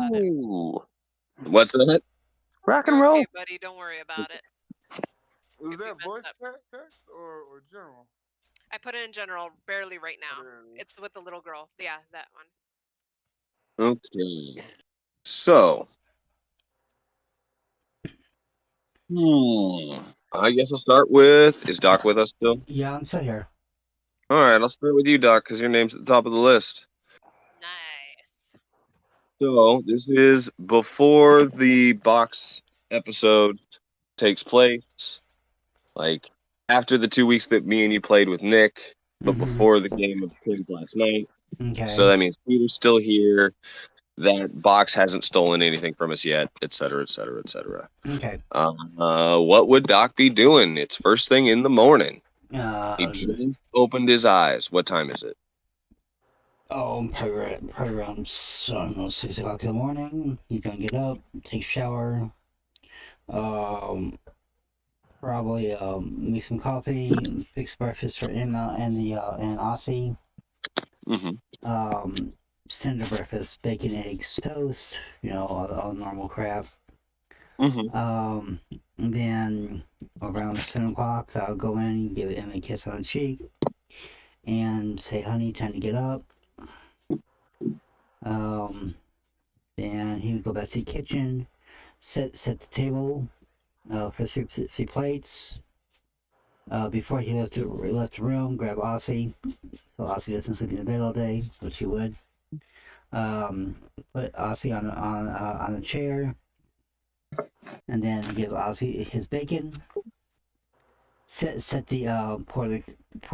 about it. Ooh. What's that? Rock and You're roll. okay, buddy. Don't worry about it. Was If you that messed voice up. text or general? I put it in general, barely right now. There it is. It's with the little girl. Yeah, that one. Okay. So, I guess I'll start with. Is Doc with us still? Yeah, I'm still here. All right, I'll start with you, Doc, because your name's at the top of the list. Nice. So, this is before the box episode takes place. Like, after the 2 weeks that me and you played with Nick, but before the game of Kings last night. Okay. So that means Peter's still here. That box hasn't stolen anything from us yet, et cetera, et cetera, et cetera. Okay. What would Doc be doing? It's first thing in the morning. He Um, just opened his eyes. What time is it? probably around 6 o'clock in the morning. He's gonna get up, take a shower. Probably make some coffee, fix breakfast for Emma and and Aussie. Mm-hmm. Standard breakfast: bacon, eggs, toast. All the normal crap. Mm-hmm. And then around 7 o'clock, I'll go in, give Emma a kiss on the cheek, and say, "Honey, time to get up." Then he would go back to the kitchen, set the table for three plates. Before he left the room, grab Aussie, so Aussie doesn't sleep in the bed all day, which he would. Put Aussie on the chair, and then give Aussie his bacon. Set the pour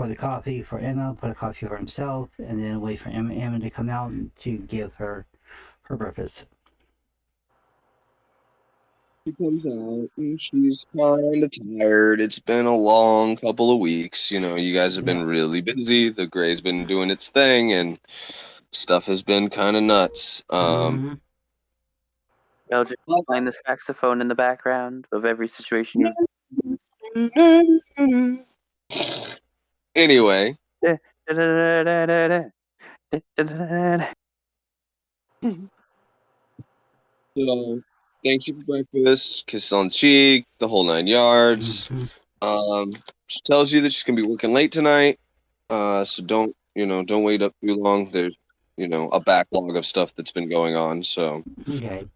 the coffee for Emma, pour the coffee for himself, and then wait for Emma to come out to give her breakfast. She comes out and she's kind of tired. It's been a long couple of weeks. You guys have been really busy. The Gray's been doing its thing, and stuff has been kind of nuts. I'll just playing the saxophone in the background of every situation. Anyway. So, thanks you for breakfast, kiss on the cheek, the whole 9 yards. She tells you that she's gonna be working late tonight. So don't wait up too long. There's a backlog of stuff that's been going on. So okay.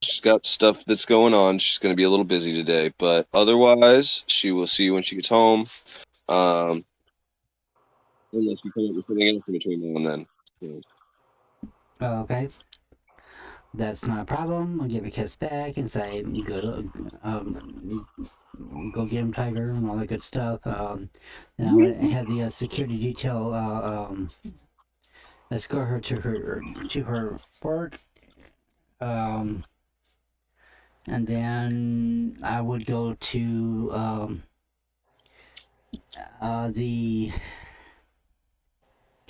She's got stuff that's going on. She's gonna be a little busy today, but otherwise, she will see you when she gets home. Unless you come up with something else in between now and then. So. Okay. That's not a problem. I'll give a kiss back and say, go get him, Tiger, and all that good stuff. Then I would have the security detail escort her to her work. And then I would go to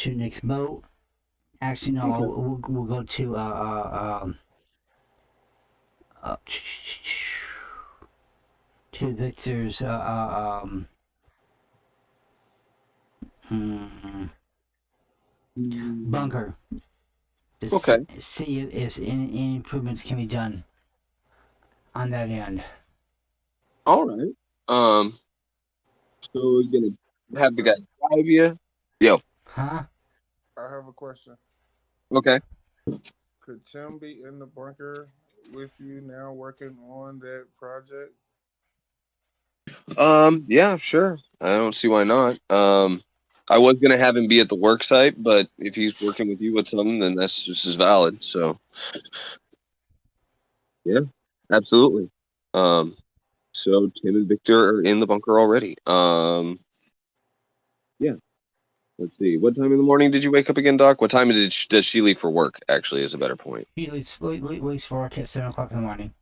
Nick's boat. Actually, no, we'll go to Victor's bunker to see if any improvements can be done on that end. All right. So you're gonna have the guy drive you? Yo. Huh? I have a question. Okay. Could Tim be in the bunker with you now, working on that project? Yeah, sure. I don't see why not. I was gonna have him be at the work site, but if he's working with you with something, then that's just as valid. So, yeah, absolutely. So Tim and Victor are in the bunker already. Yeah. Let's see. What time in the morning did you wake up again, Doc? What time does she leave for work? Actually, is a better point. He leaves for work at 7 o'clock in the morning.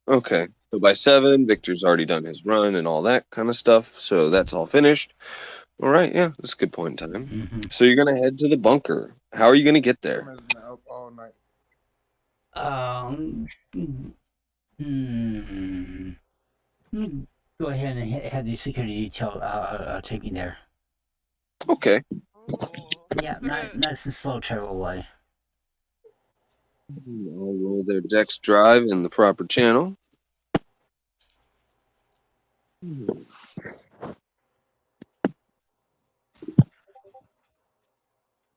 Okay, so by 7, Victor's already done his run and all that kind of stuff. So that's all finished. All right, yeah, that's a good point in time. So you're gonna head to the bunker. How are you gonna get there? Tim has been up all night. Go ahead and have the security detail take me there. Okay. Yeah, nice and slow travel away. I'll roll their dex drive in the proper channel.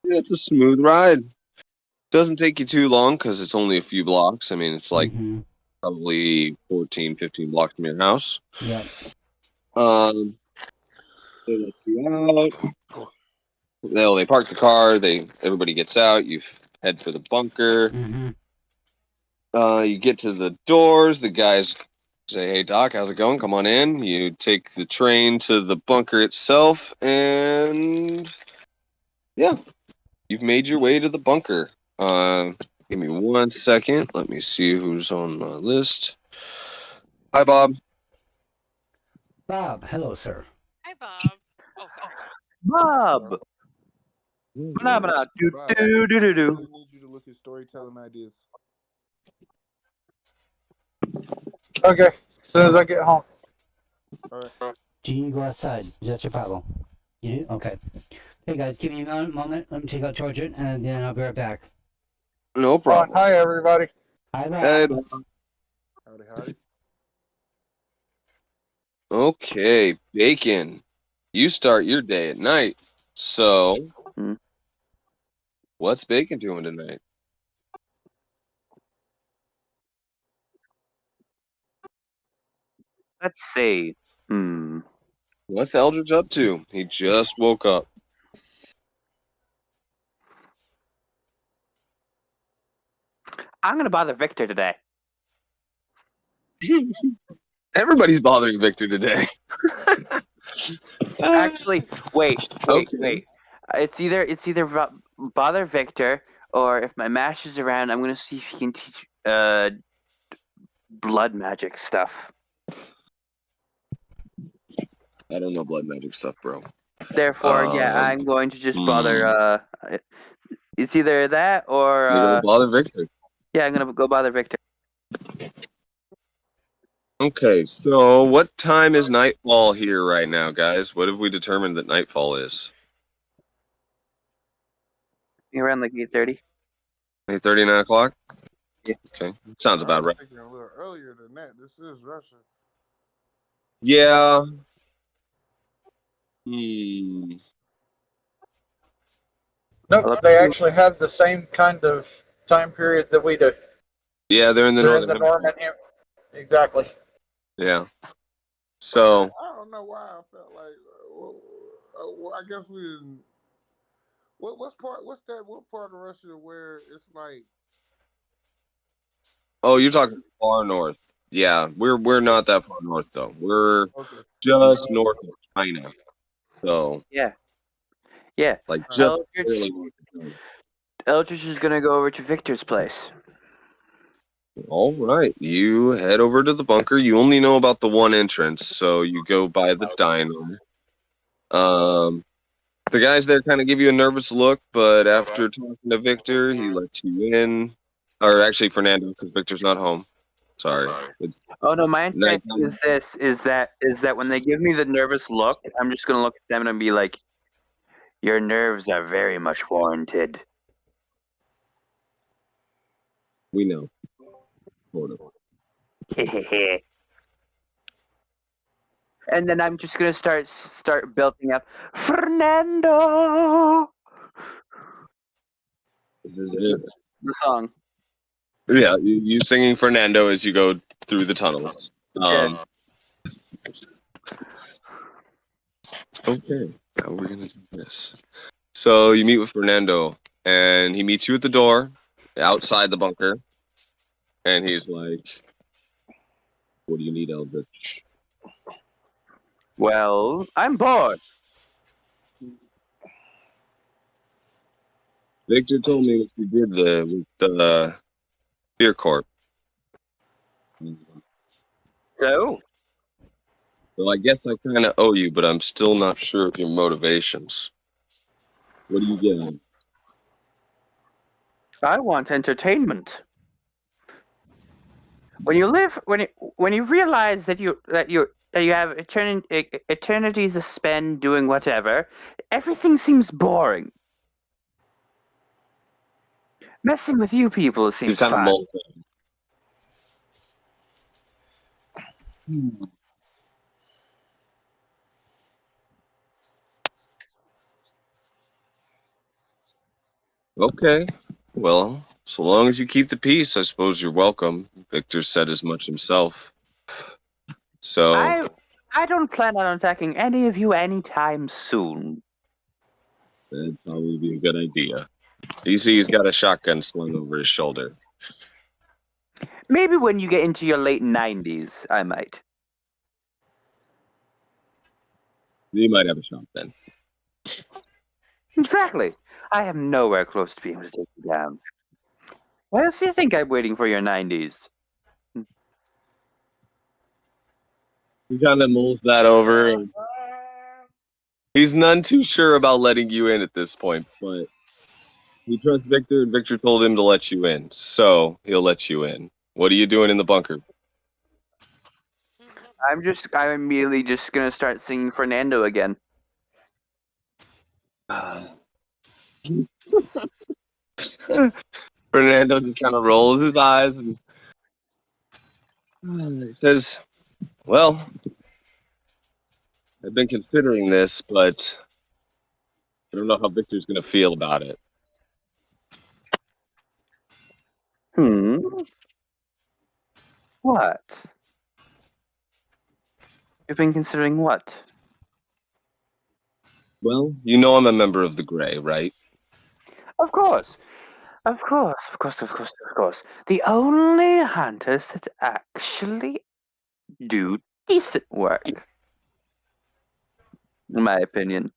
Yeah, it's a smooth ride. Doesn't take you too long because it's only a few blocks. I mean, it's like Mm-hmm. probably 14, 15 blocks from your house. Yep. They let you out. They park the car. Everybody gets out. You head for the bunker. Mm-hmm. You get to the doors. The guys say, "Hey, Doc, how's it going? Come on in." You take the train to the bunker itself, and yeah, you've made your way to the bunker. Give me 1 second. Let me see who's on my list. Hi, Bob. Bob, hello, sir. Hi, Bob. Oh, sorry. Bob. Phenomena. Do Bob, do do do I do. really need you to look at storytelling ideas. Okay, as soon as I get home. All right. Do you need to go outside? Is that your problem? You do? Okay. Hey guys, give me a moment. Let me take out charger, and then I'll be right back. No problem. Hi, everybody. Hi, Hey, Bob. Bob. Howdy. Okay, Bacon. You start your day at night. So, Hmm. what's Bacon doing tonight? Let's see. What's Eldridge up to? He just woke up. I'm gonna bother Victor today. Everybody's bothering Victor today. Actually, wait. Okay. It's either bother Victor, or if my mash is around, I'm gonna see if he can teach blood magic stuff. I don't know blood magic stuff, bro. Therefore, yeah, I'm going to just bother. It's either that or You're gonna bother Victor. yeah, I'm gonna go bother Victor. Okay, so what time is nightfall here right now, guys? What have we determined that nightfall is? Around like 8:30. 8:30, 9 o'clock? Yeah. Okay, sounds I about was right. thinking a little earlier than that. This is Russia. Yeah. Hmm. Nope, they actually have the same kind of time period that we do. Yeah, they're in the They're in northern the hemisphere. Norman. Exactly. Yeah. But So, I don't know why I felt like. I guess we didn't. What's part? What's that? What part of Russia where it's like? oh, you're talking far north. Yeah, we're not that far north though. We're Okay. just north of China. So, Yeah. like just Eldritch, barely north of China. Eldritch is gonna go over to Victor's place. All right, you head over to the bunker. You only know about the one entrance, so you go by the diner. Um, the guys there kind of give you a nervous look, but after talking to Victor, he lets you in. Or actually, Fernando, because Victor's not home. Sorry, it's Oh no, my intention nighttime. is this: is that when they give me the nervous look, I'm just gonna look at them and be like, "Your nerves are very much warranted." We know, sort of. And then I'm just gonna start building up, Fernando, This is it. the song. Yeah, you singing Fernando as you go through the tunnels. Yeah. Okay, how are we gonna do this? So you meet with Fernando, and he meets you at the door outside the bunker, and he's like, "What do you need, Eldritch?" Well, I'm bored. Victor told me what you did with the Fear Corp. So Well, I guess I kind of owe you, but I'm still not sure of your motivations. What do you get on? I want entertainment. When you realize that you have eternities to spend doing whatever, everything seems boring. Messing with you people He seems kind of fun. molds Okay. Well, so long as you keep the peace, I suppose you're welcome. Victor said as much himself. So, I don't plan on attacking any of you anytime soon. that'd probably be a good idea. You see, he's got a shotgun slung over his shoulder. Maybe when you get into your late 90s, I might. You might have a shot then. Exactly. I am nowhere close to being able to take you down. Why else do you think I'm waiting for your 90s? He kind of mulls that over. And he's none too sure about letting you in at this point, but he trusts Victor, and Victor told him to let you in. So, he'll let you in. What are you doing in the bunker? I'm immediately just gonna start singing Fernando again. Fernando just kind of rolls his eyes and he says, well, I've been considering this, but I don't know how Victor's going to feel about it. What? You've been considering what? Well, you know I'm a member of the Grey, right? Of course. Of course, of course, of course, of course. The only hunters that actually do decent work. In my opinion.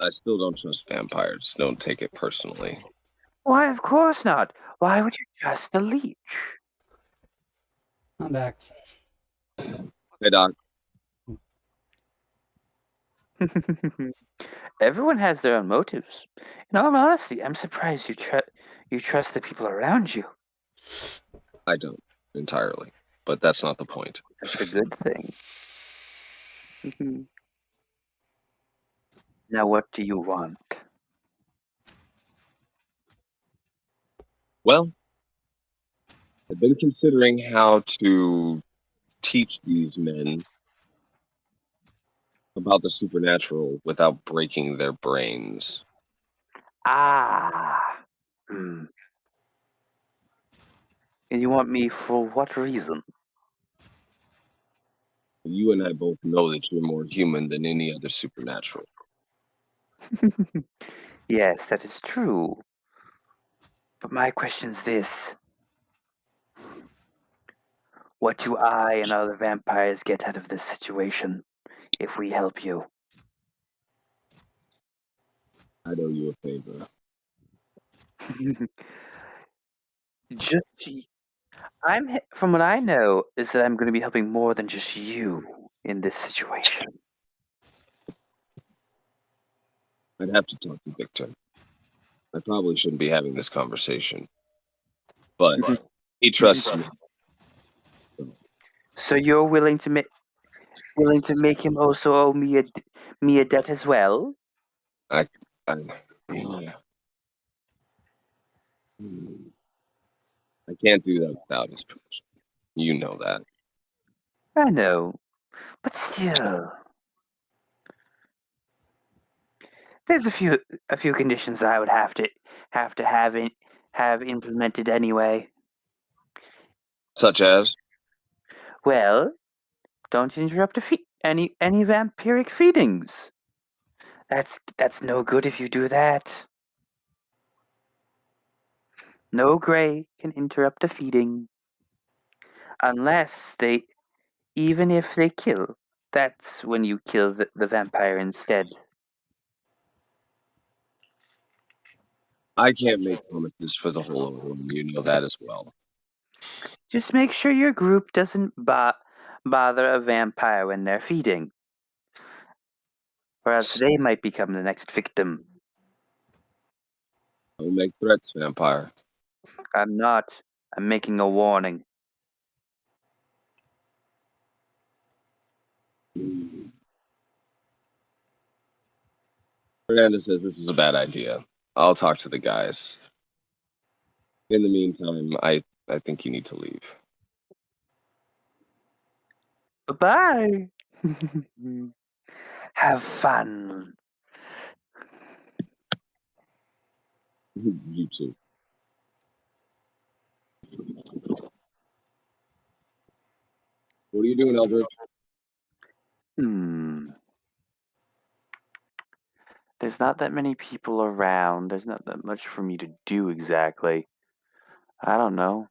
I still don't trust vampires. Don't take it personally. Why, of course not. Why would you trust the leech? I'm back. Hey, Doc. Everyone has their own motives. In all honesty, I'm surprised you trust the people around you. I don't entirely, but that's not the point. That's a good thing. Now, what do you want? Well, I've been considering how to teach these men about the supernatural without breaking their brains. Ah. Hmm. And you want me for what reason? You and I both know that you're more human than any other supernatural. Yes, that is true. But my question's this. What do I and other vampires get out of this situation if we help you? I'd owe you a favor. Just from what I know is that I'm going to be helping more than just you in this situation. I'd have to talk to Victor. I probably shouldn't be having this conversation, but he trusts me. So you're willing to make him also owe me a debt as well? I, yeah. I can't do that without his permission. You know that. I know, but still, there's a few conditions I would have implemented anyway. Such as? Well, don't interrupt any vampiric feedings. That's no good if you do that. No Grey can interrupt a feeding unless even if they kill. That's when you kill the vampire instead. I can't make promises for the whole room. You know that as well. Just make sure your group doesn't bother a vampire when they're feeding, or else they might become the next victim. Don't make threats, vampire. I'm not. I'm making a warning. Fernanda says this was a bad idea. I'll talk to the guys. In the meantime, I think you need to leave. Bye. Have fun. You too. What are you doing, Eldridge? There's not that many people around. There's not that much for me to do exactly. I don't know.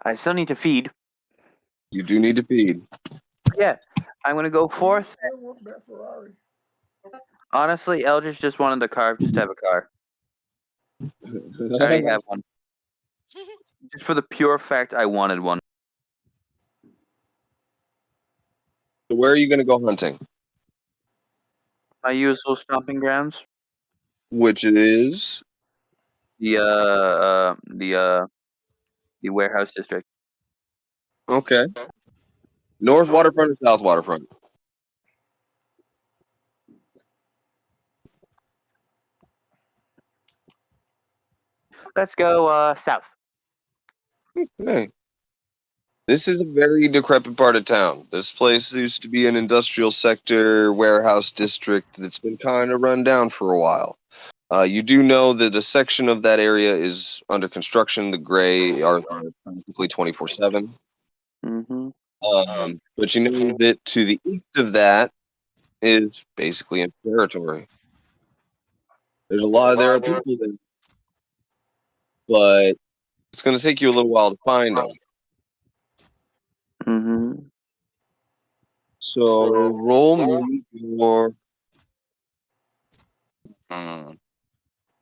I still need to feed. You do need to feed. Yeah, I'm gonna go forth. Still want that Ferrari. Honestly, Eldridge just wanted a car just to have a car. I already have one. Just for the pure fact I wanted one. So where are you going to go hunting? My usual stomping grounds. Which it is. The warehouse district. Okay. North waterfront or south waterfront? Let's go south. Okay. This is a very decrepit part of town. This place used to be an industrial sector warehouse district that's been kind of run down for a while. You do know that a section of that area is under construction. The gray are there practically 24/7. Mm-hmm. But you know that to the east of that is basically in territory. There are people there, but it's going to take you a little while to find them. Mm-hmm. So roll me your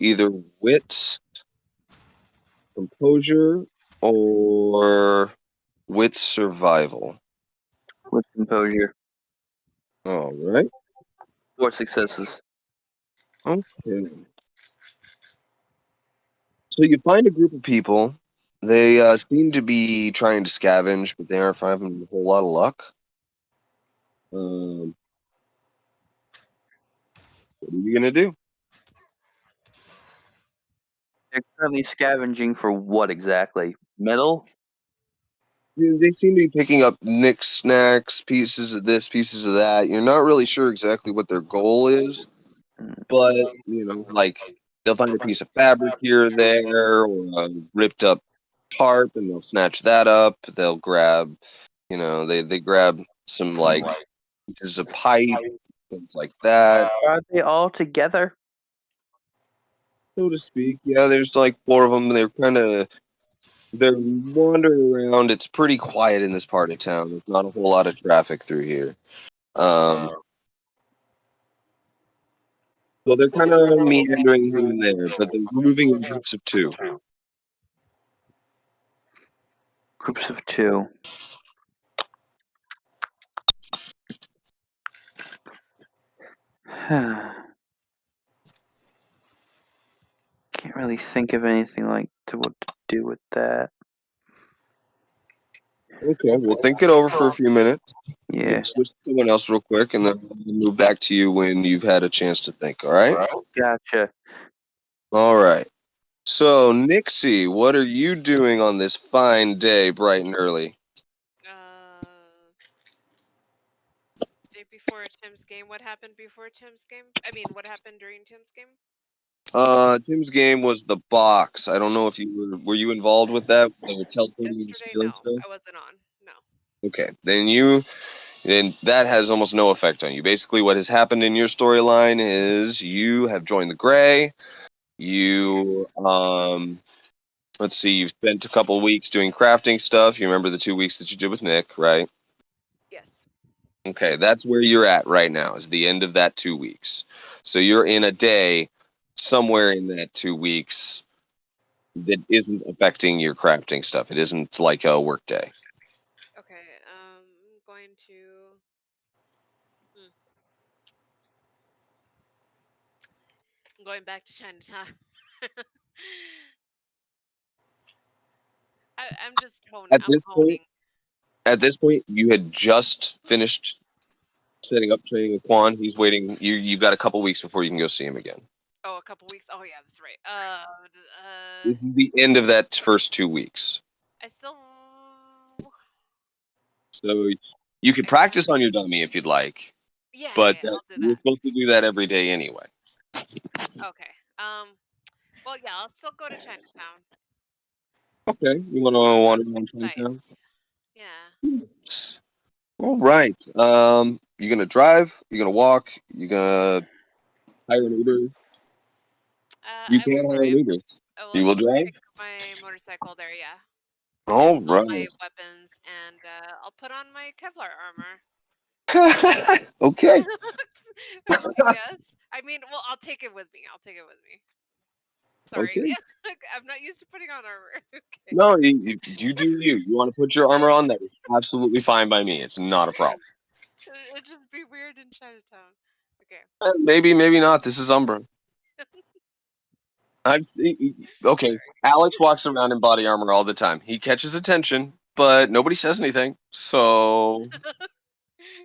either wits, composure, or wit survival. With composure. All right. 4 successes. Okay. So you find a group of people. They seem to be trying to scavenge, but they aren't finding a whole lot of luck. What are you gonna do? They're currently scavenging for what exactly? Metal? They seem to be picking up knickknacks, pieces of this, pieces of that. You're not really sure exactly what their goal is, but like they'll find a piece of fabric here or there, or a ripped up tarp, and they'll snatch that up. They'll grab, they grab some like pieces of pipe, things like that, Are they all together? so to speak. Yeah, there's like 4 of them. They're wandering around. It's pretty quiet in this part of town. There's not a whole lot of traffic through here. So they're kind of meandering here and there, but they're moving in groups of 2. Groups of 2. Can't really think of anything like to what to do with that. Okay, we'll think it over for a few minutes. Yeah. Switch to someone else real quick, and then we'll move back to you when you've had a chance to think. All right? Gotcha. All right. So, Nixie, what are you doing on this fine day, bright and early? Day before Tim's game. What happened before Tim's game? I mean, what happened during Tim's game? Tim's game was the box. I don't know if you were you involved with that? They were teleporting and Yesterday, stealing no, stuff? I wasn't on. No. Okay, then that has almost no effect on you. Basically, what has happened in your storyline is you have joined the Gray. You let's see, you've spent a couple weeks doing crafting stuff. You remember the 2 weeks that you did with Nick, right? Yes. Okay, that's where you're at right now, is the end of that 2 weeks. So you're in a day somewhere in that 2 weeks that isn't affecting your crafting stuff. It isn't like a work day. Okay. I'm going to. I'm going back to Chinatown. I'm just honing. At I'm this point, honing. at this point, you had just finished setting up training with Quan. He's waiting. You've got a couple weeks before you can go see him again. Oh, a couple weeks. Oh yeah, that's right. This is the end of that first 2 weeks. I still. So you could practice on your dummy if you'd like, Yeah, but I'll do you're that. supposed to do that every day anyway. Okay. Well, yeah, I'll still go to Chinatown. Okay, you want to wander around Chinatown? Sites. Yeah. All right. You gonna drive? You gonna walk? You gonna hire an Uber? You I will can hire an drive. Uber. I will You will drive. take my motorcycle there. Yeah. All And all my right. weapons, and I'll put on my Kevlar armor. Okay. I guess. I mean, well, I'll take it with me. I'll take it with me. Sorry, Okay. I'm not used to putting on armor. Okay. No, you do you. You want to put your armor on? That is absolutely fine by me. It's not a problem. It'd just be weird in Chinatown. Okay. Maybe not. This is Umbra. Okay. Sorry. Alex walks around in body armor all the time. He catches attention, but nobody says anything. So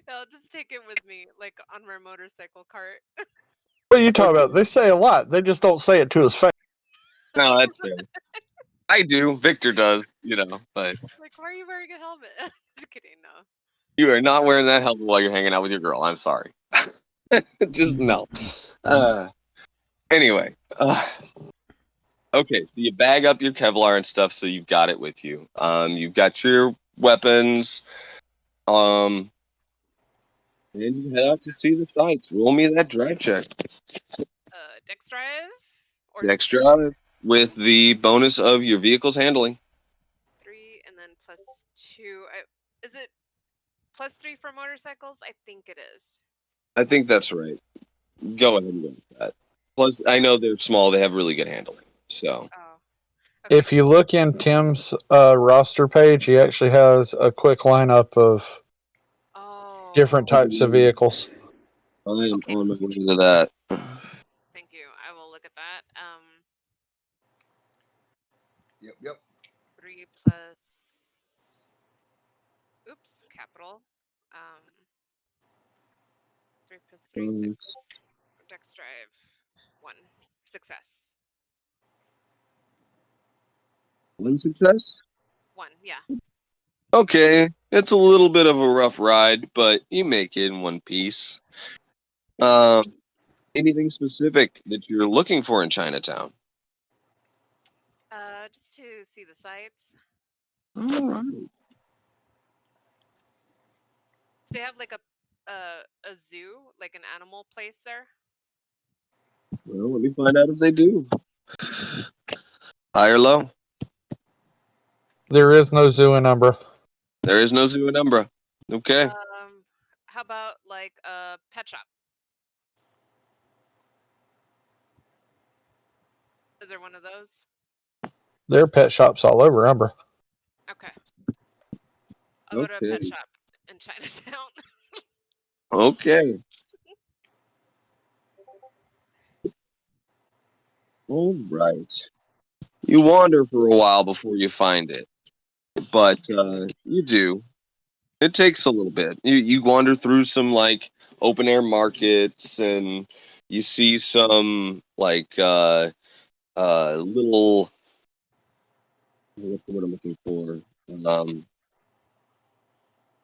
I'll just take it with me, like on my motorcycle cart. What are you talking about? They say a lot. They just don't say it to his face. no, that's fair. I do. Victor does. But Like, why are you wearing a helmet? Just kidding. No. you are not wearing that helmet while you're hanging out with your girl. I'm sorry. Just no. Anyway. Okay, so you bag up your Kevlar and stuff, so you've got it with you. You've got your weapons. And you head out to see the sights. Roll me that drive check. Dex drive or just Extra with the bonus of your vehicle's handling. 3 and then +2. Is it +3 for motorcycles? I think it is. I think that's right. Go ahead and go with that. Plus, I know they're small. They have really good handling. So. Oh. Okay. If you look in Tim's roster page, he actually has a quick lineup of different types of vehicles. I am Okay. on my way to that. Thank you. I will look at that. Yep. 3 plus. Oops, capital. 3 plus 3, 6. Dex drive, 1. Success. One success? 1, yeah. Okay, it's a little bit of a rough ride, but you make it in one piece. Anything specific that you're looking for in Chinatown? Just to see the sights. All right. They have like a zoo, like an animal place there. Well, let me find out if they do. High or low? There is no zoo in Umbra. There is no zoo in Umbra. Okay. How about like a pet shop? Is there one of those? There are pet shops all over Umbra. Okay. I'll go to a pet shop in Chinatown. Okay. All right. You wander for a while before you find it, but you do. It takes a little bit. You wander through some like open air markets, and you see some like little, what's the word I'm looking for?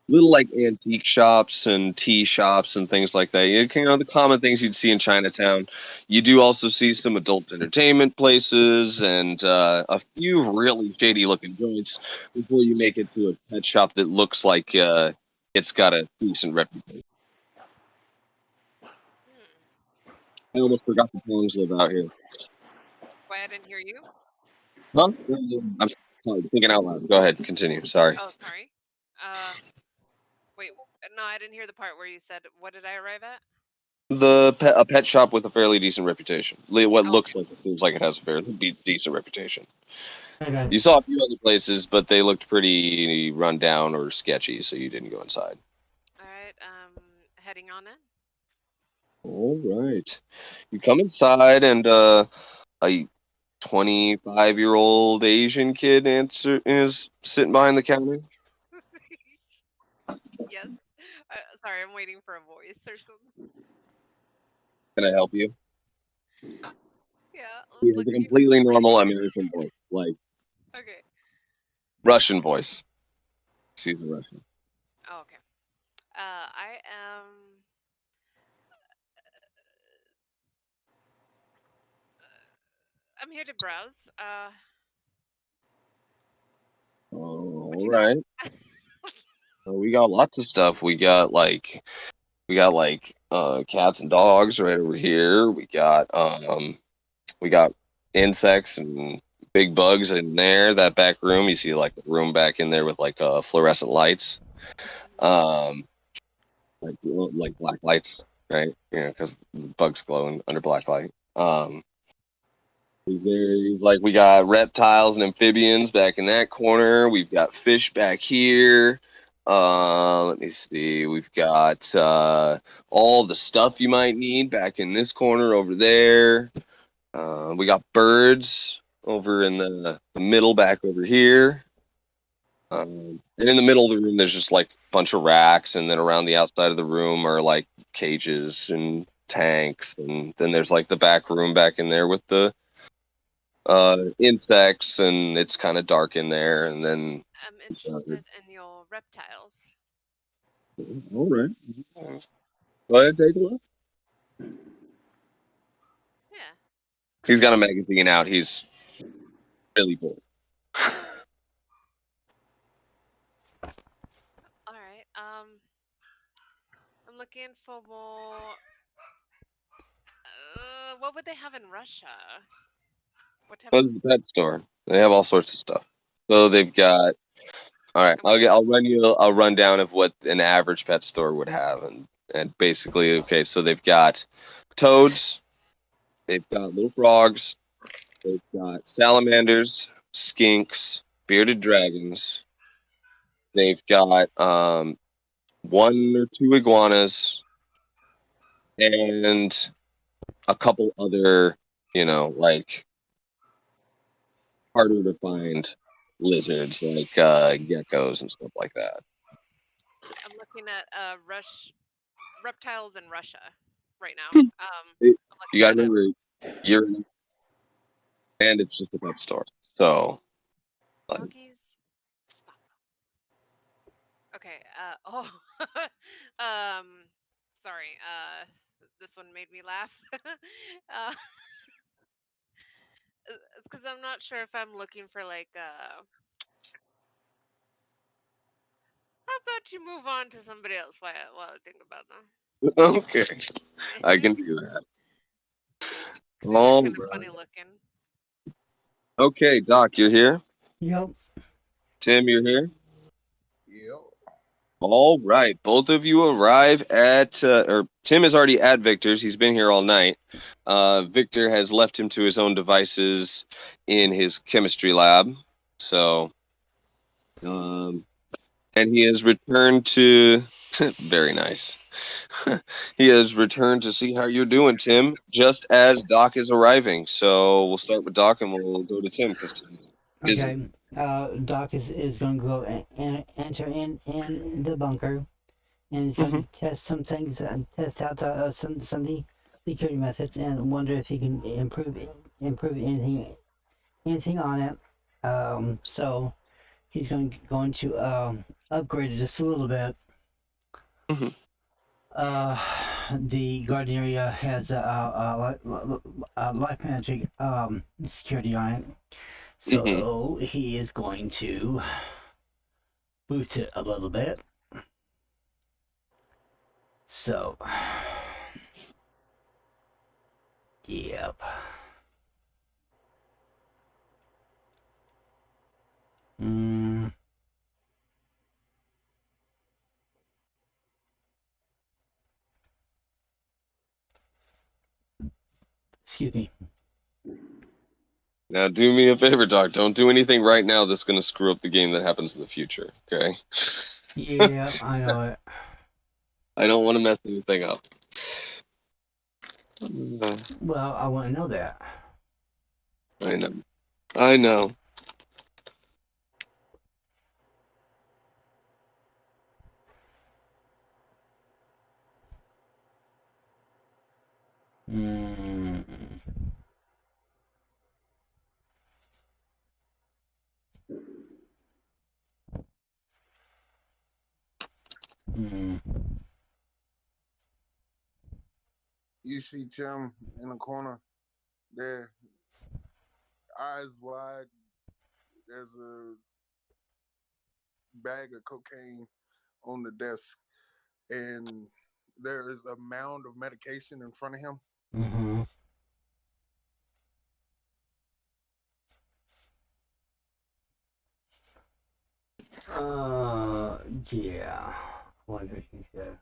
Little like antique shops and tea shops and things like that. The common things you'd see in Chinatown. You do also see some adult entertainment places and a few really shady looking joints before you make it to a pet shop that looks like it's got a decent reputation. I almost forgot the tongues live out here. Why I didn't hear you? Huh? I'm sorry, thinking out loud. Go ahead, continue. Sorry. Oh, sorry. Wait. No, I didn't hear the part where you said, "What did I arrive at?" A pet shop with a fairly decent reputation. What Oh, looks okay. like it seems like it has a fairly decent reputation. Hey guys. You saw a few other places, but they looked pretty run down or sketchy, so you didn't go inside. All right. Heading on in. All right. You come inside, and a 25-year-old Asian kid is sitting behind the counter. Yes. Sorry, I'm waiting for a voice or something. Can I help you? Yeah, He has a looking. completely normal American voice, like Okay. Russian voice. She's a Russian. Oh, okay. I am. I'm here to browse. What All you right. got? We got lots of stuff. We got cats and dogs right over here. We got insects and big bugs in there. That back room, you see like a room back in there with like fluorescent lights. Um, like black lights, right? Because bugs glowing under black light. He's like, we got reptiles and amphibians back in that corner. We've got fish back here. Let me see. We've got all the stuff you might need back in this corner over there. We got birds over in the middle back over here. And in the middle of the room, there's just like a bunch of racks, and then around the outside of the room are like cages and tanks, and then there's like the back room back in there with the insects, and it's kind of dark in there. And then, I'm interested in your reptiles. all right, go ahead, take a look. Yeah. He's got a magazine out. He's really bored. All right. I'm looking for more. What would they have in Russia? What type of? What's the pet store? They have all sorts of stuff. So they've got. All right, I'm I'll run you a rundown of what an average pet store would have, and basically, okay, so they've got toads, they've got little frogs, they've got salamanders, skinks, bearded dragons, they've got one or two iguanas, and a couple other, like harder to find lizards like geckos and stuff like that. I'm looking at reptiles in Russia right now. You I'm looking gotta that up. remember, you're and it's just a pet store, so like, Doggies. Stop. Okay. Sorry. This one made me laugh. It's because I'm not sure if I'm looking for like. How about you move on to somebody else while I think about them? okay, I can see that. Because these are All kind of funny right. looking. Okay, Doc, you're here. Yep. Tim, you're here. Yep. All right, both of you arrive at, or Tim is already at Victor's. He's been here all night. Victor has left him to his own devices in his chemistry lab. So, and he has returned to. Very nice. He has returned to see how you're doing, Tim, just as Doc is arriving. So we'll start with Doc and we'll go to Tim because he's busy. Okay. Doc is going to go and enter in the bunker, and he's going Mm-hmm. to test some things, test out some of the security methods, and wonder if he can improve anything on it. So he's going to upgrade it just a little bit. Mm-hmm. The garden area has life magic security on it, Mm-hmm. so he is going to boost it a little bit. So, yep. Mm, excuse me. Now, do me a favor, Doc. Don't do anything right now that's going to screw up the game that happens in the future. Okay? Yeah, I know it. I don't want to mess anything up. Uh, Well, I want to know that. I know. I know. Mm. Mm. You see Tim in the corner there, eyes wide. There's a bag of cocaine on the desk, and there is a mound of medication in front of him. Mm-hmm. Yeah. Wonder if you should.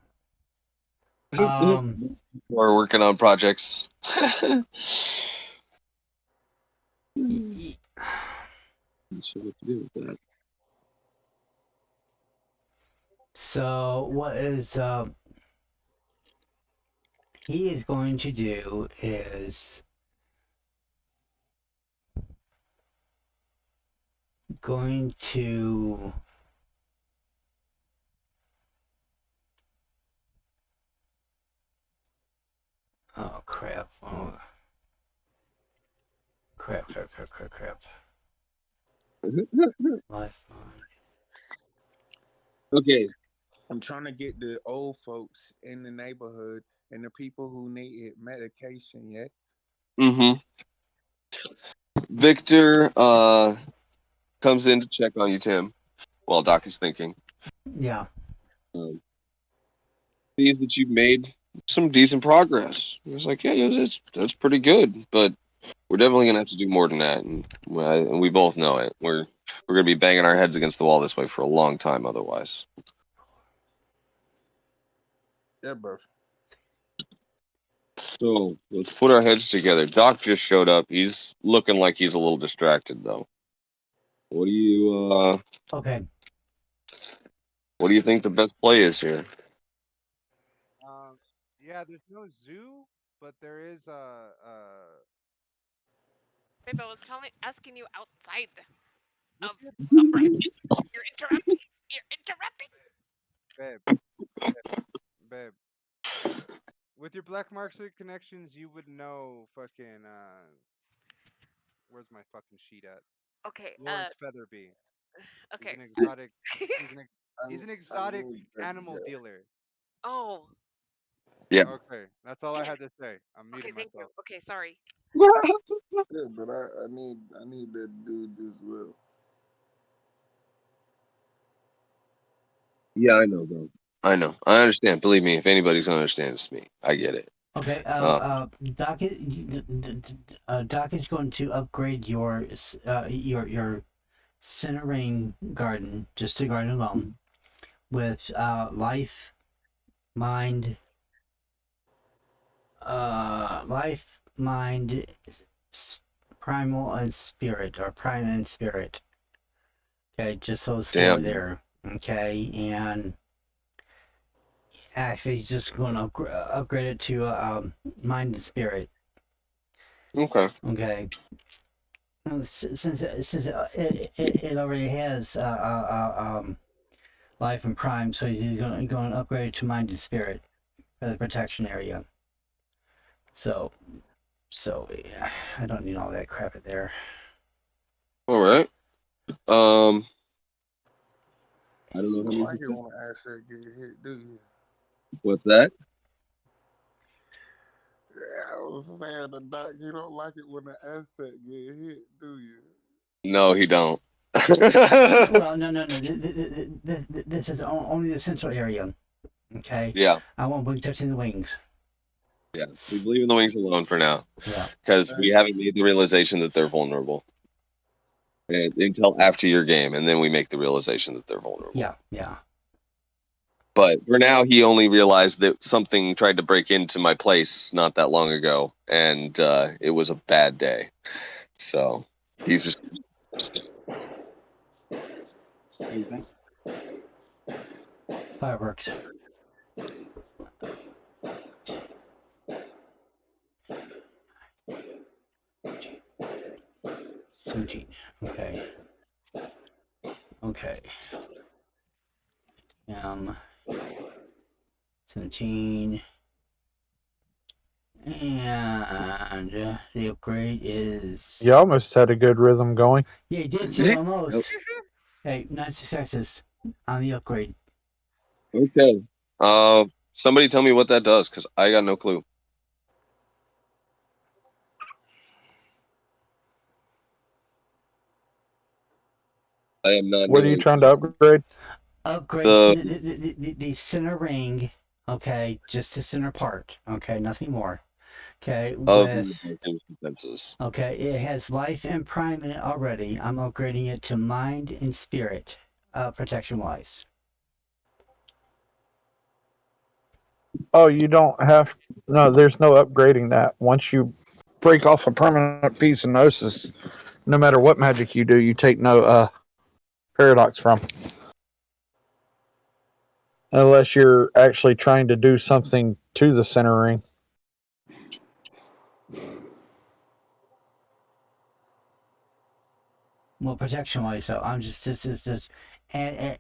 We're working on projects. y- Not y- sure what to do with that. So what is he is going to do is going to oh crap. Oh crap. Life on. Okay. I'm trying to get the old folks in the neighborhood and the people who need medication yet. Mm-hmm. Victor comes in to check on you, Tim, while Doc is thinking. Yeah. Um, sees that you've made some decent progress. He was like, yeah, that's pretty good, but we're definitely gonna have to do more than that, and we both know it. We're gonna be banging our heads against the wall this way for a long time, otherwise. Yeah, bro. So let's put our heads together. Doc just showed up. He's looking like he's a little distracted, though. What do you Okay. what do you think the best play is here? Um, yeah, there's no zoo, but there is Babe, I was asking you outside with of your Umbra. You're interrupting. You're interrupting. babe, babe. With your black market connections, you would know fucking where's my fucking sheet at? Okay. Lawrence Featherby. He's Okay. an exotic. He's an he's an I exotic need that animal together. dealer. Oh. Yeah. Okay, that's all I had to say. I'm Okay. muting Thank you. myself. Okay. Sorry. Yeah, but I need that dude as well. Yeah, I know, bro. I know. I understand. Believe me, if anybody's gonna understand, it's me. I get it. Okay. Uh, Doc is going to upgrade your centering garden, just the garden alone, with life, mind, primal and spirit, or prime and spirit. Okay, just those four damn. there. Okay, and actually, just going to upgrade it to mind and spirit. Okay. Okay, since it already has life and prime, so he's going to upgrade it to mind and spirit for the protection area. So yeah, I don't need all that crap in there. All right. Um, I don't know You how don't many like it successes. when an asset get hit, do you? What's that? Yeah, I was saying the doc. You don't like it when an asset get hit, do you? No, he don't. Well, no. This is only the central area. Okay, Yeah, I won't be touching the wings. yeah. We believe in the wings alone for now, Yeah, because we And haven't made the realization that they're vulnerable until after your game, and then we make the realization that they're vulnerable. yeah. But for now, he only realized that something tried to break into my place not that long ago, and it was a bad day. So he's just Fireworks. 17. Okay. Okay. 17. And the upgrade is. You almost had a good rhythm going. Yeah, you did too, Nope. almost. Hey, 9 successes on the upgrade. Okay. Somebody tell me what that does, because I got no clue. I am not What are you knowing. trying to upgrade? Upgrade The the center ring, okay, just the center part, okay, nothing more. Okay, of with defenses. okay, it has life and prime in it already. I'm upgrading it to mind and spirit, protection wise. Oh, you don't have. No, there's no upgrading that. Once you break off a permanent piece of gnosis, no matter what magic you do, you take no paradox from. Unless you're actually trying to do something to the center ring. Well, protection wise, though, I'm just this is just adding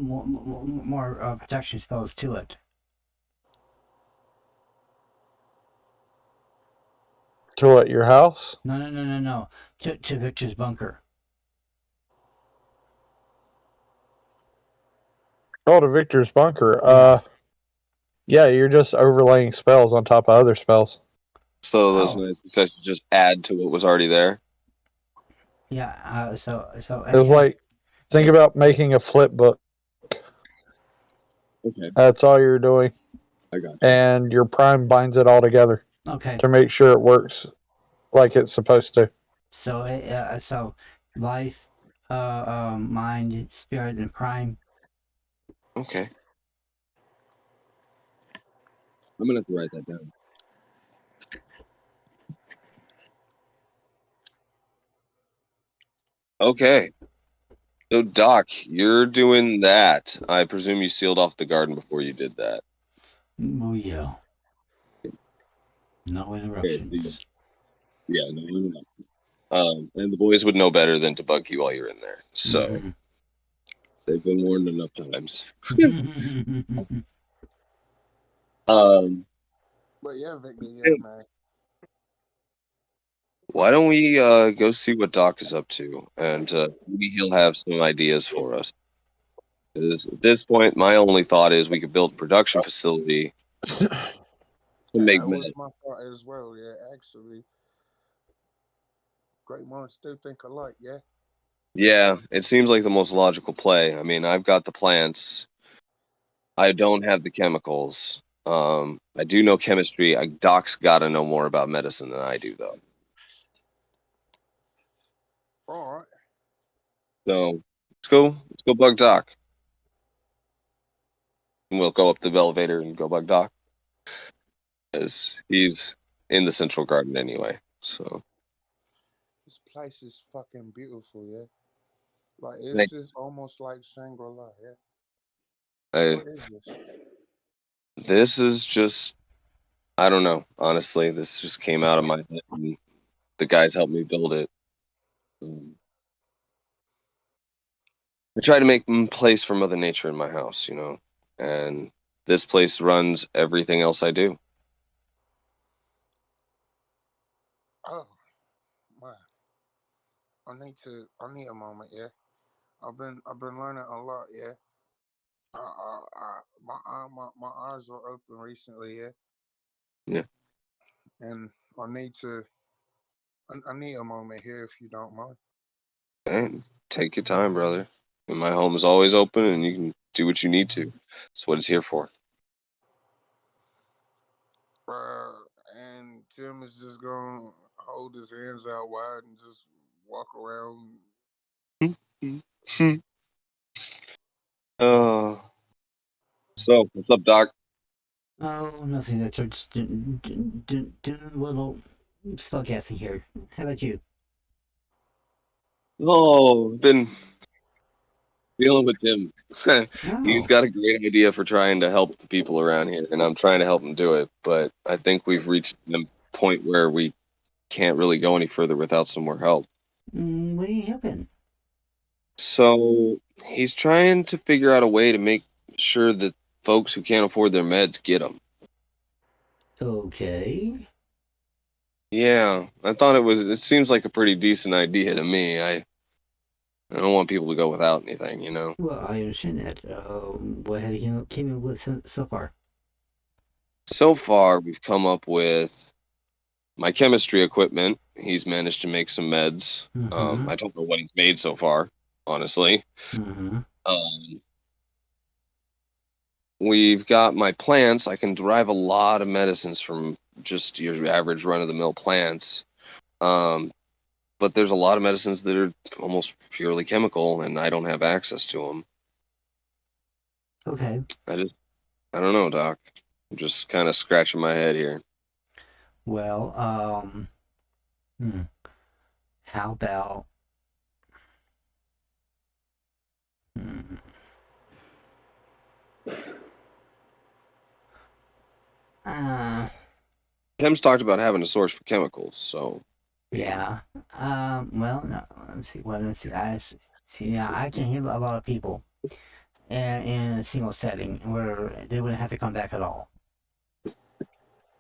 more protection spells to it. To what, your house? No. To Victor's bunker. Oh, to Victor's bunker. Yeah. Yeah, you're just overlaying spells on top of other spells. So those Oh. nice successes just add to what was already there. Yeah. So It's like, think about making a flip book. Okay, That's all you're doing. I got you. And your prime binds it all together okay. to make sure it works like it's supposed to. So life, mind, spirit, and prime. Okay. I'm gonna have to write that down. Okay. So Doc, you're doing that. I presume you sealed off the garden before you did that. Oh yeah. No Okay, interruptions. yeah, no, no, no. And the boys would know better than to bug you while you're in there. So they've been warned enough times. Um, But yeah, Victor, yeah, man. why don't we go see what Doc is up to, and maybe he'll have some ideas for us. 'Cause at this point, my only thought is we could build a production facility to make That was meth. my thought as well. Yeah, actually, great minds still think alike. Yeah. Yeah, it seems like the most logical play. I mean, I've got the plants. I don't have the chemicals. I do know chemistry. Doc's got to know more about medicine than I do, though. All right. So let's go. Let's go bug Doc. And we'll go up the elevator and go bug Doc, as he's in the central garden anyway. So This place is fucking beautiful. Yeah. Like I, it's just almost like Shangri-La. Yeah. I, What is this? this is just, I don't know. Honestly, this just came out of my head. And the guys helped me build it. I try to make place for Mother Nature in my house, and this place runs everything else I do. Oh, man. I need a moment. Yeah. I've been learning a lot. Yeah. My eyes are open recently. Yeah. Yeah, And I need to. I need a moment here if you don't mind. and take your time, brother. And my home is always open, and you can do what you need to. That's what it's here for. And Tim is just gonna hold his hands out wide and just walk around. Oh, so what's up, Doc? Oh, nothing. That's just doing a little spellcasting here. How about you? Oh, been dealing with Tim. He's Oh. got a great idea for trying to help the people around here, and I'm trying to help him do it. But I think we've reached the point where we can't really go any further without some more help. What are you helping? So he's trying to figure out a way to make sure that folks who can't afford their meds get them. Okay. Yeah, I thought it was. It seems like a pretty decent idea to me. I don't want people to go without anything, you know. Well, I understand that. What have you came up with so far? So far, we've come up with my chemistry equipment. He's managed to make some meds. Mm-hmm. I don't know what he's made so far, honestly. Mm-hmm. Um, we've got my plants. I can derive a lot of medicines from just your average run of the mill plants. Um, but there's a lot of medicines that are almost purely chemical, and I don't have access to them. Okay. I don't know, Doc. I'm just kind of scratching my head here. Well, hmm. How about hmm, uh Tim's talked about having a source for chemicals, so I mean, yeah. Well, no, let's see. Well, let's see. See. Yeah, I can heal a lot of people in a single setting where they wouldn't have to come back at all.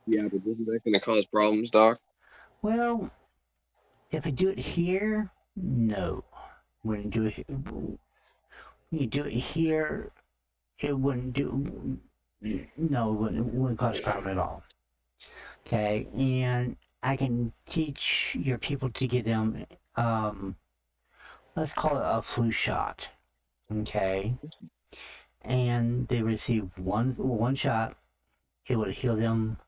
yeah, but isn't that going to cause problems, Doc? Well, if I do it here, no. Wouldn't do it. When you do it here, it wouldn't do. No, it wouldn't cause a problem at all. Okay, and I can teach your people to get them. Um, let's call it a flu shot. Okay, and they receive one shot. It would heal them.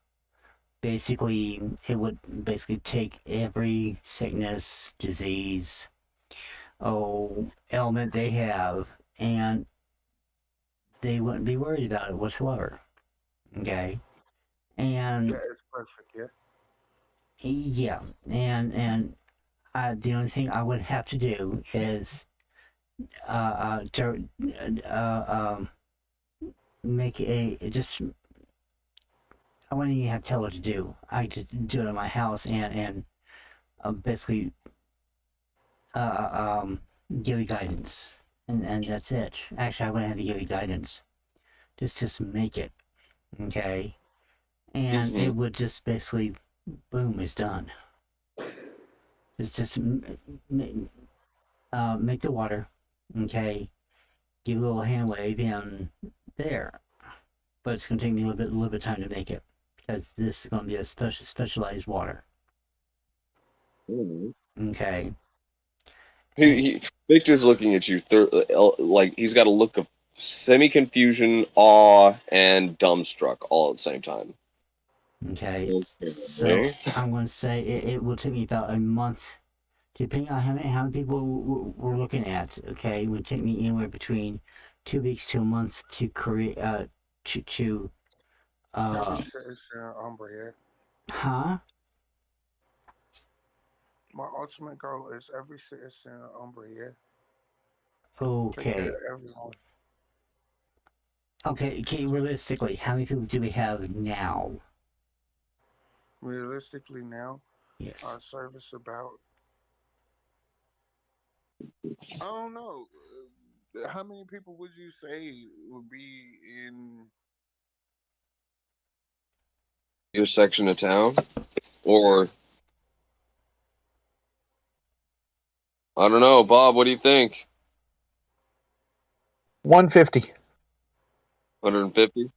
Basically, it would basically take every sickness, disease, ailment they have, and they wouldn't be worried about it whatsoever. Okay, Yeah, and it's perfect. Yeah. yeah, and the only thing I would have to do is to make a just I wouldn't even have to tell her to do. I just do it at my house and basically uh, um, give you guidance, and that's it. Actually, I wouldn't have to give you guidance. Just make it, okay? And Mm-hmm. it would just basically, boom, it's done. It's just make the water, okay? Give a little hand wave, and there. But it's gonna take me a little bit of time to make it because this is gonna be a specialized water, okay? And Victor's looking at you, like he's got a look of semi-confusion, awe, and dumbstruck all at the same time. okay, so Okay. I'm gonna say it will take me about a month, depending on how many people we're looking at. Okay, it would take me anywhere between 2 weeks to a month to create to Every uh citizen of Umbra, yeah. huh? My ultimate goal is every citizen of Umbra, yeah. Take care Okay, of everyone. okay. Realistically, how many people do we have now? Realistically, now, Yes. our service about, I don't know. How many people would you say would be in? Your section of town, or Yeah. I don't know, Bob. What do you think? 150 150.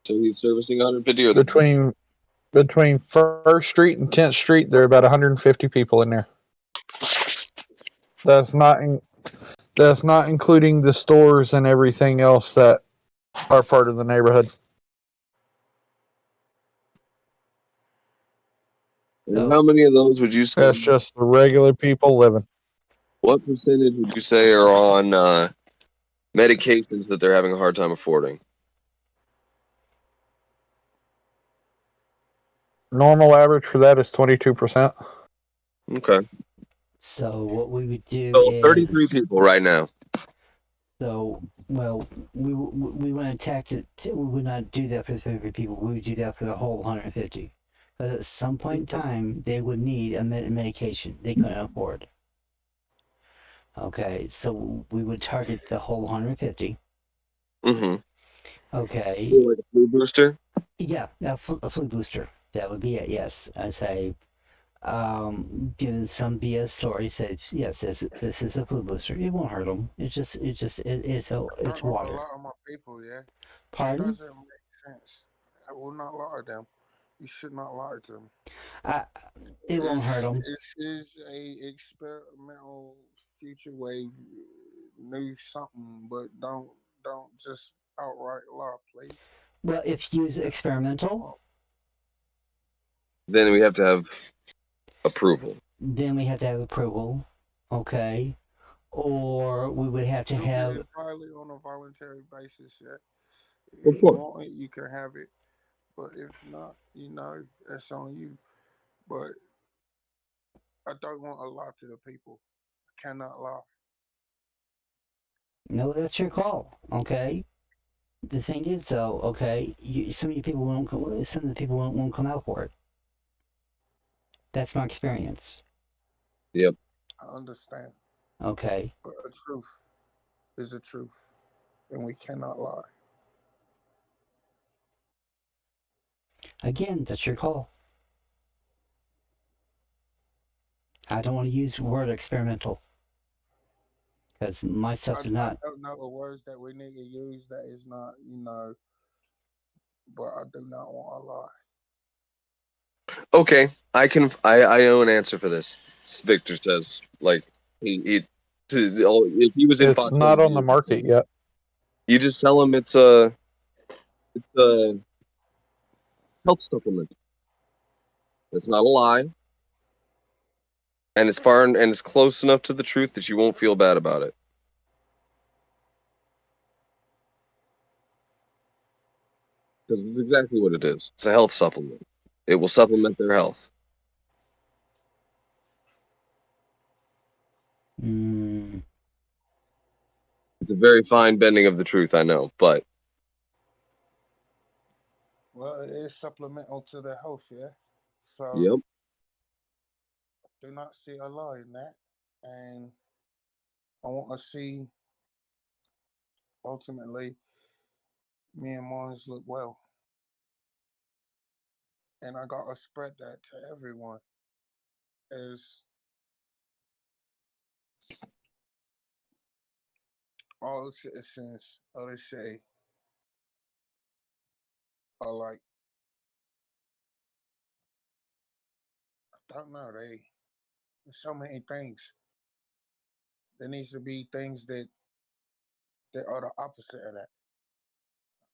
So he's servicing 150, or the between First Street and 10th Street. There are about 150 people in there. That's not that's not including the stores and everything else that are part of the neighborhood. and So how many of those would you say? That's just the regular people living. What percentage would you say are on medications that they're having a hard time affording? Normal average for that is 22%. Okay. so what we would do So is 33 people right now. so well we want to tax it. We would not do that for 30 people. We would do that for the whole 150. Because at some point in time, they would need a medication they couldn't afford. Okay, so we would target the whole 150. Mm-hmm. Okay, Like a flu booster? Yeah, a flu booster. That would be it. Yes, I say. Getting some BS story said yes, this is a flu booster. It won't hurt them. I It's don't want a water. lot of my people, yeah. It Pardon? doesn't make sense. I will not lie to them. You should not lie to them. I, it won't hurt them. It is a experimental future wave new something, but don't just outright lie, please. Well, if you use experimental, Then we have to have approval. then we have to have approval. Okay. Or we would have to Do it have. entirely on a voluntary basis, yeah. Of If you course. want it, you can have it. But if not, that's on you. But I don't want to lie to the people. I cannot lie. No, that's your call. Okay. The thing is, though, okay, some of you people won't. Some of the people won't come out for it. That's my experience. Yep. I understand. Okay. But a truth is a truth. And we cannot lie. Again, that's your call. I don't want to use the word experimental because my stuff is I not. don't know the words that we need to use that is not, but I do not want to lie. Okay, I know an answer for this. Victor says, like if he was in It's Fox not on the News, market yet. you just tell him it's a health supplement. It's not a lie, and it's far and it's close enough to the truth that you won't feel bad about it. Because it's exactly what it is. It's a health supplement. It will supplement their health. Mm, It's a very fine bending of the truth, I know, but Well, it is supplemental to the health, yeah. So yep. do not see a lie in that. And I want to see ultimately me and mines look well. And I gotta spread that to everyone as all the citizens of the city are like, I don't know, there's so many things. There needs to be things that are the opposite of that.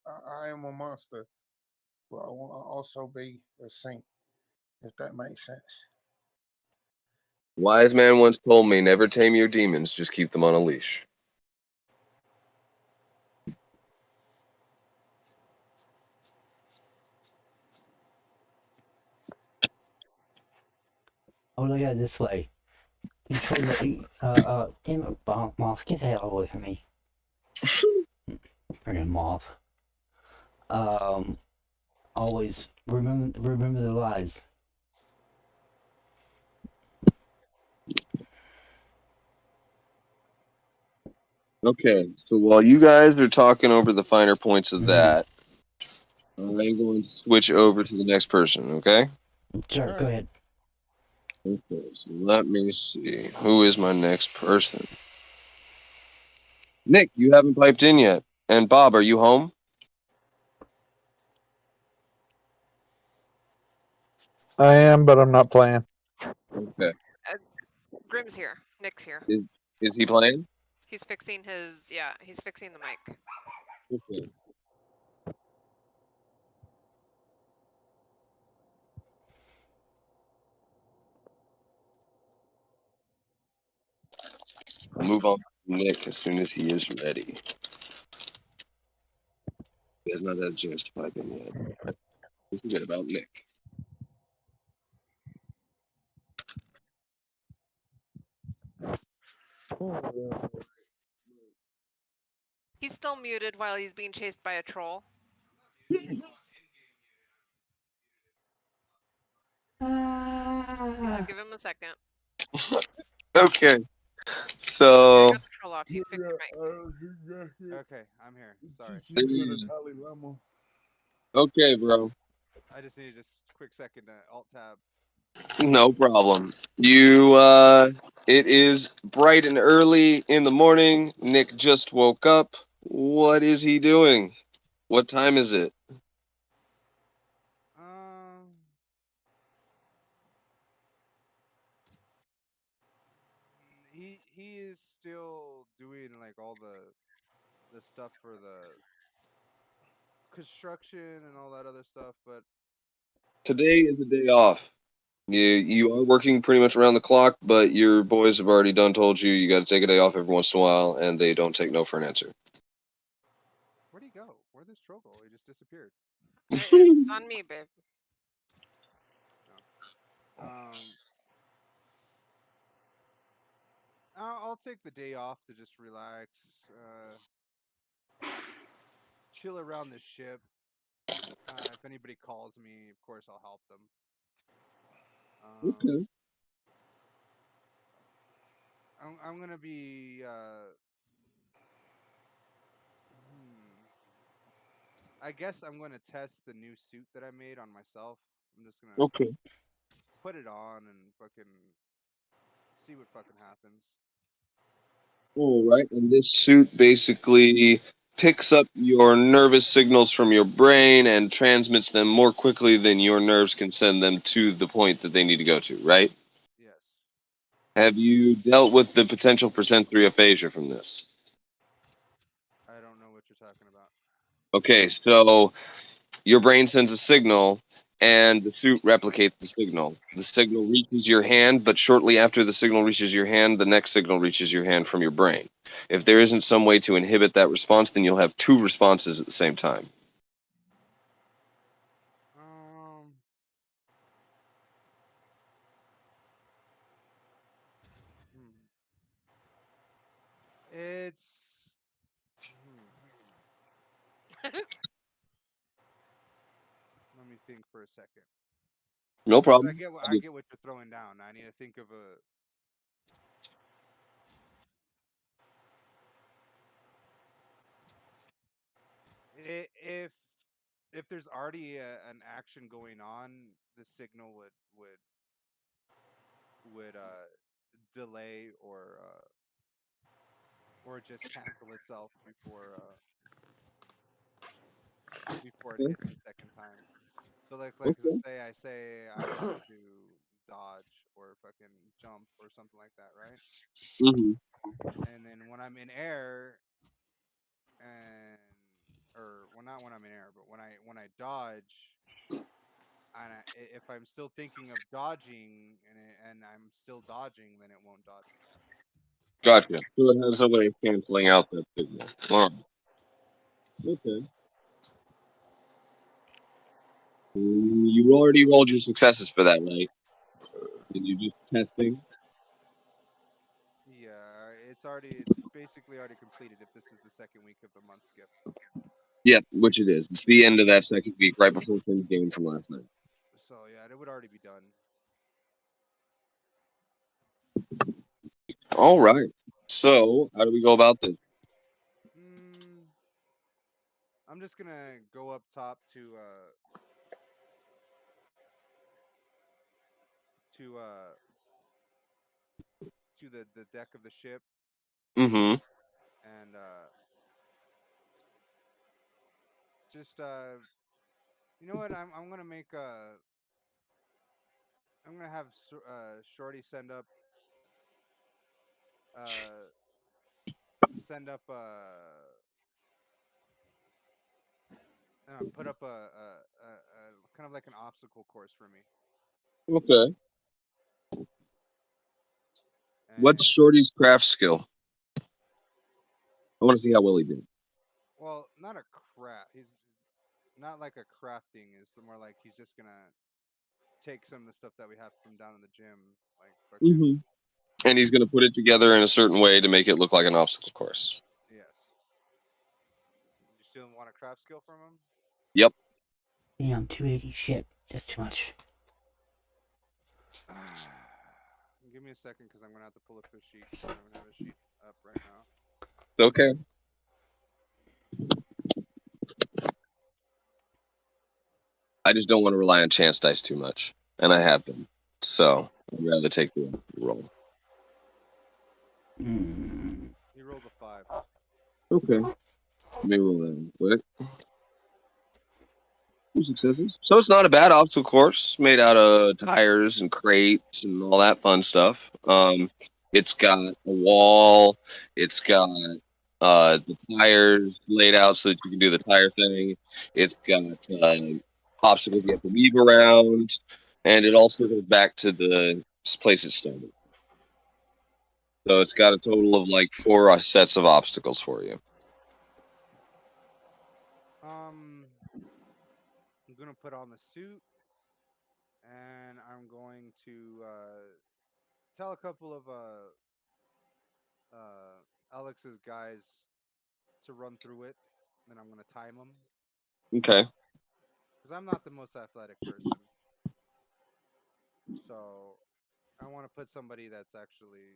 I am a monster, but I want to also be a saint, if that makes sense. Wise man once told me, never tame your demons, just keep them on a leash. I would look at it this way. Control the. Damn it, moth, get the hell away from me. Friggin' moth. Um, always remember the lies. Okay, so while you guys are talking over the finer points of Mm-hmm. that, I'm going to switch over to the next person, okay? Sure, All go right. ahead. Okay, so let me see. Who is my next person? Nick, you haven't piped in yet. And Bob, are you home? I am, but I'm not playing. Okay. Uh, Grim's here. Nick's here. Is, is he playing? He's fixing his. Yeah, he's fixing the mic. Okay. I'll move on to Nick as soon as he is ready. He has not had a chance to pipe in yet. Forget about Nick. He's still muted while he's being chased by a troll. He said, "Give him a second." Okay, There, I so got the troll off. He fixed your mic. Okay, I'm here. Sorry. Teachings of the Dalai Lama. Okay, bro. I just need just a quick second to alt tab. No problem. It is bright and early in the morning. Nick just woke up. What is he doing? What time is it? Um, he is still doing like all the stuff for the construction and all that other stuff, but Today is a day off. You are working pretty much around the clock, but your boys have already done told you you got to take a day off every once in a while, and they don't take no for an answer. where'd he go? Where'd this troll go? He just disappeared. It's on me, babe. No. I'll take the day off to just relax, chill around the ship. If anybody calls me, of course I'll help them. Um, Okay. I'm gonna be. I guess I'm gonna test the new suit that I made on myself. I'm just gonna Okay. put it on and fucking see what fucking happens. All right. And this suit basically picks up your nervous signals from your brain and transmits them more quickly than your nerves can send them to the point that they need to go to, right? Yes. Have you dealt with the potential for sensory aphasia from this? I don't know what you're talking about. Okay, so your brain sends a signal and the suit replicates the signal. The signal reaches your hand, but shortly after the signal reaches your hand, the next signal reaches your hand from your brain. If there isn't some way to inhibit that response, then you'll have two responses at the same time. Um, hmm. It's. Let me think for a second. No Because I problem. get I get what you're throwing down. I need to think of a. If there's already an action going on, the signal would delay or just cancel itself before it hits the second time. So like Okay. say I want to dodge or fucking jump or something like that, right? Hmm. And then when I'm in air and or well not when I'm in air, but when I dodge and if I'm still thinking of dodging and I'm still dodging, then it won't dodge me. Gotcha. So it has a way of canceling out that signal. All right. Okay. You already rolled your successes for that, right? Did you just testing? Yeah, it's basically already completed if this is the second week of the month skip. Yep, which it is. It's the end of that second week, right before things game from last night. So yeah, it would already be done. All right. So, how do we go about this? Mm, I'm just gonna go up top to uh to the deck of the ship Mm-hmm. and just you know what I'm gonna make I'm gonna have Shorty uh send up put up a kind of like an obstacle course for me. Okay. What's And Shorty's craft skill? I want to see how well he did. well, not a craft. He's not like a crafting. It's more like he's just gonna take some of the stuff that we have from down in the gym, like fucking Mm-hmm. And he's going to put it together in a certain way to make it look like an obstacle course. yes. You still want a craft skill from him? Yep. Damn, 280 shit. That's too much. Give me a second because I'm gonna have to pull up his sheet because I don't even have his sheet up right now. Okay. I just don't want to rely on chance dice too much, and I have been. So I'd rather take the roll. Mm. He rolled a 5. Okay, let me roll that real quick. 2 successes. So it's not a bad obstacle course made out of tires and crates and all that fun stuff. It's got a wall. It's got the tires laid out so that you can do the tire thing. It's got obstacles you have to weave around, and it also goes back to the place it started. So it's got a total of like 4 sets of obstacles for you. I'm gonna put on the suit, and I'm going to tell a couple of Alex's guys to run through it. Then I'm gonna time them Okay. because I'm not the most athletic person. So I want to put somebody that's actually,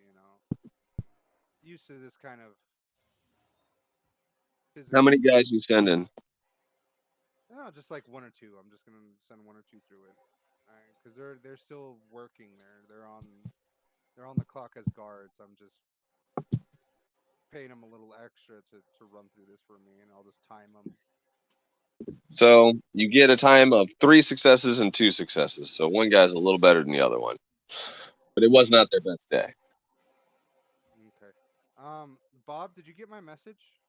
used to this kind of How physical. many guys you sending? No, just like one or two. I'm just gonna send one or two through it, because they're still working there. They're on the clock as guards. I'm just paying them a little extra to run through this for me, and I'll just time them. So you get a time of 3 successes and 2 successes. So one guy's a little better than the other one, but it was not their best day. Okay. Bob, did you get my message?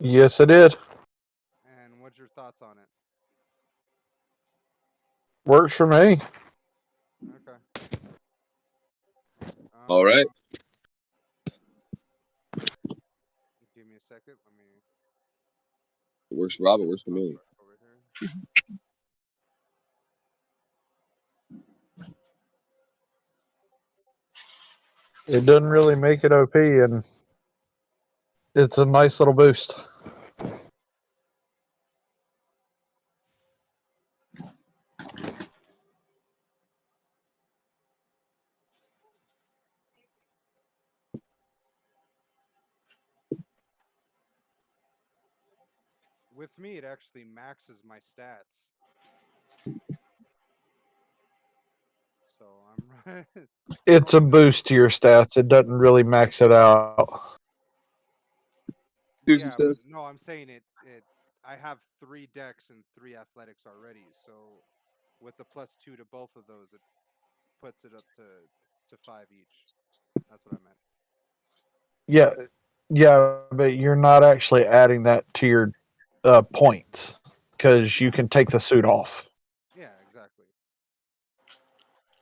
Yes, I did. And what's your thoughts on it? Works for me. Okay. All right, Give me a second. Let me it works for Robert. get Works for Bob me. back over here. It doesn't really make it OP, and it's a nice little boost. With me, it actually maxes my stats. So I'm right. It's a boost to your stats. It doesn't really max it out. Two Yeah, but success. no, I'm saying it I have 3 decks and 3 athletics already. So with the +2 to both of those, it puts it up to 5 each. That's what I meant. Yeah, yeah, but you're not actually adding that to your points because you Yeah. can take the suit off. Yeah, exactly.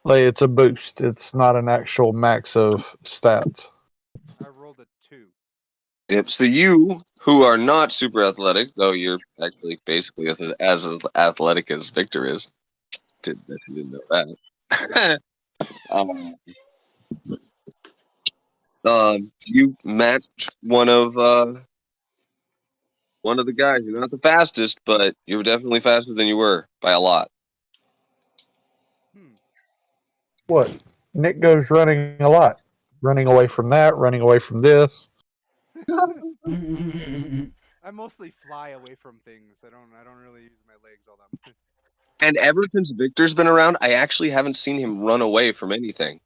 Like it's a boost. It's not an actual max of stats. I rolled a 2. Yep. So you, who are not super athletic, though you're actually basically as athletic as Victor is, did bet you didn't know that. um, you matched one of the guys. You're not the fastest, but you're definitely faster than you were by a lot. Hmm. What? Nick goes running a lot, running away from that, running away from this. I mostly fly away from things. I don't really use my legs all that much. And ever since Victor's been around, I actually haven't seen him run away from anything.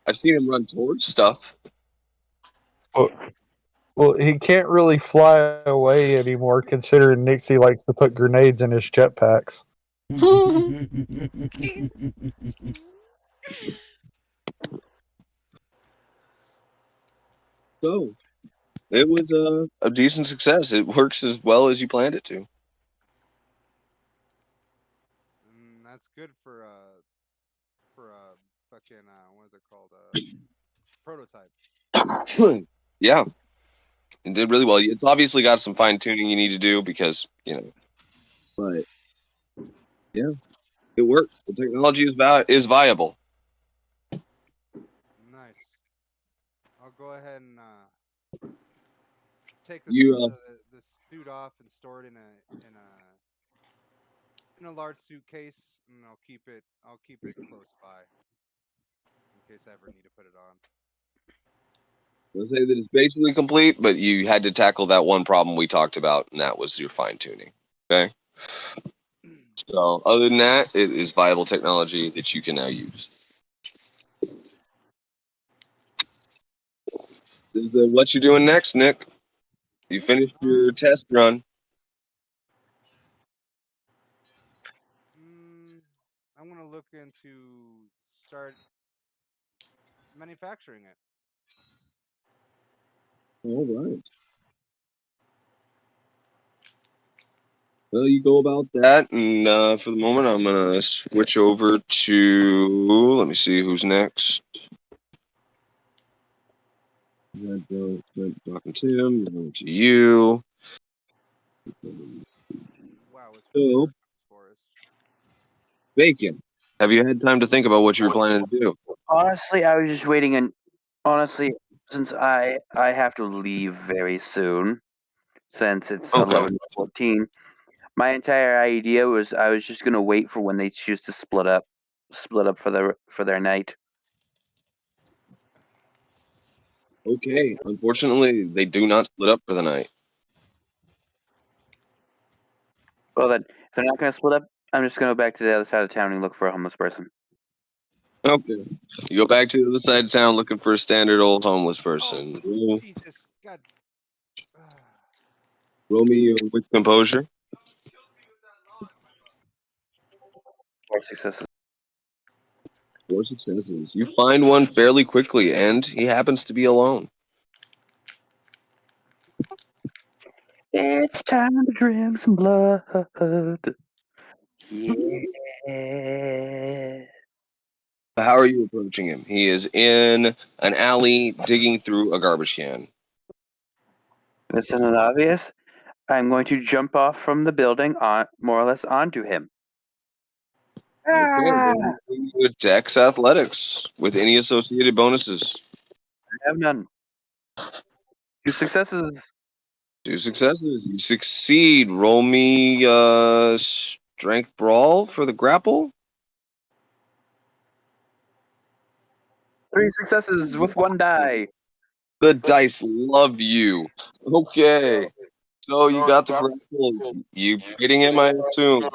I've seen him run towards stuff. Well, well, he can't really fly away anymore, considering Nixie likes to put grenades in his jetpacks. So it was a decent success. It works as well as you planned it to. That's good for fucking what is it called, prototype. Yeah, it did really well. It's obviously got some fine tuning you need to do because but yeah, it works. The technology is viable. Nice. I'll go ahead and take You the suit off and store it in a large suitcase, and I'll keep it close by in case I ever need to put it on. I'll say that it's basically complete, but you had to tackle that one problem we talked about, and that was your fine tuning. Okay. So other than that, it is viable technology that you can now use. What you doing next, Nick? You finished your test run. I'm gonna look into start manufacturing it. All right. Well, you go about that, and for the moment, I'm gonna switch over to. Let me see who's next. Talking to him. Going to you. Wow, it's really So, dark in this forest. Bacon. Have you had time to think about what you were planning to do? Honestly, I was just waiting, and honestly, since I have to leave very soon, since it's Okay. 11:14, my entire idea was I was just gonna wait for when they choose to split up for their night. Okay. Unfortunately, they do not split up for the night. Well then, if they're not gonna split up, I'm just gonna go back to the other side of town and look for a homeless person. Okay. You go back to the other side of town looking for a standard old homeless Oh, person. Jesus, God. Roll me with composure. 4 successes. 4 successes. You find one fairly quickly, and he happens to be alone. It's time to drink some blood. Yeah. How are you approaching him? He is in an alley digging through a garbage can. This isn't obvious. I'm going to jump off from the building on more or less onto him. Okay, Ah! roll me with Dex Athletics with any associated bonuses. I have none. 2 successes. 2 successes. You succeed. Roll me Strength Brawl for the grapple. 3 successes with 1 die. The dice love you. Okay. So you got the grapple. You biting him, I assume.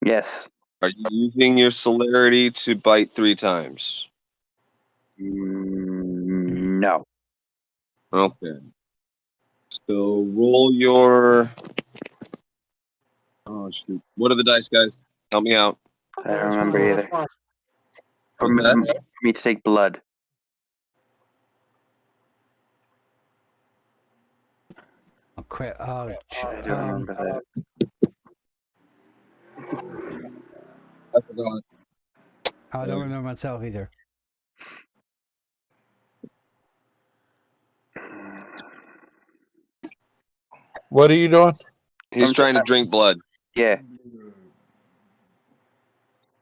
Yes. Are you using your celerity to bite 3 times? No. Okay. So roll your. Oh shoot! What are the dice, guys? Help me out. I don't remember either. For What's that? me to take blood. Oh, crap. I don't remember that. I forgot. I don't remember myself either. What are you doing? He's trying to drink blood. Yeah.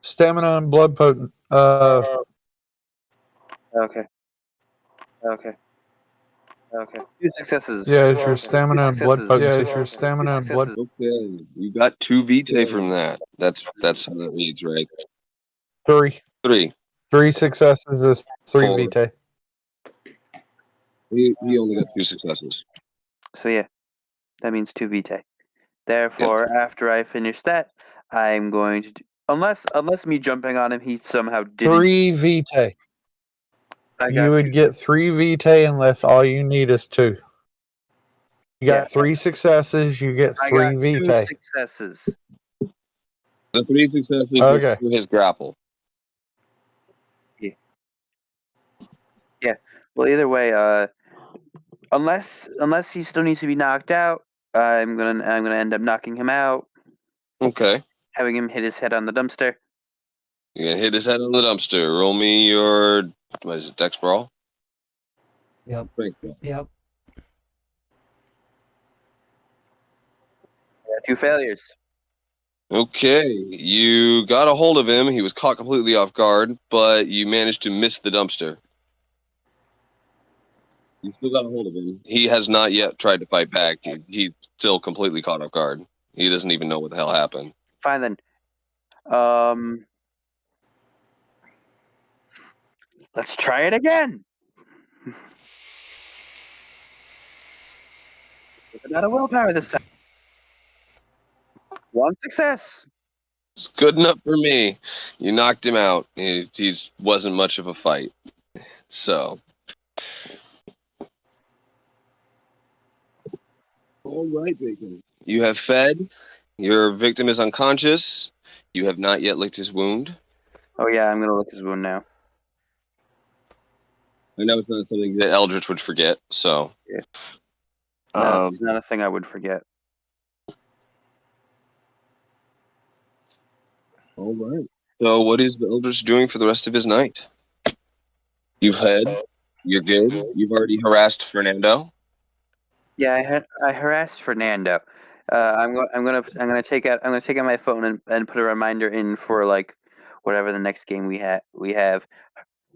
Stamina and blood potent. Okay. Okay. 2 successes. Yeah, it's your stamina and blood Successes. potency. Yeah, it's your stamina and blood. Okay, you got 2 vitae from that. That's how that reads, right? 3. 3, 3 successes is 3 4. vitae. He only got 2 successes. So yeah, that means 2 vitae. Therefore, after I finish that, I'm going to unless me jumping on him, he somehow didn't. 3 vitae. I You got would get 3 vitae unless all you need is 2. You got 3 successes, you get I 3 got 2 vitae. successes. The 3 successes Okay. were his grapple. Yeah. Well, either way, unless he still needs to be knocked out, I'm gonna end up knocking him out, Okay. having him hit his head on the dumpster. You're gonna hit his head on the dumpster. Roll me your what is it, Dex Brawl? Yep. Strength Brawl. Yep. 2 failures. Okay, you got a hold of him. He was caught completely off guard, but you managed to miss the dumpster. You still got a hold of him. He has not yet tried to fight back. He's still completely caught off guard. He doesn't even know what the hell happened. Fine then. Let's try it again. Not a willpower this time. One success. It's good enough for me. You knocked him out. He's wasn't much of a fight. So, all right, Bacon. You have fed. Your victim is unconscious. You have not yet licked his wound. Oh yeah, I'm gonna look his wound now. I know it's not something that Eldritch would forget. So, Yeah. um, Not a thing I would forget. all right. So, what is the Eldritch doing for the rest of his night? You've fed. You're good. You've already harassed Fernando. Yeah, I harassed Fernando. I'm gonna take out my phone and put a reminder in for like whatever the next game we have,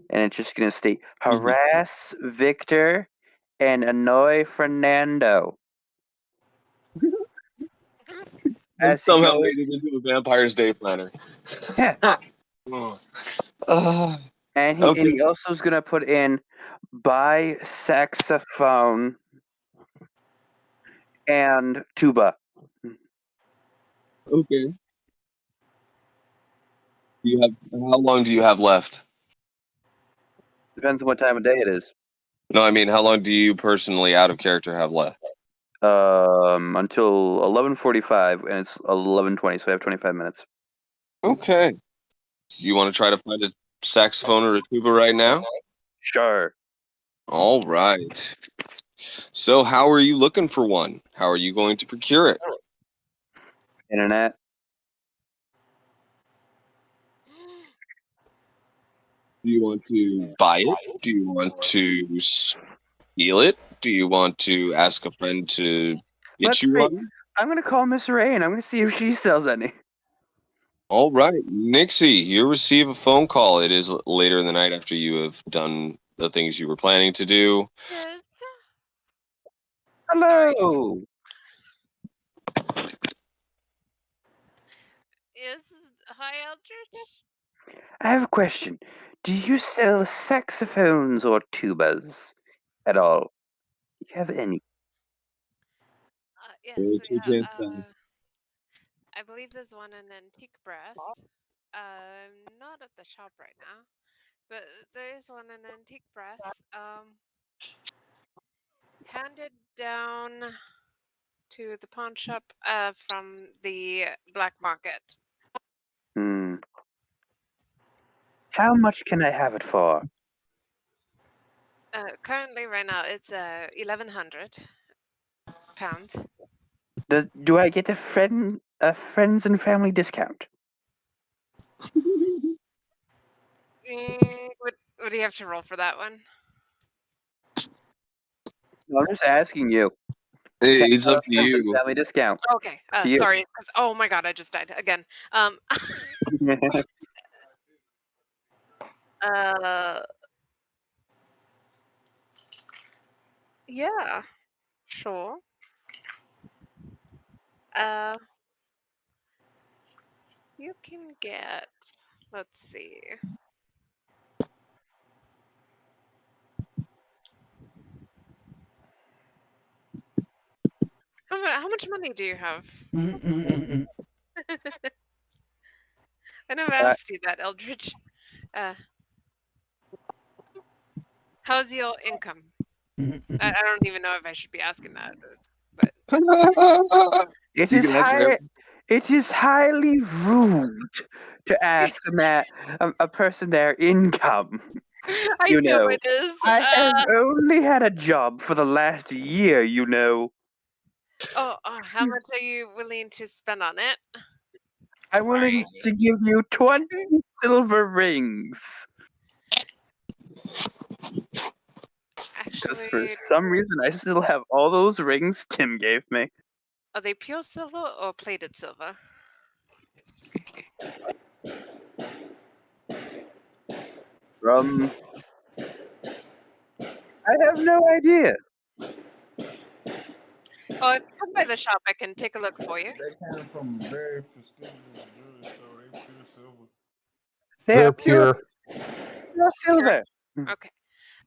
and it's just gonna state harass Victor and annoy Fernando And as he somehow goes. made it into a Vampire's Day planner. Yeah, uh, and okay. he also is gonna put in buy saxophone and tuba. Okay. Do you have how long do you have left? Depends on what time of day it is. No, I mean how long do you personally out of character have left? Until 11:45, and it's 11:20, so I have 25 minutes. Okay. Do you want to try to find a saxophone or a tuba right now? Sure. All right. So how are you looking for one? How are you going to procure it? Internet. Do you want to buy it? Do you want to steal it? Do you want to ask a friend to get Let's you see. one? I'm gonna call Miss Rain. I'm gonna see if she sells any. All right, Nixie, you receive a phone call. It is later in the night after you have done the things you were planning to do. Yes. Hello. Yes. Hi, Eldritch. I have a question. Do you sell saxophones or tubas at all? Do you have any? Yes, Very we true, have. chance then. I believe there's one in antique brass. Not at the shop right now, but there is one in antique brass. Handed down to the pawn shop from the black market. Hmm. How much can I have it for? Currently, right now, it's 1,100 pounds. Do I get a friends and family discount? What do you have to roll for that one? I'm just asking you. Can It's I have up a to friends and you. family discount Okay, to you? sorry. Oh my god, I just died again. Uh, yeah, sure. Uh, you can get. Let's see. How much money do you have? I never asked you that, Eldridge. Uh, how's your income? I don't even know if I should be asking that, but It You is can ask whatever. it is highly rude to ask a person their income. I You know know, it is. I have only had a job for the last year. You know, How much are you willing to spend on it? I'm willing Sorry. to give you 20 silver rings. Because for Actually, some reason, I still have all those rings Tim gave me. are they pure silver or plated silver? From I have no idea. Oh, if you come by the shop, I can take a look for you. They came from a very prestigious jewelry store. They pure silver. They are They're pure. pure silver. Okay.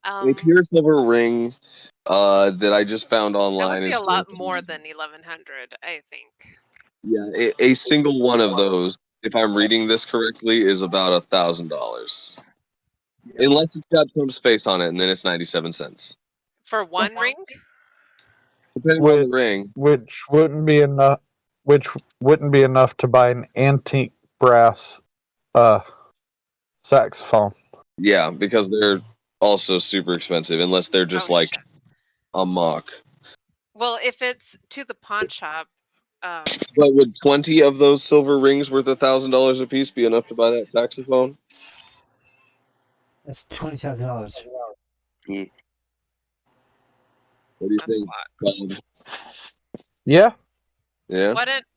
A pure silver ring that I just found That would online be is a lot more $3,000. than 1100, I think. Yeah, a single one of those, if I'm reading this correctly, is about $1,000. Yeah. Unless it's got Trump's face on it, and then it's 97 cents. For one ring? Depending on the which ring. which wouldn't be enough. Which wouldn't be enough to buy an antique brass uh, saxophone. Yeah, because they're also super expensive, unless they're Oh just like shit. a mock. Well, if it's to the pawn shop, But would 20 of those silver rings worth $1,000 a piece be enough to buy that saxophone? That's $20,000. Yeah. What do you that's a think, lot. Bob? Yeah, Yeah,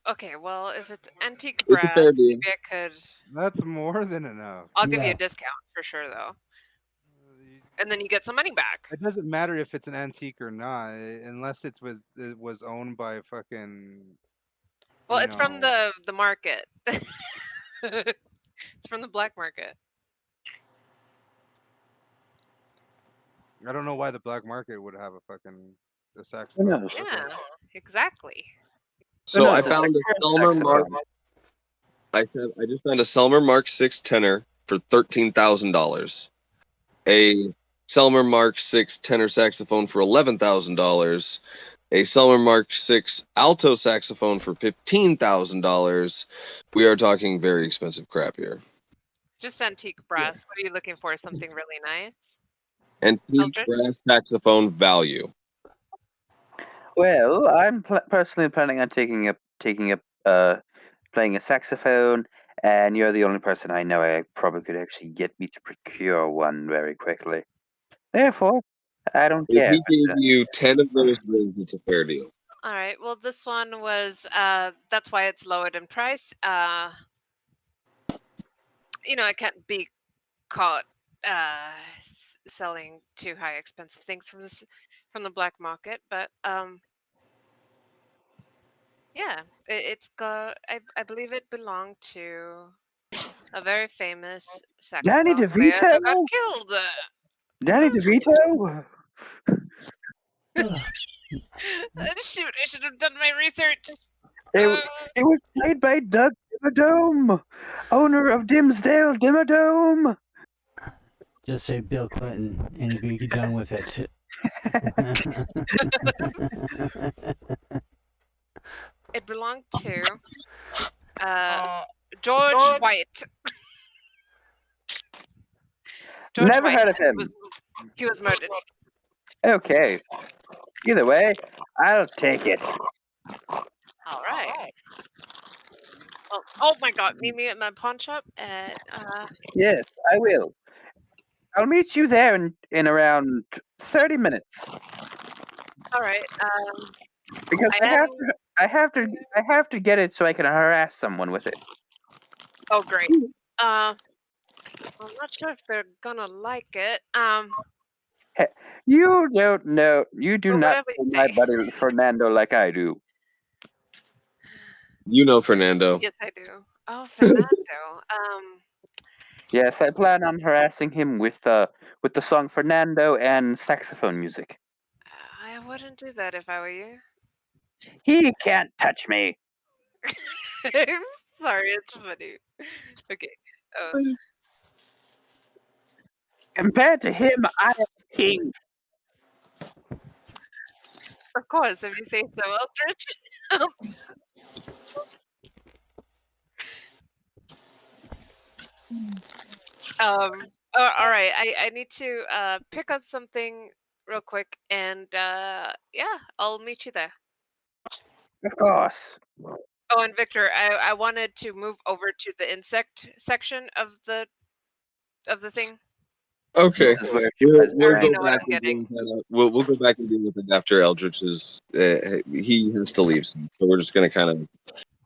Okay, well, if it's antique it's a brass, fair deal. maybe I could. That's more than enough. I'll give you a Yeah. discount for sure, though, Y- and then you get some money back. It doesn't matter if it's an antique or not, unless it was owned by fucking Well, you it's from know. the market. It's from the black market. I don't know why the black market would have a Who saxophone. knows? But okay. Yeah, exactly. Who So I knows? It's a found a current Selmer Mark. saxophone. I just found a Selmer Mark 6 tenor for $13,000. A Selmer Mark 6 tenor saxophone for $11,000. A Selmer Mark 6 alto saxophone for $15,000. We are talking very expensive crap here. Just antique brass. What are you looking for? Something really nice, Antique Eldred? brass saxophone value. Well, I'm personally planning on playing a saxophone, and you're the only person I know I probably could actually get me to procure one very quickly. Therefore, I don't If care. he gave you 10 of those rings, it's a fair deal. All right. Well, this one was. That's why it's lowered in price. I can't be caught selling too high expensive things from the black market, but yeah, it's got. I believe it belonged to a very famous Danny saxophone player who got DeVito? killed. Danny DeVito? Shoot! I should have done my research. It, it was played by Doug Dimmadome, owner of Dimsdale Dimmadome. Just say Bill Clinton and you'd be done with it. It belonged to George White. George Never White heard of him. he was murdered. Okay. Either way, I'll take it. All right. Oh my God! Meet me at my pawn shop at. Yes, I will. I'll meet you there in around 30 minutes All right. because I am. I have to get it so I can harass someone with it. Oh great. I'm not sure if they're gonna like it. You don't know. You do But not whatever you know my say. buddy Fernando like I do. You know Fernando. Yes, I do. Oh, Fernando. Yes, I plan on harassing him with the song Fernando and saxophone music. I wouldn't do that if I were you. He can't touch me. Sorry, it's funny. Okay. Oh, Compared to him, I am king. of course, if you say so, Eldridge. All right. I need to pick up something real quick, and yeah, I'll meet you there. Of course. Oh, and Victor, I wanted to move over to the insect section of the thing. Okay, This is where she we'll was I we'll already go know what back I'm and deal getting. with that. We'll go back and deal with it after Eldritch's. He has to leave soon, so we're just gonna kind of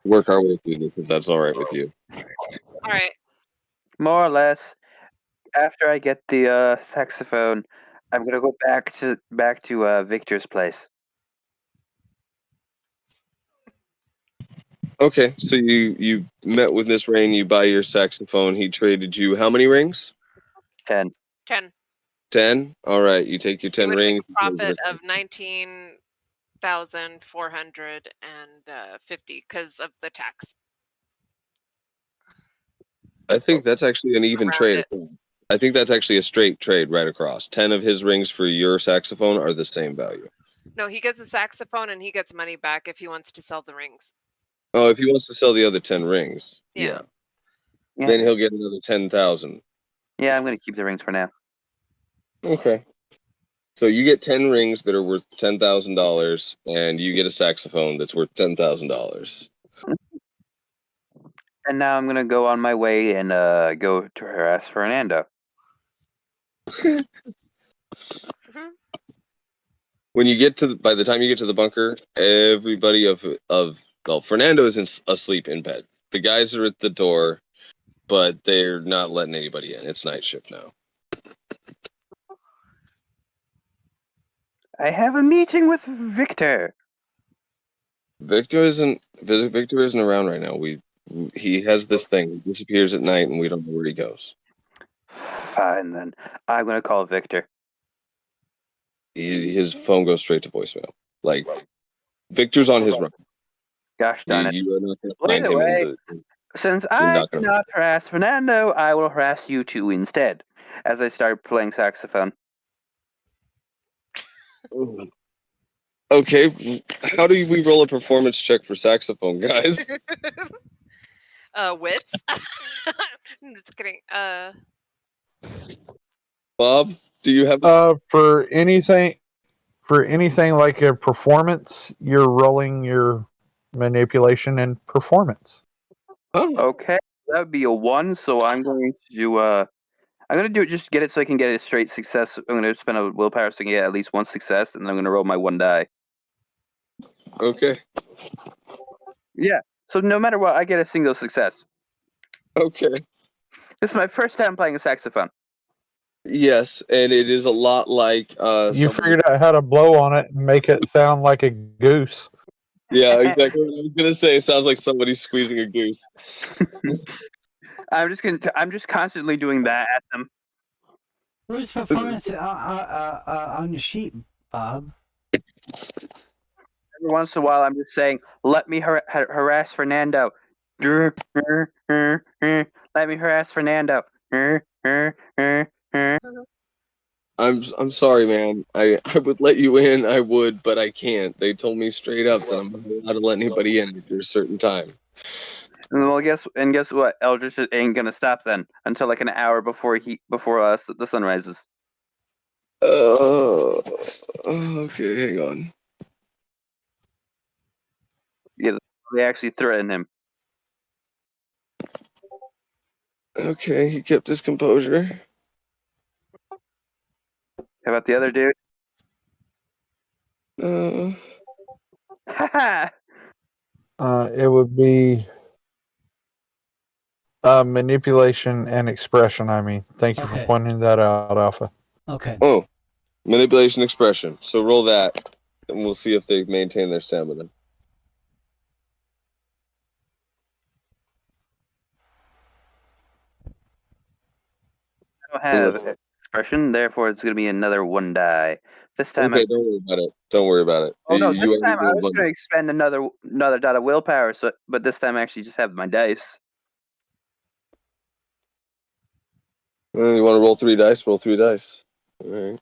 work our way through this if that's all right with you. All right. more or less. After I get the saxophone, I'm gonna go back to Victor's place. Okay, so you met with Miss Rain. You buy your saxophone. He traded you how many rings? 10. 10. 10? All right, you take your He 10 would make rings. a profit of 19,450 because of the tax. I think that's actually an even Around trade. it. I think that's actually a straight trade right across. 10 of his rings for your saxophone are the same value. No, he gets a saxophone and he gets money back if he wants to sell the rings. Oh, if he wants to sell the other 10 rings, Yeah. Yeah, then he'll get another 10,000. yeah. I'm gonna keep the rings for now. Okay. So you get 10 rings that are worth $10,000, and you get a saxophone that's worth $10,000. And now I'm gonna go on my way and go to harass Fernando. Mhm. When you get to by the time you get to the bunker, everybody well, Fernando isn't asleep in bed. The guys are at the door, but they're not letting anybody in. It's night shift now. I have a meeting with Victor. Victor isn't around right now. He has this thing. He disappears at night, and we don't know where he goes. Fine then. I'm gonna call Victor. His phone goes straight to voicemail. Like Victor's on his run. Gosh darn it. You are not going to Well, find either him in way, the. since You're I not going cannot harass Fernando, I will harass you two instead. As I start playing saxophone. to. Okay, how do we roll a performance check for saxophone, guys? Wits? I'm just kidding. Bob, do you have? For anything like a performance, you're rolling your manipulation and performance. Oh, Okay, that would be a 1. So I'm going to do. I'm gonna do it just to get it so I can get a straight success. I'm gonna spend a willpower so I can get at least 1 success, and then I'm gonna roll my 1 die. okay, Yeah. So no matter what, I get a single success. okay. This is my first time playing a saxophone. Yes, and it is a lot like You somebody. figured out how to blow on it and make it sound like a goose. Yeah, exactly what I was gonna say. It sounds like somebody's squeezing a goose. I'm just constantly doing that at them. Where's performance on your sheet, Bob? Every once in a while, I'm just saying, "Let me harass Fernando." Let me harass Fernando. I'm sorry, man. I would let you in, I would, but I can't. They told me straight up that I'm not allowed to let anybody in after a certain time. Well, guess what? Eldritch ain't gonna stop then until like an hour before the sun rises. Okay, hang on. Yeah, they actually threaten him. Okay, he kept his composure. How about the other dude? Uh, Haha. It would be manipulation and expression. I mean, thank you for Okay. pointing that out, Alpha. Okay. oh, manipulation expression. So roll that, and we'll see if they maintain their stamina. I don't have expression, therefore it's gonna be another 1 die. This time, Okay, don't worry about it. Don't worry about it. oh no, this You already time I rolled was one. gonna expend another dot of willpower. So, but this time I actually just have my dice. You want to roll 3 dice? Roll 3 dice. All right.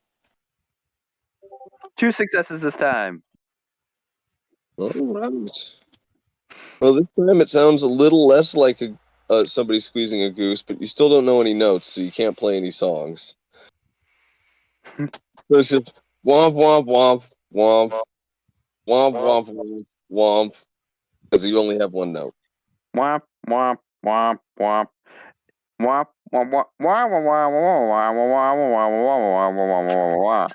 2 successes this time. All right. Well, this time it sounds a little less like somebody squeezing a goose, but you still don't know any notes, so you can't play any songs. So it's just womp womp womp womp womp womp womp womp, because you only have one note. Womp womp womp womp womp womp womp womp womp womp womp.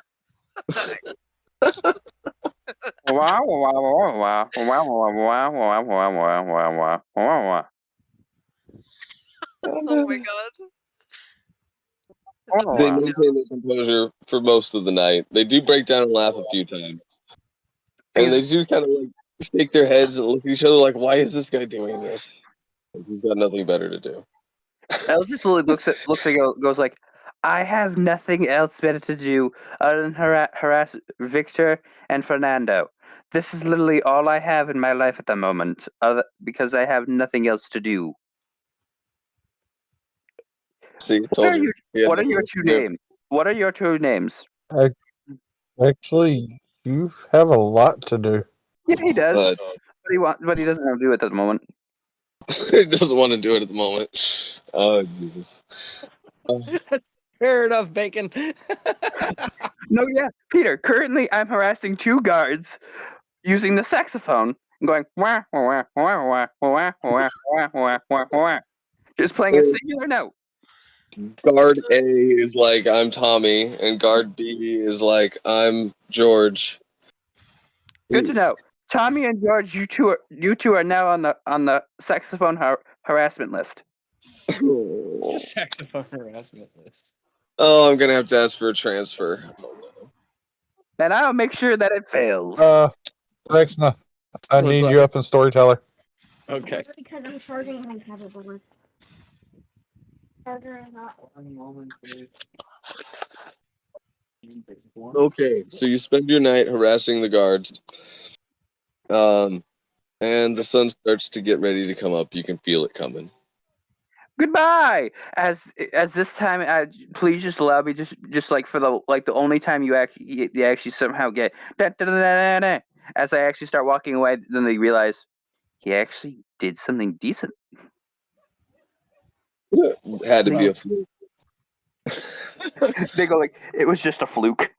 Oh my god. They maintain their composure for most of the night. They do break down and laugh a few times, and they do kind of like shake their heads and look at each other like, "Why is this guy doing this? We've got nothing better to do." Eldritch looks like goes like, I have nothing else better to do other than harass Victor and Fernando. This is literally all I have in my life at the moment, because I have nothing else to do. See, What told are you. your He had What are nothing your else two to do. names? What are your two names? Actually, you have a lot to do. Yeah, he does. But But he doesn't want to do it at the moment. he doesn't want to do it at the moment. Oh Jesus. Uh, Fair enough, Bacon. No, yeah, Peter. Currently, I'm harassing two guards using the saxophone, going wah wah wah wah wah wah wah wah wah wah, just playing a singular note. guard A is like I'm Tommy, and guard B is like I'm George. Good to know. Tommy and George, you two are now on the saxophone harassment list. Saxophone harassment list. Oh, I'm gonna have to ask for a transfer. And I'll make sure that it fails. Rexna, I What's need up? you up in Storyteller. Okay. Because I'm charging my tablet, but my charger is not. Okay, so you spend your night harassing the guards, and the sun starts to get ready to come up. You can feel it coming. Goodbye. As this time, please just allow me just like for the only time you actually somehow get da, da, da, da, da, da. As I actually start walking away, then they realize he actually did something decent. Had to be a fluke. They go like, it was just a fluke.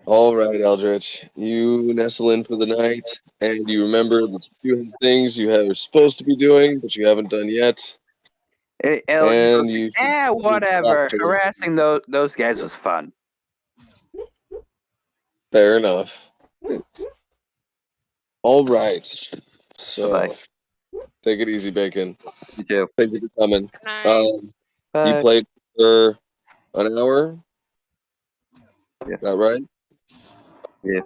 All right, Eldritch. You nestle in for the night, and you remember the few things you are supposed to be doing, but you haven't done yet. And And you whatever. Harassing those guys was fun. fair enough. All right. So Bye-bye. take it easy, Bacon. You too. Thank you for coming. Nice. You Bye. played for an hour. Yeah. Is that right? Yeah.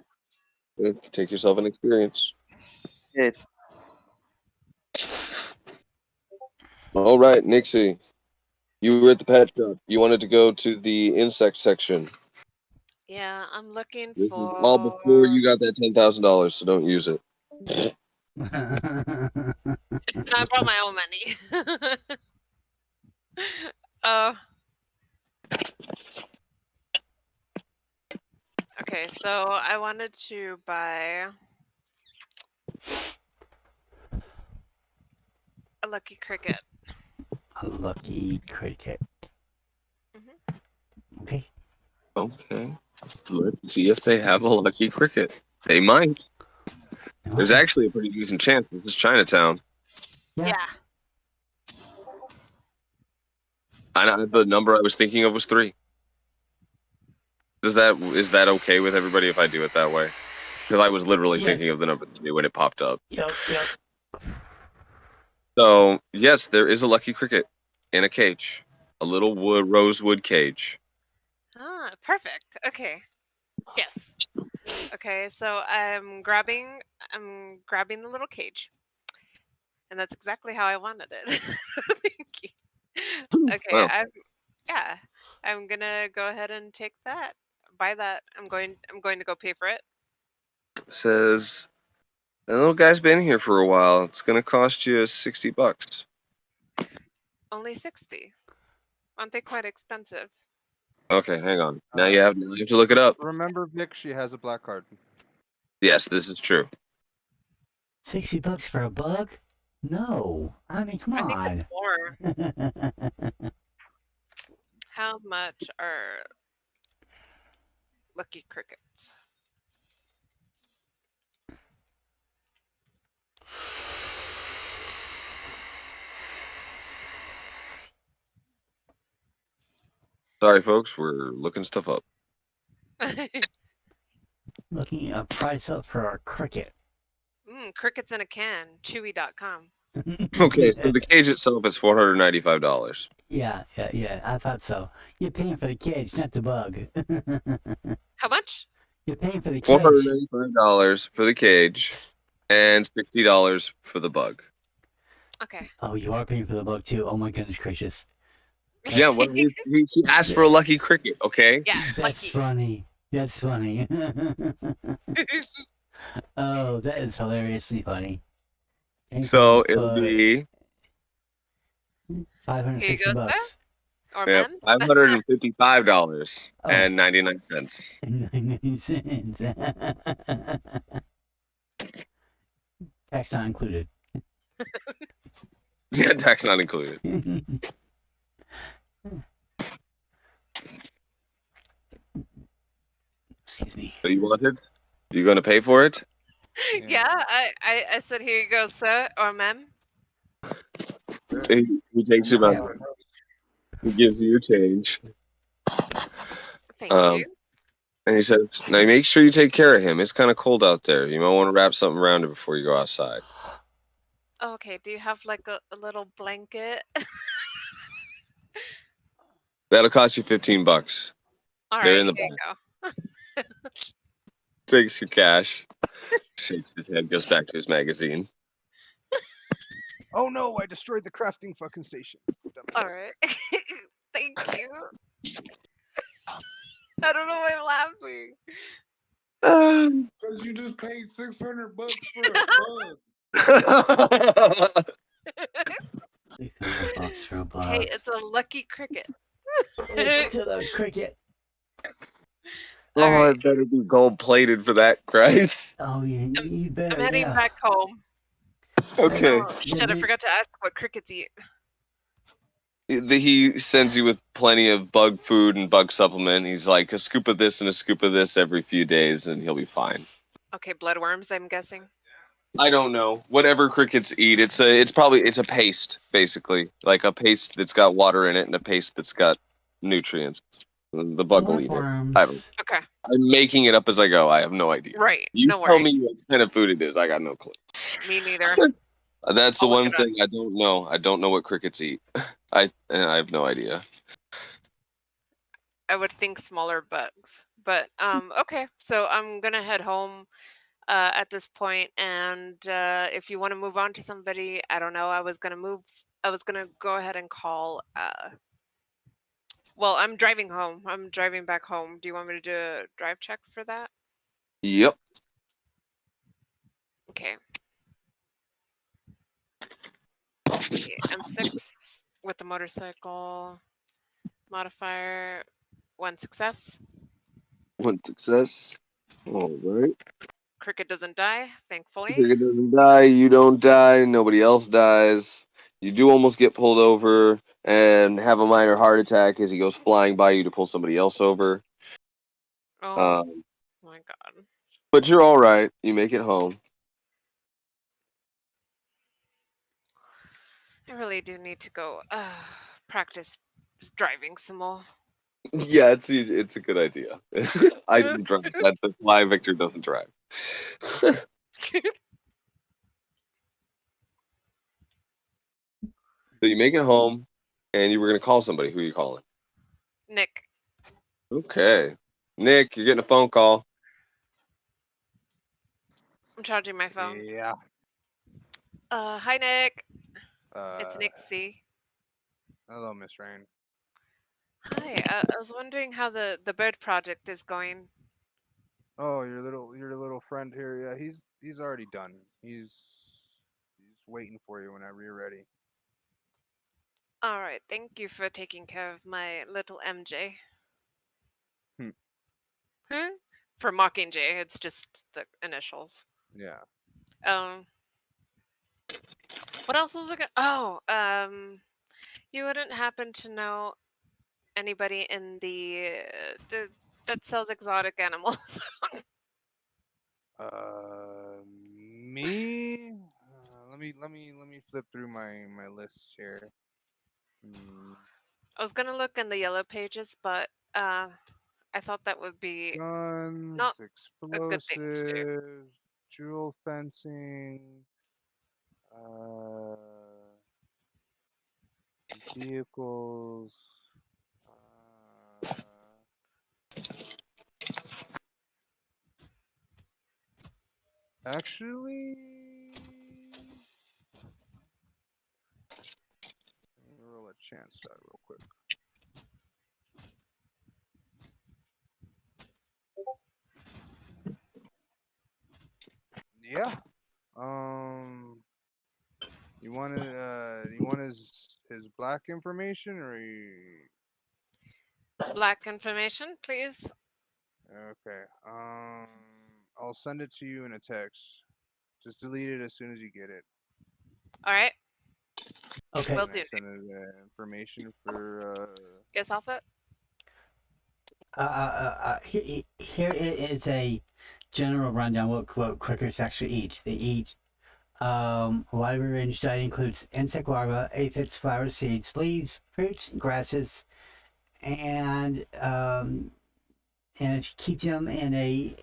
Good. Take yourself an experience. Yeah. All right, Nixie. You were at the pet shop. You wanted to go to the insect section. Yeah, I'm looking This is all for. before you got that $10,000, so don't use it. I brought my own money. Oh. Okay, so I wanted to buy a lucky cricket. A lucky cricket. Okay. Okay. Let's see if they have a lucky cricket. They might. There's actually a pretty decent chance this is Chinatown. Yeah. The number I was thinking of was 3. Is that okay with everybody if I do it that way? Because I was literally thinking of the number 3 when it popped up. Yep. So yes, there is a lucky cricket in a cage, a little rosewood cage. Ah, perfect. Okay. Yes. Okay, so I'm grabbing the little cage. And that's exactly how I wanted it. Thank you. Okay, Wow. I'm gonna go ahead and take that. Buy that. I'm going to go pay for it. Says the little guy's been here for a while. It's gonna cost you $60. Only 60. Aren't they quite expensive? Okay, hang on. Now you have to look it up. Remember, Vic, she has a black card. Yes, this is true. $60 for a bug? No. I mean, come I think on. it's more. How much are lucky crickets? Sorry, folks, we're looking stuff up. Looking a price up for a cricket. Crickets in a can. Chewy.com. Okay, so the cage itself is $495. Yeah. I thought so. You're paying for the cage, not the bug. How much? You're paying for the cage. $495 for the cage, and $60 for the bug. Okay. Oh, you are paying for the bug too. Oh my goodness gracious. Yeah, well, he asked for a lucky cricket. Okay. Yeah, That's lucky. funny. That's funny. Oh, that is hilariously funny. So it'll be Here you go, sir. $560. Or ma'am. $555 Oh, and 99 cents. 99 cents. Tax not included. Yeah, tax not included. Excuse me. So you want it? You going to pay for it? Yeah, I said here you go, sir. Or ma'am. He takes your money. He gives you your change. Thank Um, you. and he says, "Now make sure you take care of him. It's kind of cold out there. You might want to wrap something around it before you go outside." Okay, do you have like a little blanket? That'll cost you $15. All They're right, in the here you back. go. Takes your cash. Shakes his head. Goes back to his magazine. Oh no! I destroyed the crafting fucking station. All right. Thank you. I don't know why I'm laughing. Because you just paid $600 for a bug. $600 for a Hey, bug. it's a lucky cricket. It's to the cricket. All Oh, right. it better be gold plated for that, Christ. Oh, you better. I'm heading Yeah. back home. Okay. Oh, shit, I forgot to ask what crickets eat. He sends you with plenty of bug food and bug supplement. He's like a scoop of this and a scoop of this every few days, and he'll be fine. Okay, bloodworms, I'm guessing. I don't know. Whatever crickets eat, it's a paste basically, like a paste that's got water in it and a paste that's got nutrients. The bug will eat it. Bloodworms. Okay, I'm making it up as I go. I have no idea. right. You No tell worries. me what kind of food it is. I got no clue. Me neither. That's the I'll look one it up. thing I don't know. I don't know what crickets eat. I have no idea. I would think smaller bugs. But okay, so I'm gonna head home at this point, and if you want to move on to somebody, I don't know. I was gonna go ahead and call. Well, I'm driving home. I'm driving back home. Do you want me to do a drive check for that? Yep. Okay. The M6 with the motorcycle modifier, 1 success. One success. All right. Cricket doesn't die, thankfully. Cricket doesn't die. You don't die. Nobody else dies. You do almost get pulled over and have a minor heart attack as he goes flying by you to pull somebody else over. Oh Um, my god. but you're all right. You make it home. I really do need to go practice driving some more. Yeah, it's a good idea. I don't drive. That's why Victor doesn't drive. So you make it home, and you were gonna call somebody. Who are you calling? Nick, Okay, Nick, you're getting a phone call. I'm charging my phone. Yeah. Hi Nick. It's Uh, Nick C. hello, Miss Rain. Hi. I was wondering how the bird project is going. Oh, your little friend here. Yeah, he's already done. He's waiting for you whenever you're ready. All right. Thank you for taking care of my little MJ. Hmm. Huh? For Mockingjay, it's just the initials. Yeah. Um, what else was it? You wouldn't happen to know anybody in the that sells exotic animals? Me. Let me flip through my lists here. Hmm. I was gonna look in the yellow pages, but I thought that would be Guns, not a good thing to do. explosives, jewel fencing, uh, vehicles. Uh, actually, let me roll a chance die real quick. Yeah. You want his black information or Black information, please. okay. I'll send it to you in a text. Just delete it as soon as you get it. All right, Okay. will Can I do. send it information for Yes, Alpha. Here is a general rundown what crickets actually eat. They eat a wide range diet includes insect larvae, aphids, flowers, seeds, leaves, fruits, grasses, and and if you keep them in a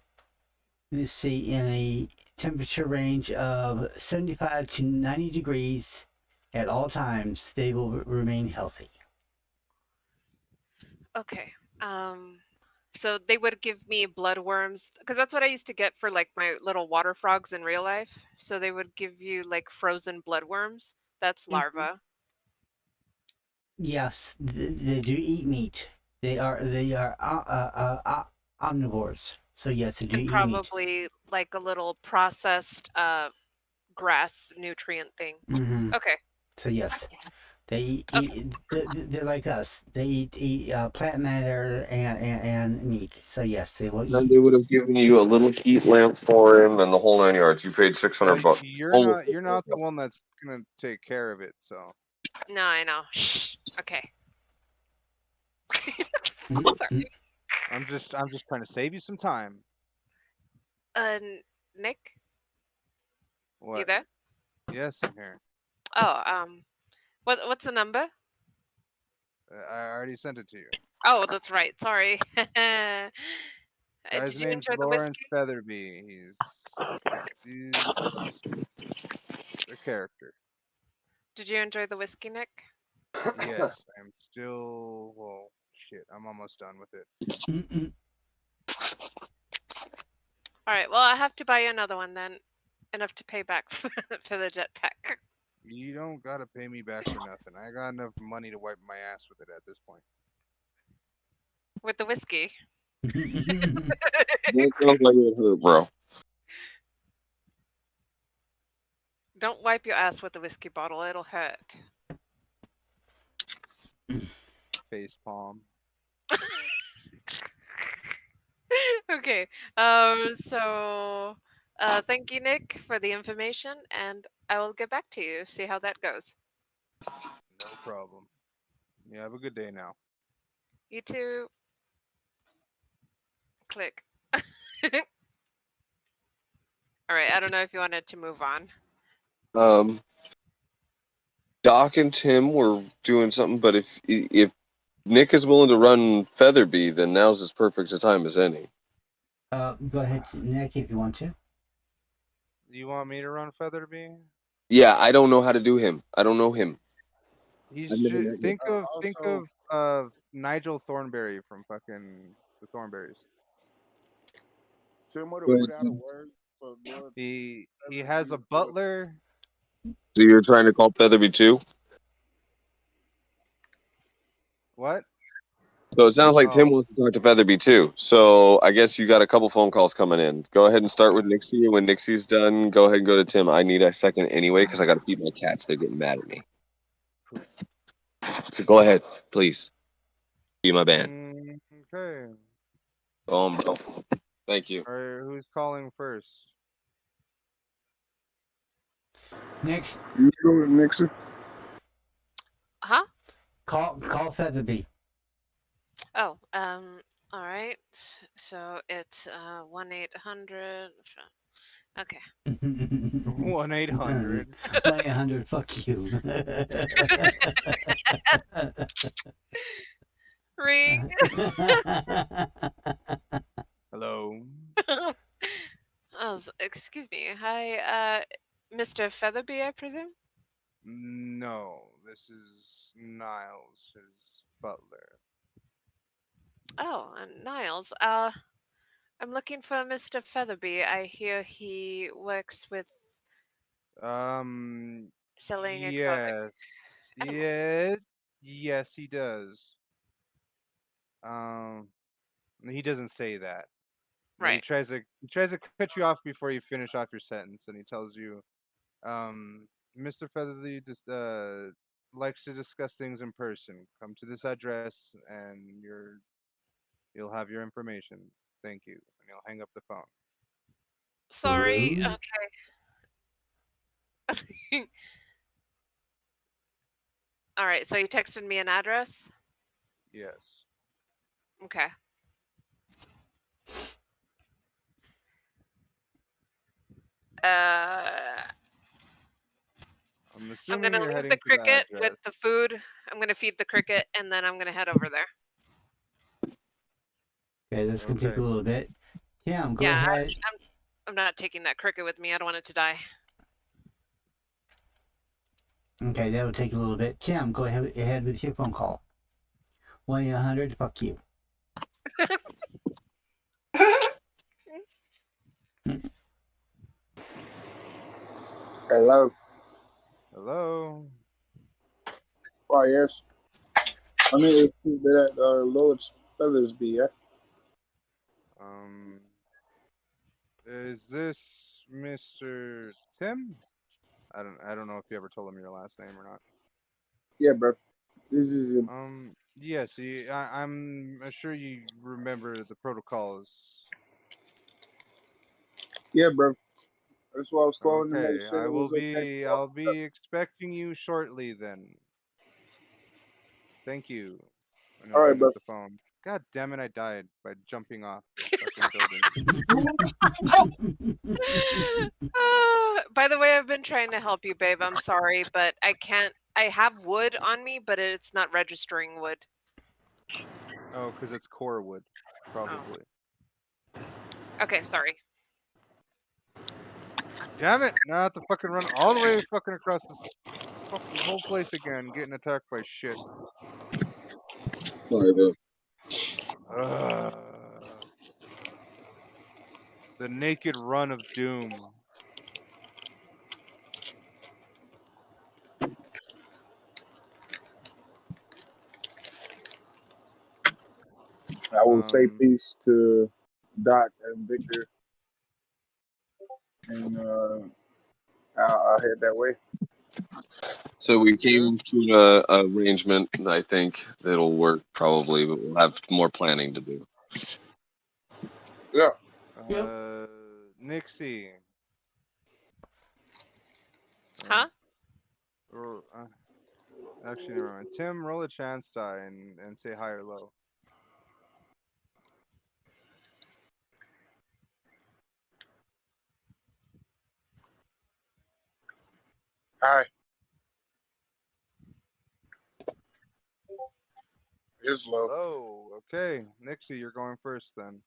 let's see in a temperature range of 75 to 90 degrees at all times, they will remain healthy. Okay. Um, so they would give me bloodworms because that's what I used to get for like my little water frogs in real life. So they would give you like frozen bloodworms. That's Mhm. larva. Yes, they do eat meat. They are omnivores. So yes, they do And eat meat. probably like a little processed grass nutrient thing. Hmm. Okay. So yes, they Okay. they're like us. They eat plant matter and meat. So yes, they will Then eat. they would have given you a little heat lamp for him and the whole 9 yards. You paid well, 600 bucks. Almost you're 600 not the bucks. one that's gonna take care of it, so No, I know. Shh. Okay. Mm-mm. Sorry. I'm just trying to save you some time. Nick, you What? there? Yes, I'm here. Oh, what's the number? I already sent it to you. Oh, that's right. Sorry. Guy's Did you name's enjoy the Lawrence whiskey? Featherby. He's a character. Did you enjoy the whiskey, Nick? Yes, I'm still well. Shit, I'm almost done with it. Mm-mm. All right. Well, I have to buy you another one then, enough to pay back for the jetpack You don't gotta pay me back for nothing. I got enough money to wipe my ass with it at this point. with the whiskey. That sounds like it hurt, bro. Don't wipe your ass with the whiskey bottle. It'll hurt. Face palm. Okay. So, thank you, Nick, for the information, and I will get back to you. See how that goes. No problem. You have a good day now. You too. Click. All right. I don't know if you wanted to move on. Um, Doc and Tim were doing something, but if Nick is willing to run Featherby, then now's as perfect a time as any. Go ahead, Nick, if you want to. You want me to run Featherby? Yeah, I don't know how to do him. I don't know him. I've He's never met him. think Also, of Nigel Thornberry from fucking the Thornberries. Tim would have But put out a word for Lord He has a Featherby to. butler. so you're trying to call Featherby too? What? So it sounds like Tim Oh, wants to talk to Featherby too. So I guess you got a couple phone calls coming in. Go ahead and start with yeah. Nixie. When Nixie's done, go ahead and go to Tim. I need a second anyway because I got to feed my cats. They're getting mad at me. Cool. So go ahead, please. Be my band. Okay. Bro. Thank you. All right. Who's calling first? Next, You do it, Nixon. Huh? call Featherby. Oh, all right. So it's 1-800. Okay. 1-800. 1-800. Fuck you. Ring. Hello. Oh, excuse me. Hi, Mr. Featherby, I presume. No, this is Niles, his butler. Oh, Niles. I'm looking for Mr. Featherby. I hear he works with Um, selling exotic yes, animals. yeah, yes, he does. Um, he doesn't say that. But Right. he tries to cut you off before you finish off your sentence, and he tells you, Mr. Featherly just likes to discuss things in person. Come to this address, and you'll have your information. Thank you. And he'll hang up the phone. Sorry. Rude. Okay. All right. So you texted me an address. Yes. Okay. Uh, I'm I'm assuming gonna you're leave the heading to the cricket with address. the food. I'm gonna feed the cricket, and then I'm gonna head over there. Okay, that's gonna take a Okay. little bit. Tim, go Yeah, ahead. I'm not taking that cricket with me. I don't want it to die. Okay, that'll take a little bit. Tim, go ahead with your phone call. 1-800, fuck you. Hello. Hello. Why, yes. I mean, it's that Lord Feathersby, yeah? Um, is this Mr. Tim? I don't know if you ever told him your last name or not. Yeah, bro. This is him. Yes, I'm sure you remember the protocols. Yeah, bro. That's why I was calling to make Okay, sure it was okay. I'll be expecting you shortly then. Thank you. And he'll All right, hang up bro. the phone. God damn it, I died by jumping off the fucking building. By the way, I've been trying to help you, babe. I'm sorry, but I can't. I have wood on me, but it's not registering wood. Oh, because it's core wood, Oh. probably. Okay, sorry. Damn it! Now I have to fucking run all the way fucking across this fucking whole place again, getting attacked by shit. Sorry, bro. Ugh. The naked run of doom. I will say Um, peace to Doc and Victor, and I'll head that way. So we yeah. came to a arrangement. I think that'll work probably, but we'll have more planning to do. Yeah. Yep. Nixie. Huh? Or actually, never mind. Tim, roll a chance die and say high or low. Hi. It's low. Low. Okay, Nixie, you're going first then.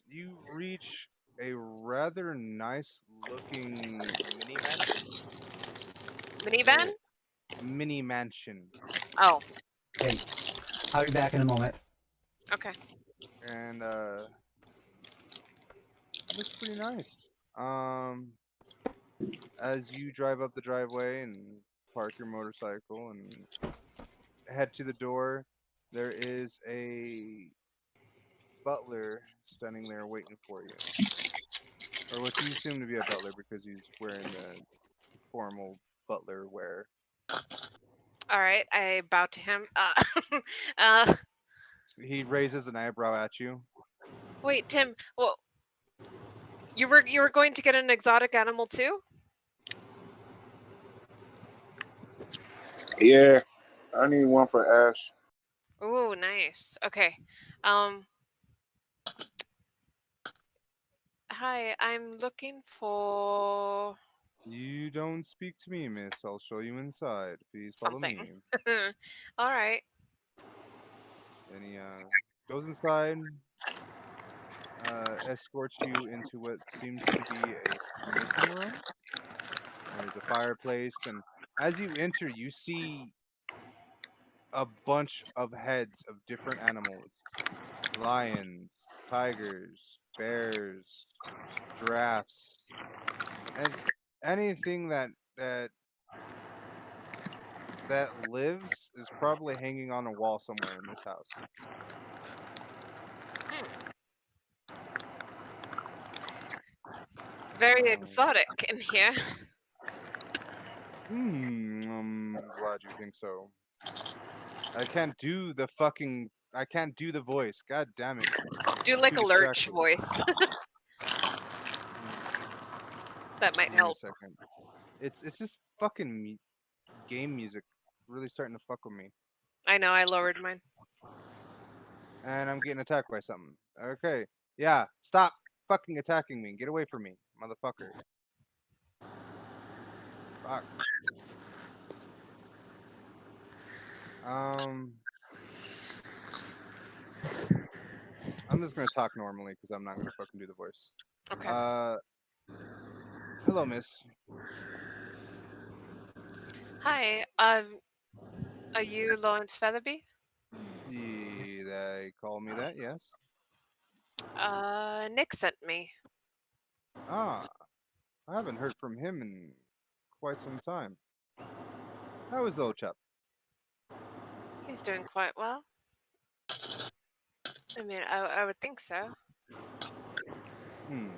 You reach a rather nice looking Mini mansion. Minivan? oh mini mansion, Oh, Hey, I'll be back in a moment. okay. and it looks pretty nice. Um, as you drive up the driveway and park your motorcycle and head to the door, there is a butler standing there waiting for you, or what you assume to be a butler because he's wearing the formal butler wear. All right. I bow to him. Uh, He raises an eyebrow at you. wait, Tim. Well, you were going to get an exotic animal too? Yeah. I need one for Ash. Ooh, nice. Okay. Um, hi. I'm looking for You don't speak to me, miss. I'll show you inside. Please follow something. me. All right. And he goes inside, escorts you into what seems to be a smoking room. And there's a fireplace, and as you enter, you see a bunch of heads of different animals: lions, tigers, bears, giraffes, and anything that that lives is probably hanging on a wall somewhere in this house. very Uh, exotic in here. I'm glad you think so. I can't do the fucking. I can't do the voice. God damn it. Do Too like a lurch distracted. voice. Mm, That might Give me a help. second. It's just fucking game music really starting to fuck with me. I know I lowered mine. And I'm getting attacked by something. Okay. Yeah. Stop fucking attacking me. Get away from me, motherfucker. Fuck. Um. I'm just gonna talk normally because I'm not gonna fucking do the voice. Okay. Uh. Hello, miss. Hi. Are you Lawrence Featherby? They call me that. Yes. Nick sent me. Ah. I haven't heard from him in quite some time. How is the old chap? He's doing quite well. I mean, I would think so. Hmm.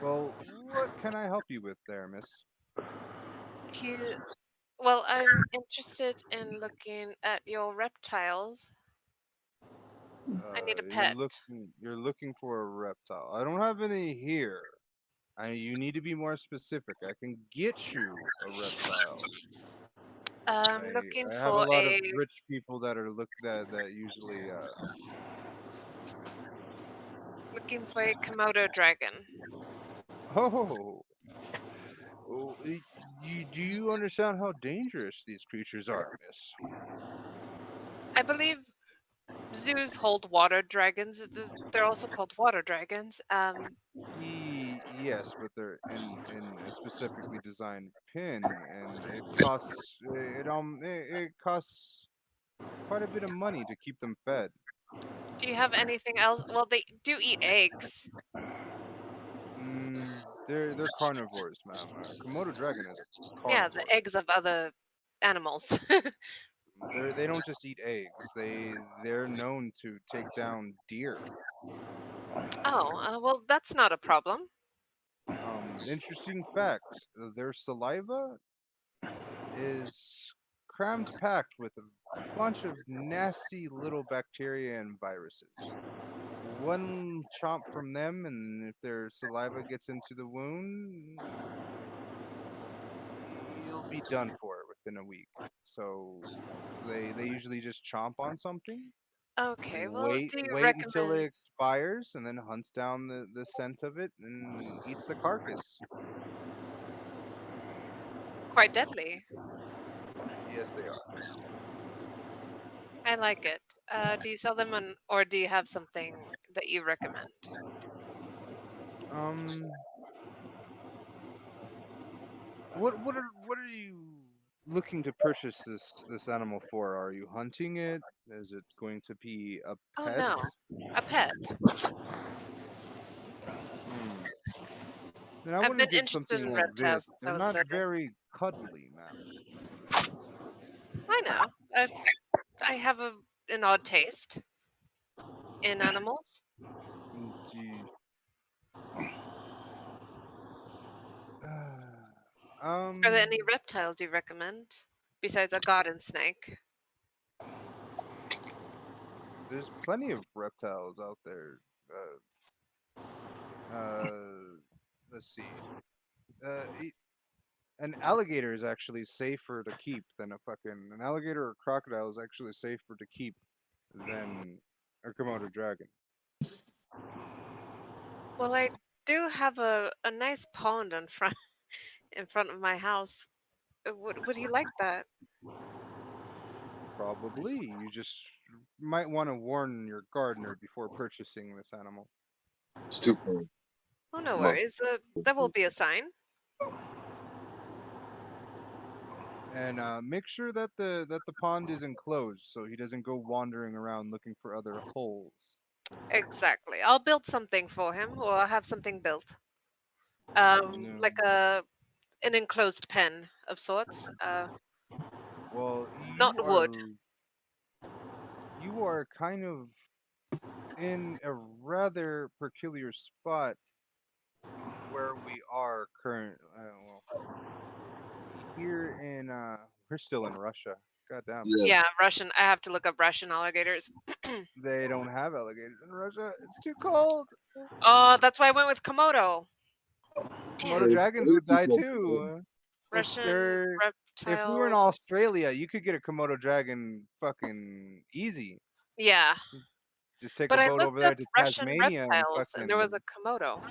Well, what can I help you with there, miss? He, well, I'm interested in looking at your reptiles. I need a pet. You're looking for a reptile. I don't have any here. You need to be more specific. I can get you a reptile. I'm looking I have a for lot of a rich people that are that usually Komodo dragon. oh, do you understand how dangerous these creatures are, miss? I believe zoos hold water dragons. They're also called water dragons. Yes, but they're in a specifically designed pin, and it costs it costs quite a bit of money to keep them fed. Do you have anything else? Well, they do eat eggs. They're carnivores, ma'am. Komodo dragon is Yeah, the carnivore. eggs of other animals. They don't just eat eggs. They're known to take down deer. Oh, well, that's not a problem. Interesting fact: their saliva is crammed packed with a bunch of nasty little bacteria and viruses. One chomp from them, and if their saliva gets into the wound, you'll be done for within a week. So they usually just chomp on something, Okay, well, do you wait until recommend it expires, and then hunts down the scent of it and eats the carcass. quite deadly? Yes, they are. I like it. Do you sell them on, or do you have something that you recommend? Um, what are you looking to purchase this animal for? Are you hunting it? Is it going to be a Oh pet? no, a pet. Hmm. Then I I've wouldn't been get interested something in like this. reptiles since I They're was not little. very cuddly, ma'am. I know. I have an odd taste in animals. Gee. Are there any um, reptiles you recommend besides a garden snake? there's plenty of reptiles out there. Let's see. An alligator is actually safer to keep than a fucking an alligator or crocodile is actually safer to keep than a Komodo dragon. Well, I do have a nice pond in front in front of my house. Would you like that? Probably. You just might want to warn your gardener before purchasing this animal. It's too cold. Oh, no Mother- worries. That will be a sign. And make sure that the pond is enclosed so he doesn't go wandering around looking for other holes. Exactly. I'll build something for him, or I'll have something built. No. Like an enclosed pen of sorts. Well, Not wood. you are kind of in a rather peculiar spot. where we are current. Well, here in we're still in Russia. God damn. Yeah. Yeah, Russian. I have to look up Russian alligators. They don't have alligators in Russia. It's too cold. Oh, that's why I went with Komodo. Damn, Komodo There's dragons way would too die cold for them. too. If Russian they're if we were in reptiles. Australia, you could get a Komodo dragon fucking easy. Yeah, Just take a but I boat over looked there up to Russian Tasmania and reptiles, and there was a fucking Komodo.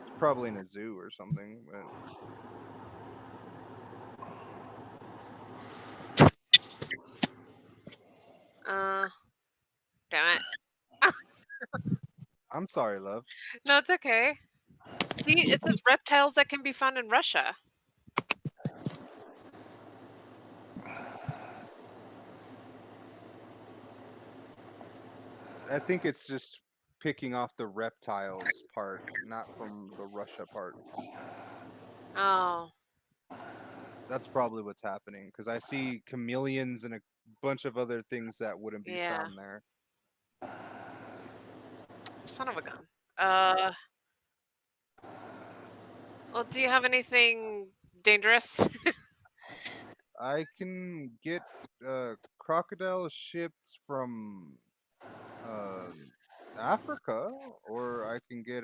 it's probably in a zoo or something. But Uh, damn it. I'm sorry, love. No, it's okay. See, it says reptiles that can be found in Russia. I think it's just picking off the reptiles part, not from the Russia part. Oh, That's probably what's happening because I see chameleons and a bunch of other things that wouldn't be yeah. found there. Son of a gun. Uh, well, do you have anything dangerous? I can get crocodile shipped from uh, Africa, or I can get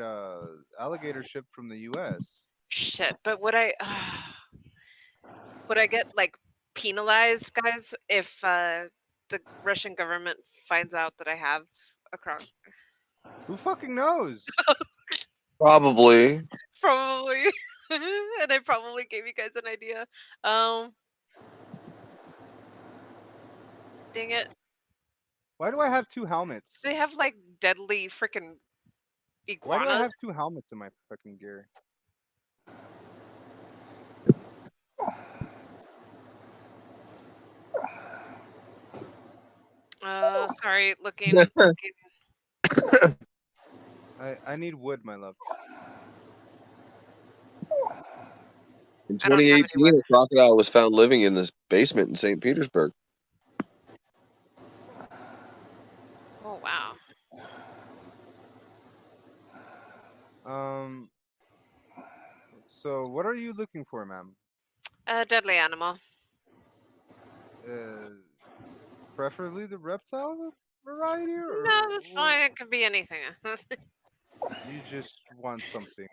alligator shipped from the U.S. Shit, but would I would I get like penalized, guys, if the Russian government finds out that I have a croc? Who fucking knows? Probably. Probably. And I probably gave you guys an idea. Um, dang it. Why do I have two helmets? They have like deadly freaking Why do I iguanas. have two helmets in my fucking gear? Sorry, looking. I need wood, my love. In I don't have any 2018, wood. a crocodile was found living in this basement in St. Petersburg. Oh wow. Um. So what are you looking for, ma'am? A deadly animal. Uh, Preferably the reptile variety, No, or that's what? fine. It could be anything. You just want something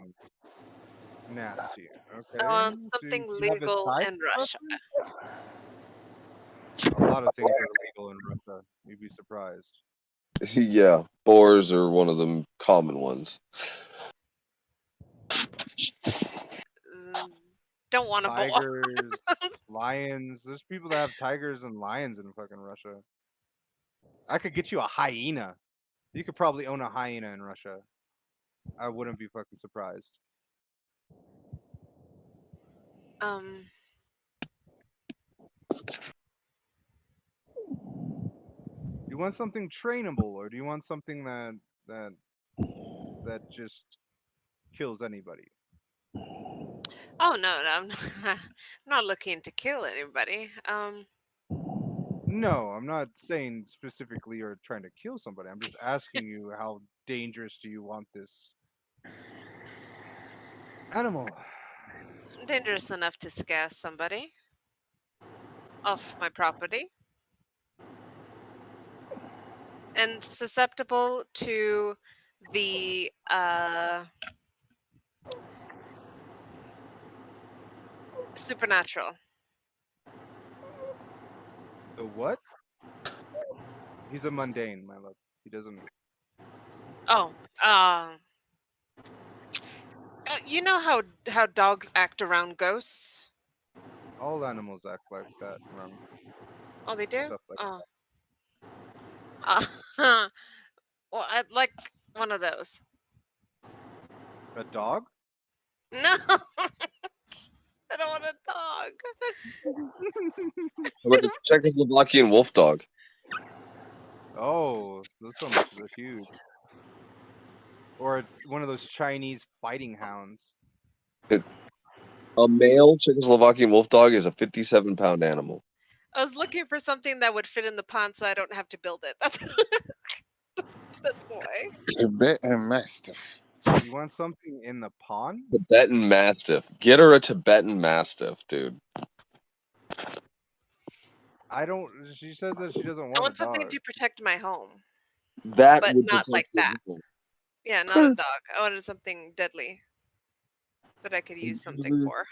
nasty, I okay? want Do something you have a legal size in Russia. preference? A lot of things are legal in Russia. You'd be surprised. Yeah, boars are one of the common ones. Mm, Don't want a boar. Tigers, lions. There's people that have tigers and lions in fucking Russia. I could get you a hyena. You could probably own a hyena in Russia. I wouldn't be fucking surprised. Um, You want something trainable, or do you want something that that just kills anybody? oh no, I'm not, I'm not looking to kill anybody. No, I'm not saying specifically you're trying to kill somebody. I'm just asking you how dangerous do you want this animal? Dangerous enough to scare somebody off my property, and susceptible to the supernatural. The what? He's a mundane, my love. He doesn't. Oh, you know how dogs act around ghosts? All animals act like that around Oh, they do. stuff like Oh, uh, well, I'd like one of those. that. A dog? No, I don't want a dog. How about the Czechoslovakian wolf dog? Oh, those summers are huge. Or one of those Chinese fighting hounds. A male Czechoslovakian wolf dog is a 57-pound animal. I was looking for something that would fit in the pond, so I don't have to build it. That's why. Tibet and Mastiff. You want something in the pond? Tibetan Mastiff. Get her a Tibetan Mastiff, dude. I don't. She says that she doesn't I want a want something dog. to protect my home, That but would not protect like your that. home. Yeah, not a dog. I wanted something deadly that I could use something for.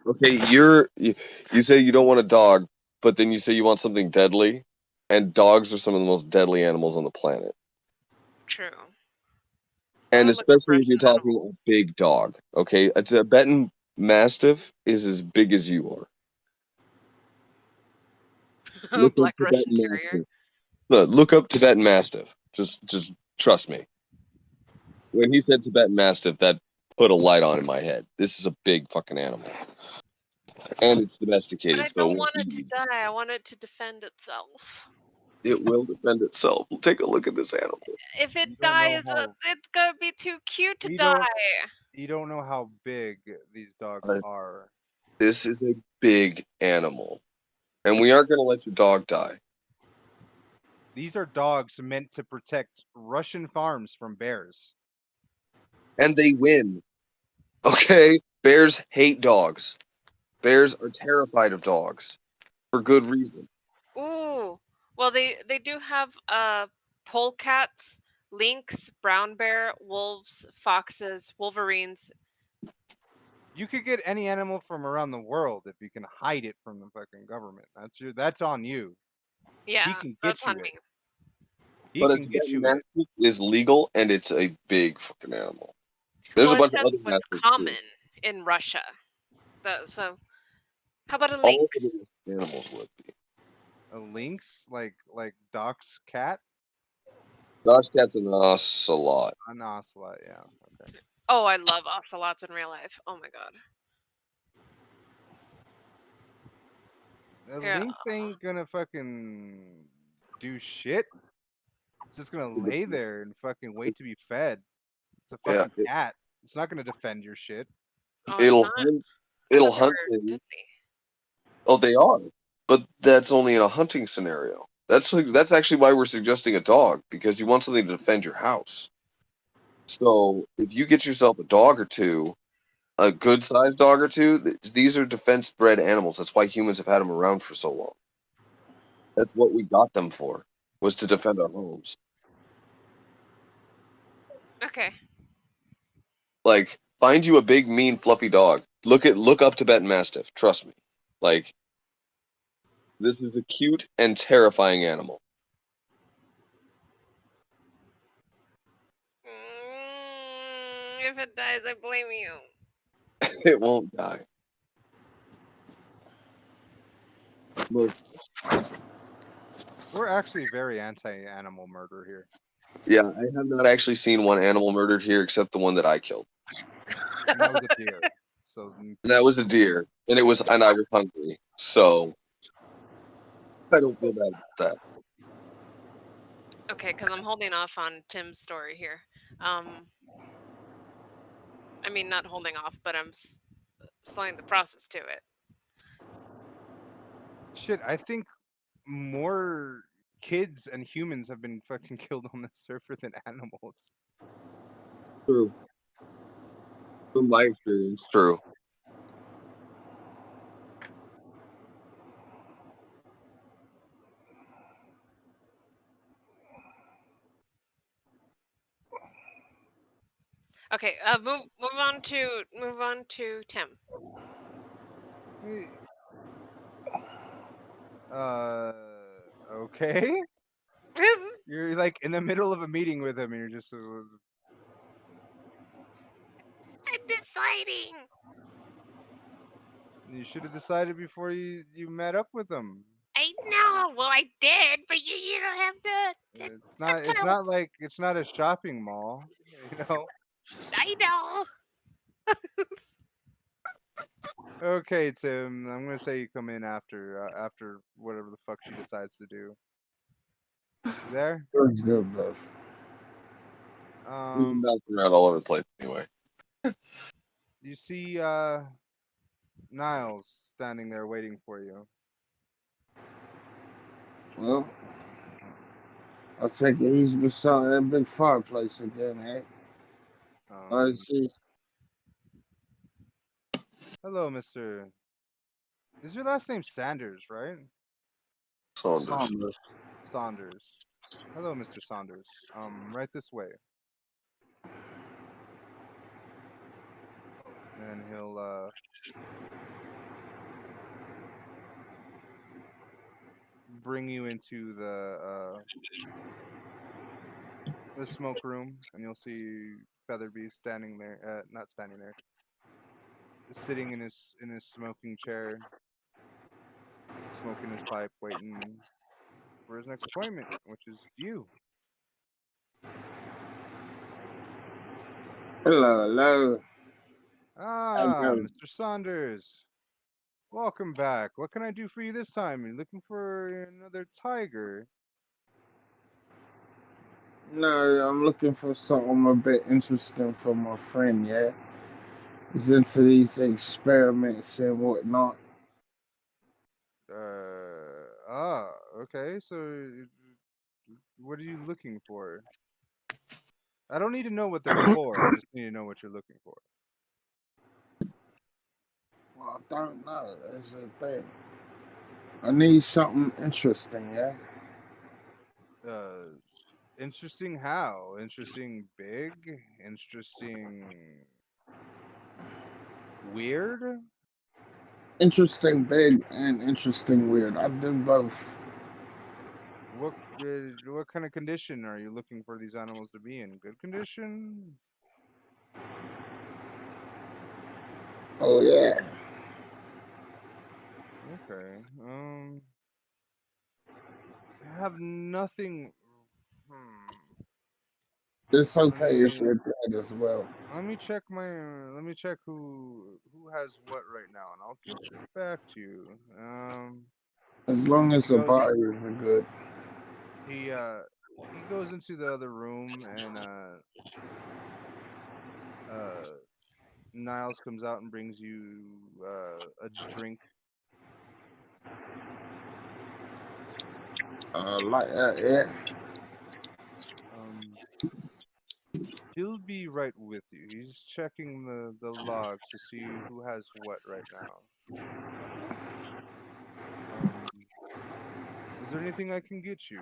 Okay, you say you don't want a dog, but then you say you want something deadly, and dogs are some of the most deadly animals on the planet. True. I And would look for especially if you're Russian talking a animals. big dog. Okay, a Tibetan Mastiff is as big as you are. Look up Black Russian Tibetan Terrier. Mastiff. Look up Tibetan Mastiff. Just trust me. When he said Tibetan Mastiff, that put a light on in my head. This is a big fucking animal, and it's But domesticated, I so it don't won't want eat it to you. die. I want it to defend itself. It will defend itself. Take a look at this animal. If You it don't know dies, how. it's gonna be too cute to You die. don't. You don't know how big these dogs Uh, are. this is a big animal, and we aren't going to let your dog die. These are dogs meant to protect Russian farms from bears. And they win. Okay? Bears hate dogs. Bears are terrified of dogs for good reason. Ooh. Well, they do have polecats, lynx, brown bear, wolves, foxes, wolverines. You could get any animal from around the world if you can hide it from the fucking government. That's on you. He Yeah, can that's get on you it. me. He But a can get Tibetan you it. Mastiff is legal, and it's a big fucking animal. There's Well, a it bunch of says other what's Mastiffs too. common in Russia. So, how about a All of lynx? the animals would be. A lynx, like Doc's cat, Dog's cat's an ocelot. an ocelot. Yeah. Okay. Oh, I love ocelots in real life. Oh my god. A Yeah. lynx ain't gonna fucking do shit. It's just gonna lay there and fucking wait to be fed. It's a Yeah, fucking cat. It's not gonna defend your shit. Oh, it's it'll not. hunt. I It'll thought they hunt were things. deadly. Oh, they are, but that's only in a hunting scenario. That's actually why we're suggesting a dog, because you want something to defend your house. So if you get yourself a dog or two, a good sized dog or two, these are defense bred animals. That's why humans have had them around for so long. That's what we got them for, was to defend our homes. Okay. Like, find you a big, mean, fluffy dog. Look up Tibetan Mastiff. Trust me. Like, this is a cute and terrifying animal. If it dies, I blame you. It won't die. Look, We're actually very anti-animal murder here. yeah, I have not actually seen one animal murdered here except the one that I killed. And that was a deer. So And that was a deer, and I was hungry, so I don't feel bad about that. Okay, because I'm holding off on Tim's story here. I mean, not holding off, but I'm slowing the process to it. shit, I think more kids and humans have been fucking killed on the surfer than animals. True. From my experience, true. Okay, move on to Tim. Uh, okay. You're like in the middle of a meeting with him, and you're just. I'm deciding. You should have decided before you met up with him. I know. Well, I did, but you don't have to. It's not. It's not like it's not a shopping mall. You know. I know. Okay, Tim. I'm gonna say you come in after whatever the fuck she decides to do. You there? That's good, bro. We've been Um. bouncing around all over the place anyway. You see Niles standing there waiting for you. Well, I take it he's beside that big fireplace again, eh? I Um, see. hello, Mister. Is your last name Sanders, right? Saunders. Saunders. Saunders. Hello, Mister Saunders. Right this way, and he'll bring you into the smoke room, and you'll see Featherby standing there. Not standing there, sitting in his smoking chair, smoking his pipe, waiting for his next appointment, which is you. Hello, hello. Ah, Hello. Mr. Saunders. Welcome back. What can I do for you this time? You looking for another tiger? No, I'm looking for something a bit interesting for my friend, yeah? He's into these experiments and whatnot. Okay. So, what are you looking for? I don't need to know what they're for. I just need to know what you're looking for. Well, I don't know. That's the thing. I need something interesting, yeah? Uh, interesting how? Interesting big? Interesting weird? Interesting big and interesting weird. I do both. What kind of condition are you looking for these animals to be in? Good condition? Oh, yeah. Okay. I have nothing. It's I okay if mean, they're dead as well. let me check who has what right now, and I'll get back to you. As long as He the goes. bodies are good. He uh he goes into the other room, and uh Niles comes out and brings you a drink. Like that, yeah. Um, he'll be right with you. He's checking the logs to see who has what right now. Um, is there anything I can get you?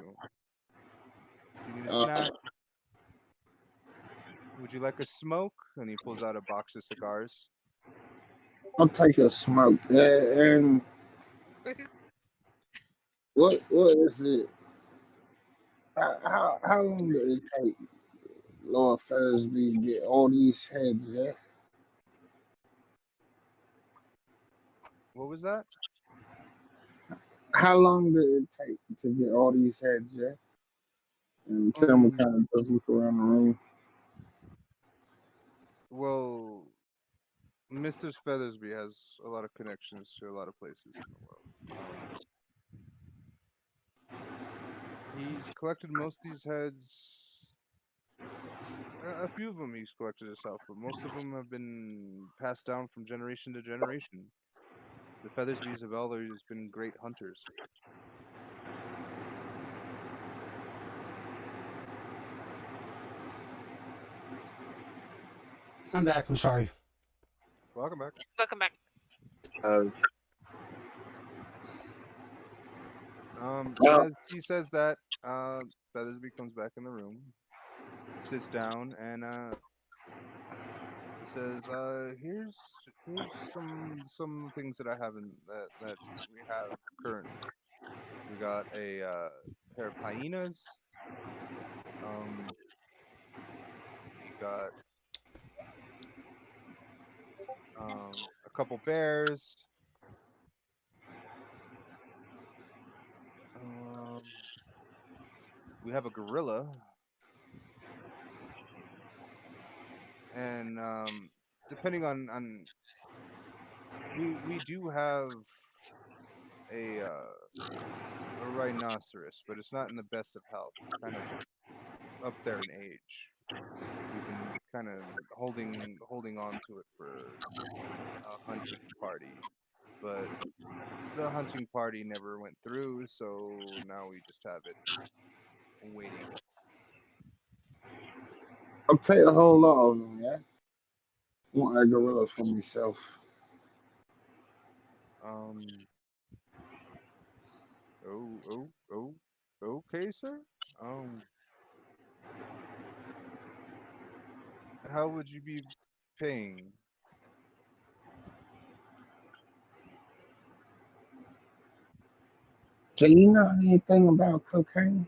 Do you need a Uh, snack? Would you like a smoke? And he pulls out a box of cigars. I'll take a smoke. Yeah, and what is it? How long did it take Lord Thursby to get all these heads, yeah? What was that? How long did it take to get all these heads, yeah? And Tim Um, kind of does look around the room. well, Mr. Feathersby has a lot of connections to a lot of places in the world. He's collected most of these heads. A few of them he's collected himself, but most of them have been passed down from generation to generation. The Feathersbys have always been great hunters. I'm back. I'm sorry. Welcome back. Welcome back. Uh, As he says that, Feathersby comes back in the room, sits down, and says, here's some things that I haven't that we have currently. We got a pair of hyenas. Um, we got a couple bears. Um, we have a gorilla, and depending on we do have a uh, a rhinoceros, but it's not in the best of health. It's kind of up there in age. We've been kind of holding on to it for a hunting party, but the hunting party never went through, so now we just have it waiting. I'll take a whole lot of them, yeah? I want a gorilla for myself. Um. Okay, sir. Um. How would you be paying? Do you know anything about cocaine?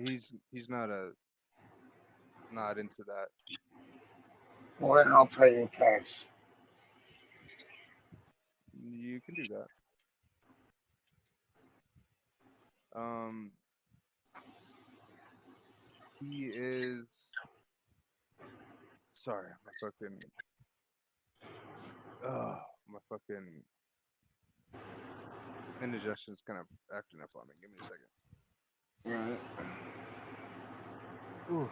He's not into that. Well, then I'll pay in cash. You can do that. Um. He is. Sorry, my fucking. My fucking indigestion's kind of acting up on me. Give me a second. Right. Ooh.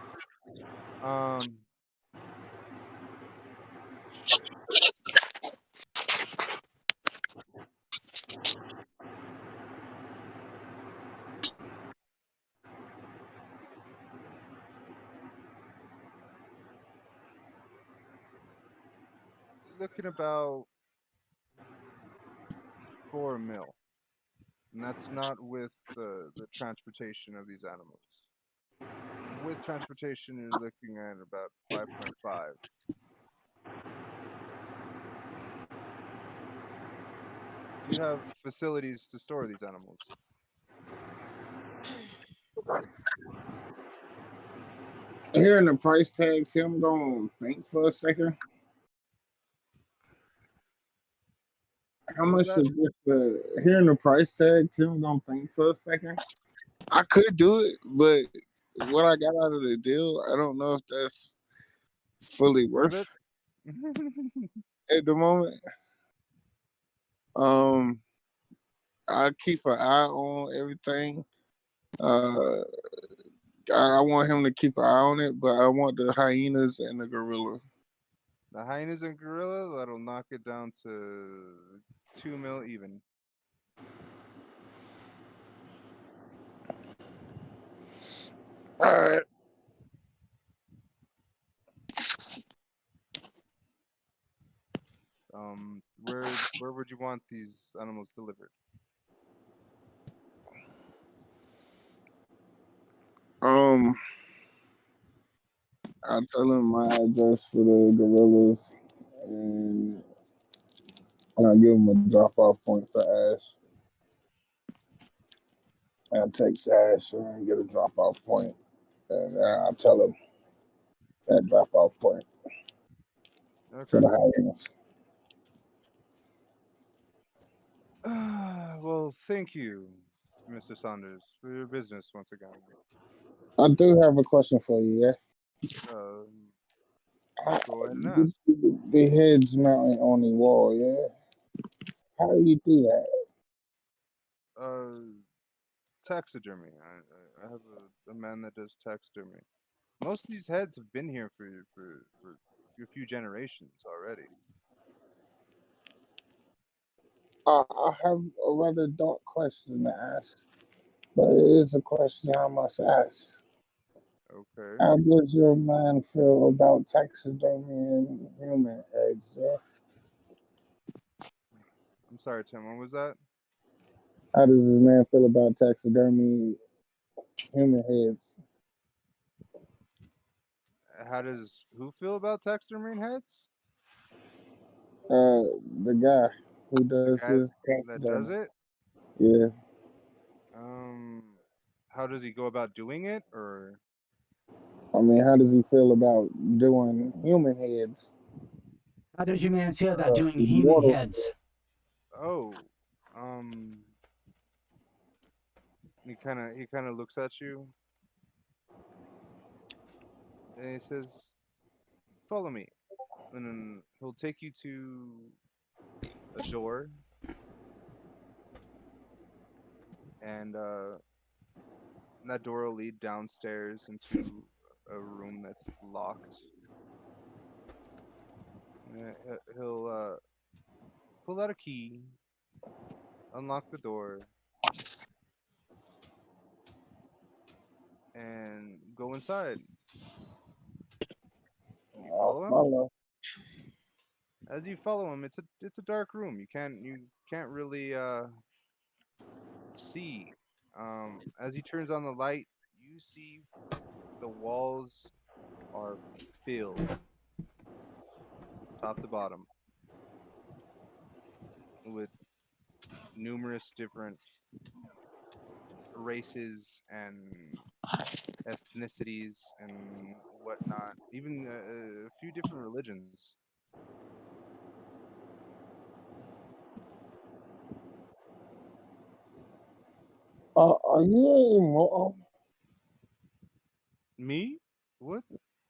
Um. Shit. Looking about 4 mil, and that's not with the transportation of these animals. With transportation, you're looking at about 5.5. Do you have facilities to store these animals? Hearing the price tag, Tim, going to think for a second. How What was much that? is this? Hearing the price tag, Tim, going to think for a second. I could do it, but what I got out of the deal, I don't know if that's fully Worth worth it? at the moment. Um, I keep an eye on everything. Uh, I want him to keep an eye on it, but I want the hyenas and the gorilla. The hyenas and gorilla, that'll knock it down to 2 mil even. All right. Where would you want these animals delivered? Um, I'll tell him my address for the gorillas, and I'll give him a drop off point for Ash. I'll text Ash and get a drop off point, and I'll tell him that drop off point for Okay. the hyenas. Well, thank you, Mr. Saunders, for your business once again. I do have a question for you. Yeah, Um, how, Go ahead and you ask. do the heads mounted on the wall. Yeah, how do you do that? Uh, Taxidermy. I have a man that does taxidermy. Most of these heads have been here for a few generations already. I have a rather dark question to ask, but it is a question I must ask. Okay. How does your man feel about taxidermy and human eggs? Yeah? I'm sorry, Tim. What was that? How does this man feel about taxidermy human heads? How does who feel about taxidermy heads? Uh, the guy who The does guy his that does taxidermy. it. Yeah. Um, how does he go about doing it? Or I mean, how does he feel about doing human heads? How does your man feel about doing human Mortal. heads? oh, um, he kind of looks at you and he says, "Follow me." And then he'll take you to a door, and that door will lead downstairs into a room that's locked. He'll pull out a key, unlock the door, and go inside. You I'll follow him. follow. As you follow him, it's a dark room. You can't really see. As he turns on the light, you see the walls are filled top to bottom with numerous different races and ethnicities and whatnot, even a few different religions. Are you immortal? Me? What?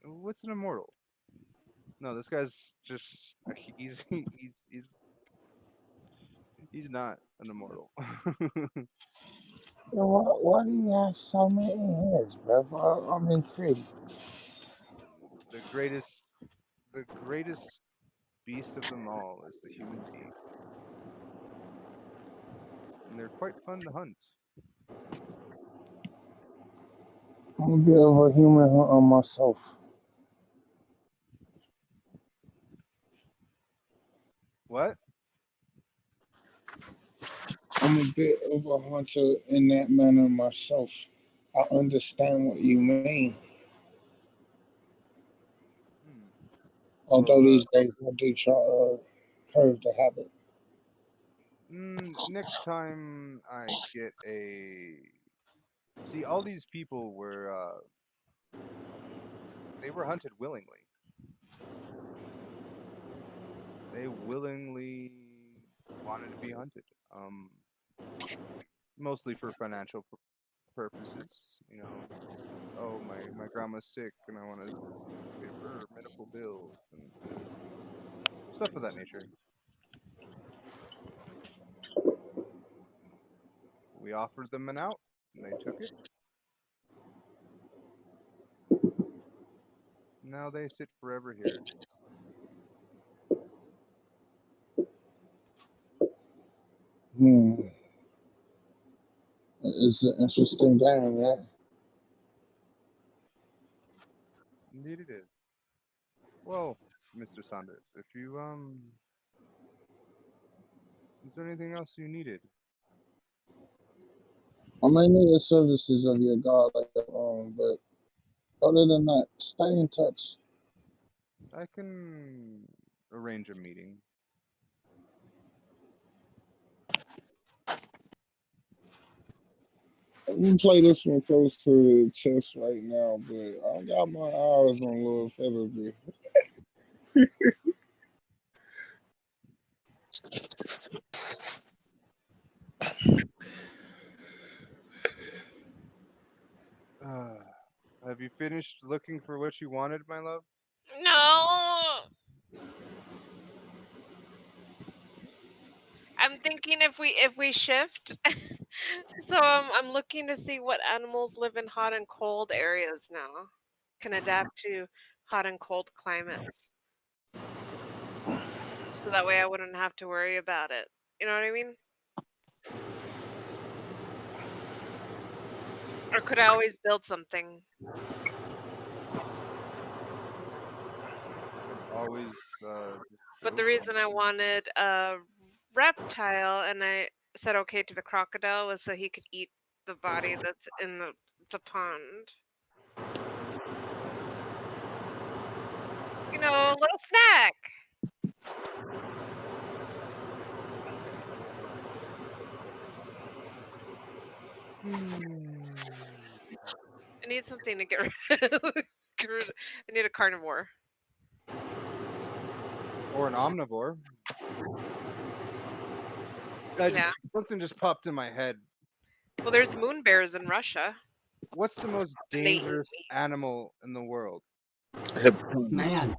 What's an immortal? No, this guy's just he's not an immortal. Then why do you have so many heads, bro? I'm intrigued. the greatest the greatest beast of them all is the human being, and they're quite fun to hunt. I'm a bit of a human hunter myself. What? I'm a bit of a hunter in that manner myself. I understand what you mean. Hmm. Although Well, these days I do try to curb the habit. next time I get a see, all these people were they were hunted willingly. They willingly wanted to be hunted. Mostly for financial purposes. Oh, my grandma's sick and I want to give her medical bills and stuff of that nature. We offered them an out and they took it. Now they sit forever here. Hmm. It's an interesting game, yeah. Indeed it is. Well, Mr. Saunders, if you is there anything else you needed? I may need the services of your god later on, but other than that, stay in touch. I can arrange a meeting. We play this one close to the chest right now, but I got my eyes on Lord Featherby. Uh, have you finished looking for what you wanted, my love? No. I'm thinking if we shift. So I'm looking to see what animals live in hot and cold areas now. Can adapt to hot and cold climates. So that way I wouldn't have to worry about it. You know what I mean? Or could I always build something? Could always just But build the reason I something. wanted a reptile and I said okay to the crocodile was so he could eat the body that's in the pond. You know, a little snack. Hmm. I need something to get get rid I need a carnivore. Or an omnivore. I Yeah. just something just popped in my head. Well, there's moon bears in Russia, What's the most and they eat dangerous meat. animal in the world? Hippopotamus. Man,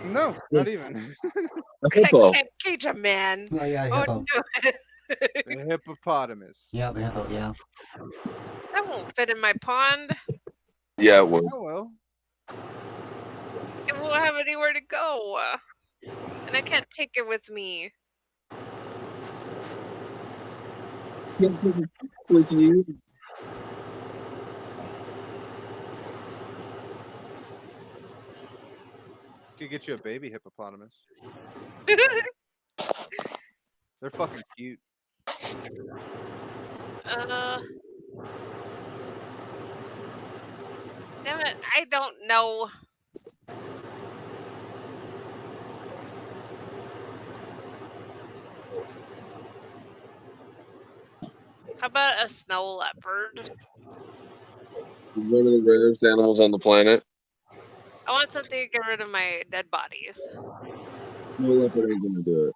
No, not even. A I hippo. can't cage a man. oh yeah, Oh hippo. no. The hippopotamus. Yep, hippo. Yeah. That won't fit in my pond. Yeah, it would. Oh well. It won't have anywhere to go. And I can't take it with me. Can't take it with you. Could get you a baby hippopotamus. They're fucking cute. uh, damn it, I don't know. How about a snow leopard? One of the rarest animals on the planet. I want something to get rid of my dead bodies. No leopard ain't gonna do it.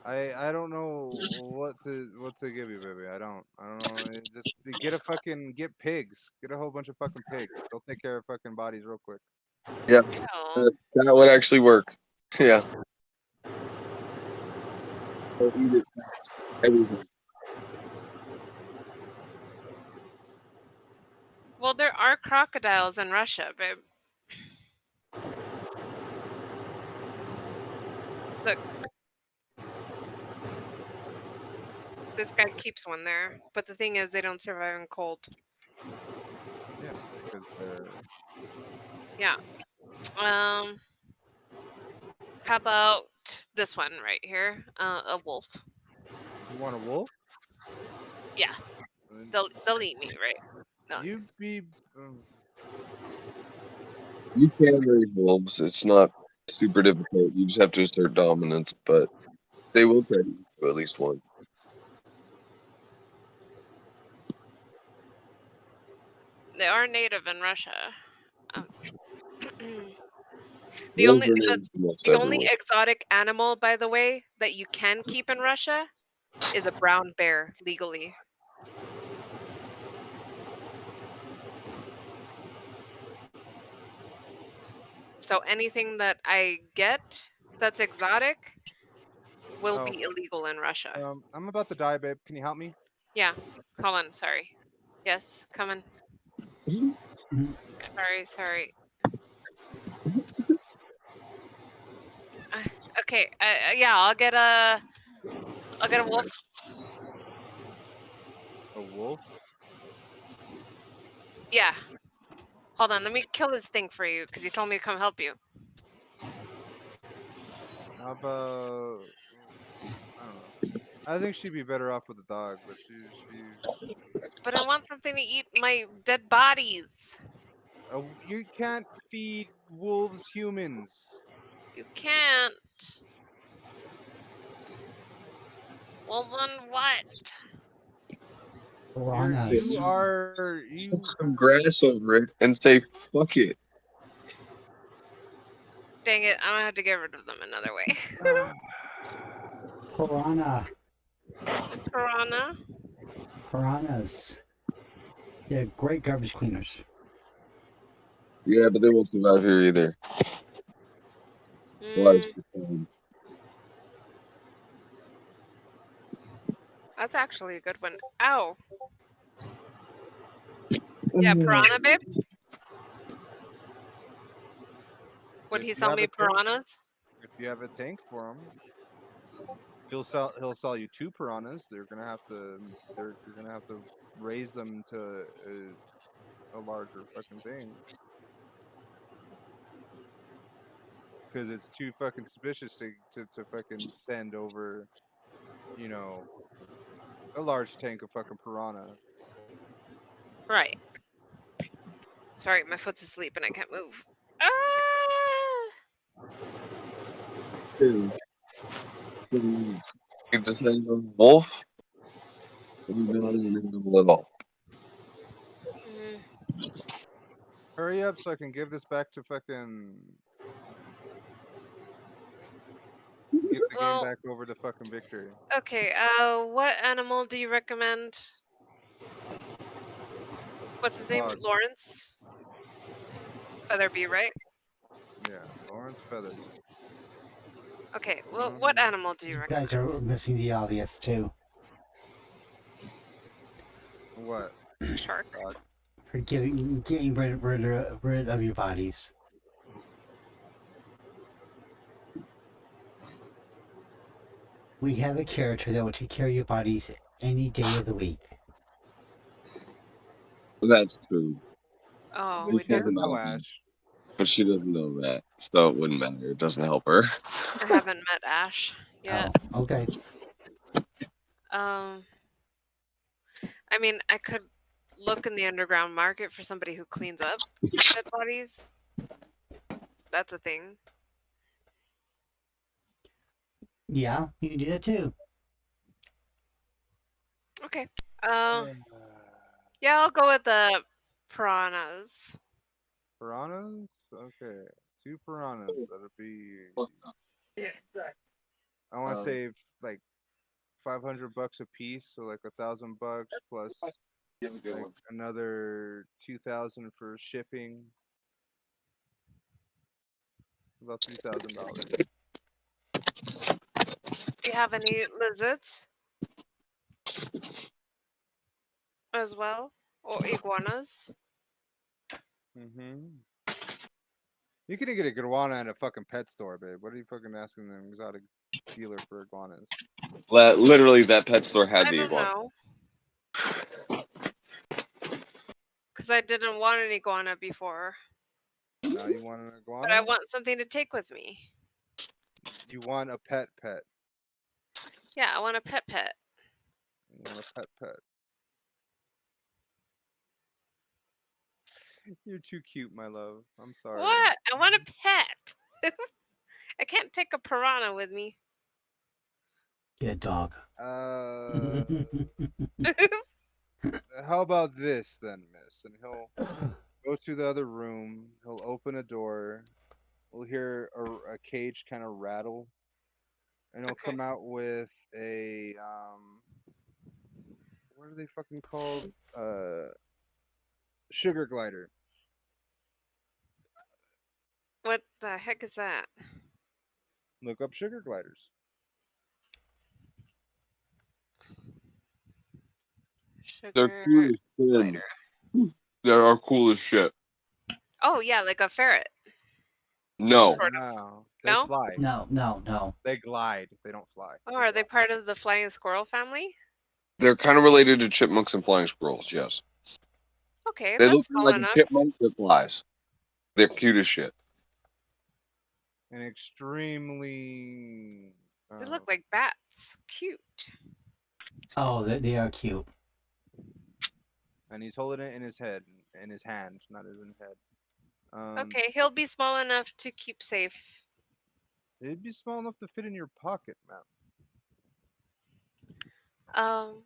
I don't know what to give you, baby. I don't know. Just get a fucking get pigs. Get a whole bunch of fucking pigs. They'll take care of fucking bodies real quick. Yeah, Ew. that would actually work. Yeah. They'll eat it. Everything. Well, there are crocodiles in Russia, babe. Look, this guy keeps one there. But the thing is, they don't survive in cold. Yeah, because they're. Yeah. How about this one right here? A wolf. You want a wolf? Yeah, Then they'll eat me, right? No. you be. You can raise wolves. It's not super difficult. You just have to assert dominance, but they will try to eat you at least once. They are native in Russia. Um, the Wolves only are the, native to most the only everywhere. exotic animal, by the way, that you can keep in Russia is a brown bear legally. So anything that I get that's exotic will Oh, be illegal in Russia. I'm about to die, babe. Can you help me? Yeah. Hold on. Sorry. Yes. Coming. Sorry. Uh, okay. Yeah. I'll get a wolf. A wolf? Yeah. Hold on. Let me kill this thing for you because you told me to come help you. How about? I don't know. I think she'd be better off with a dog, but she's. But I want something to eat my dead bodies. You can't feed wolves humans. You can't. Well, then what? You Piranhas. are Put you. some grass over it and say, fuck it. Dang it. I'm going to have to get rid of them another way. Piranha. Piranha. Piranhas. They're great garbage cleaners. Yeah, but they won't survive here either. A lot of Mm, that's actually a good one. Ow. Yeah, piranha, babe. Would If he you sell have me a tank, piranhas? if you have a tank for him, he'll sell you two piranhas. You're gonna have to raise them to a larger fucking thing because it's too fucking suspicious to fucking send over, you know, a large tank of fucking piranha. Right. Sorry, my foot's asleep and I can't move. Ah! things. You just name them wolf, and you're not even animal at all. Mm, Hurry up so I can give this back to fucking give the game well, back over to fucking Victor. okay. What animal do you recommend? What's his name? Dog. Lawrence Featherby, right? Yeah, Lawrence Featherby. Okay. Well, what Um, animal do you You guys recommend? are missing the obvious too. what? Shark. Dog. For getting rid of your bodies. We have a character that will take care of your bodies any day of the week. That's true. Oh, But we But she do? you doesn't know, know that. Ash. But she doesn't know that, so it wouldn't matter. It doesn't help her. I haven't met Ash yet. Oh, okay. Um, I mean, I could look in the underground market for somebody who cleans up dead bodies. That's a thing. Yeah, you can do that too. Okay. Yeah, I'll go with the piranhas. Piranhas? Okay. Two piranhas. That'll be. I want to Um, save like $500 a piece, so like $1,000 plus you have a good like one. another 2,000 for shipping. About $3,000. Do you have any lizards as well? Or iguanas? Mm-hmm. You can get a iguana at a fucking pet store, babe. What are you fucking asking an exotic dealer for iguanas? Literally, that pet store had I the don't iguana. know. Because I didn't want an iguana before. Now you want an But I iguana? want something to take with me. You want a pet pet. Yeah, I want a pet pet. You want a pet pet. You're too cute, my love. I'm sorry. What? I want a pet. I can't take a piranha with me. Get a dog. Uh, how about this then, miss? And he'll go to the other room. He'll open a door. We'll hear a cage kind of rattle, and he'll Okay. come out with a what are they fucking called? Sugar glider. What the heck is that? Look up sugar gliders. They're Sugar cute as glider. sin. They are cool as shit. Oh, yeah, like a ferret. No, Sort of. No, they No? fly. No. They glide. They don't fly. Oh, They are they glide. part of the flying squirrel family? they're kind of related to chipmunks and flying squirrels. Yes, Okay, they look that's small like a enough. chipmunk that flies. They're cute as shit. And extremely. They Uh, look like bats. Cute. Oh, they are cute. and he's holding it in his head, in his hand, not his in head. Okay, he'll be small enough to keep safe. It'd be small enough to fit in your pocket, man. Um,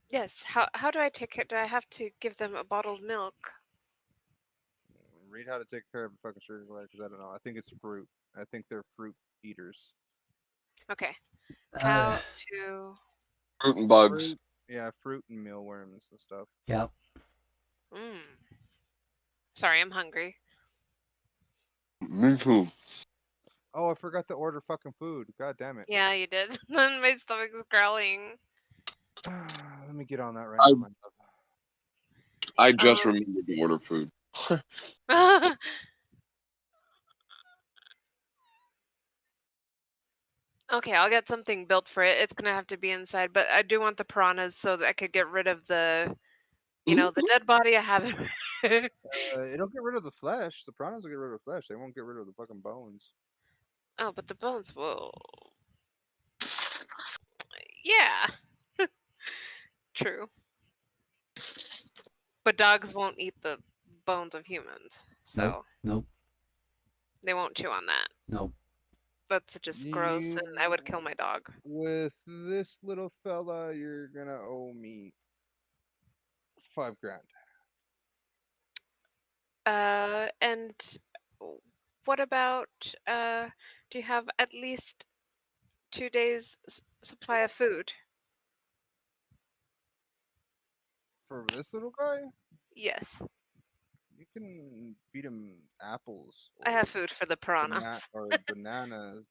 yes. How do I take it? Do I have to give them a bottled milk? Read how to take care of a fucking sugar glider, because I don't know. I think it's fruit. I think they're fruit eaters. Okay. Uh, How to Fruit and bugs. Fruit, yeah, fruit and mealworms and stuff. yep. Mm. Sorry, I'm hungry. Me too. Oh, I forgot to order fucking food. God damn it. Yeah, you did. Then my stomach's growling. Let me get on that right I now, my love. I just remembered to order food. Okay, I'll get something built for it. It's gonna have to be inside, but I do want the piranhas so that I could get rid of the dead body I have. It'll get rid of the flesh. The piranhas will get rid of the flesh. They won't get rid of the fucking bones. Oh, but the bones will. Yeah, true. But dogs won't eat the bones of humans, Nope. so Nope. they won't chew on that. Nope. That's just gross, and I would kill my dog. With this little fella, you're gonna owe me 5 grand. And what about do you have at least 2 days supply of food? For this little guy, Yes, you can feed him apples I have food for the piranhas. or bananas.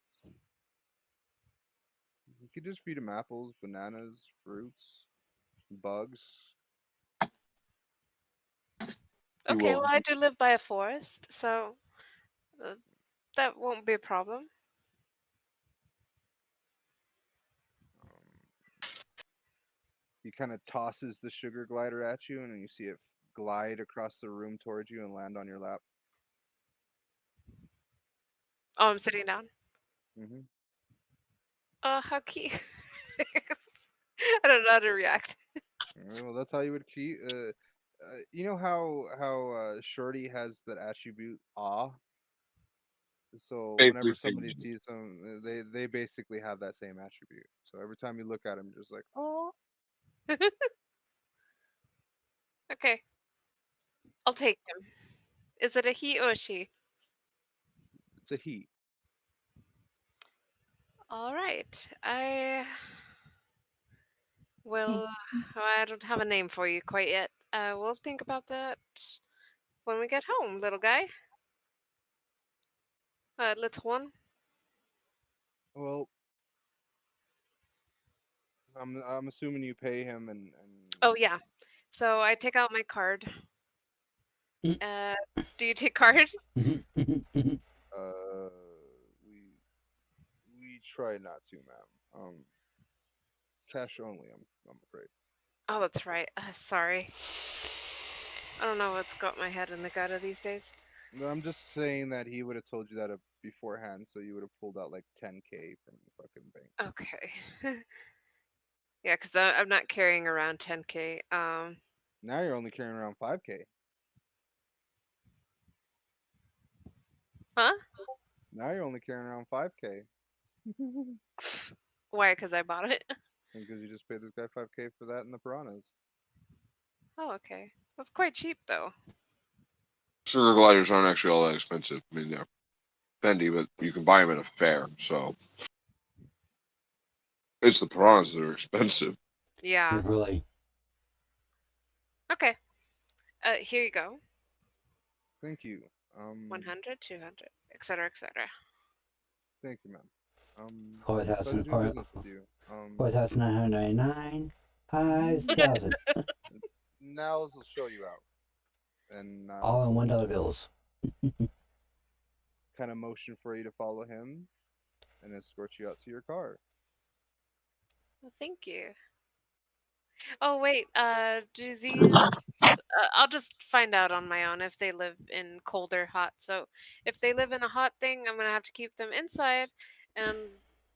You could just feed him apples, bananas, fruits, bugs. He Okay, will. well, I do live by a forest, so uh, that won't be a problem. He kind of tosses the sugar glider at you, and you see it glide across the room towards you and land on your lap. Oh, I'm sitting down. Hmm. Oh, how cute. I don't know how to react. Well, that's how you would keep. You know how Shorty has that attribute awe. So Basically, whenever same somebody sees them, they basically have that same attribute. So every time you look at them, just like, oh, Okay, I'll take him. Is it a he or a she? it's a he. All right. Well, I don't have a name for you quite yet. We'll think about that when we get home, little guy. Little one. Well, I'm assuming you pay him and Oh yeah. So I take out my card. Uh, do you take card? uh we try not to, ma'am. Cash only. I'm afraid. Oh, that's right. Sorry. I don't know what's got my head in the gutter these days. No, I'm just saying that he would have told you that beforehand, so you would have pulled out like 10K from the fucking bank. Okay. Yeah, because I'm not carrying around 10K. Now you're only carrying around 5K. Huh? Now you're only carrying around 5K Why? Because I bought it. because you just paid this guy 5K for that and the piranhas. Oh, okay. That's quite cheap, though. sugar gliders aren't actually all that expensive. I mean, they're bendy, but you can buy them at a fair. So it's the piranhas that are expensive. Yeah. Really. Okay. Here you go. Thank you. 100, 200, etc., etc. Thank you, ma'am. Four Pleasure thousand doing four business with you. 4,999, 5,000, Now will show you out, and I all in also $1 bills. kind of motion for you to follow him and escort you out to your car. Well, thank you. Oh, wait. Do these? I'll just find out on my own if they live in cold or hot. So, if they live in a hot thing, I'm gonna have to keep them inside and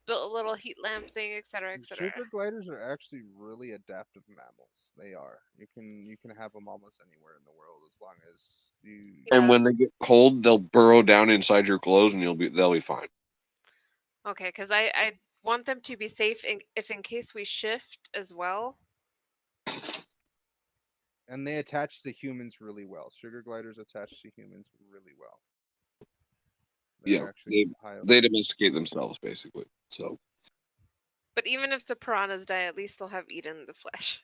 build a little heat lamp thing, etc., etc. Sugar gliders are actually really adaptive mammals. They are. You can have them almost anywhere in the world as long as you. And Yeah. when they get cold, they'll burrow down inside your clothes, and they'll be fine. Okay, because I want them to be safe if in case we shift as well. And they attach to humans really well. Sugar gliders attach to humans really well. Yeah, They're actually high up. they domesticate themselves basically. So But even if the piranhas die, at least they'll have eaten the flesh.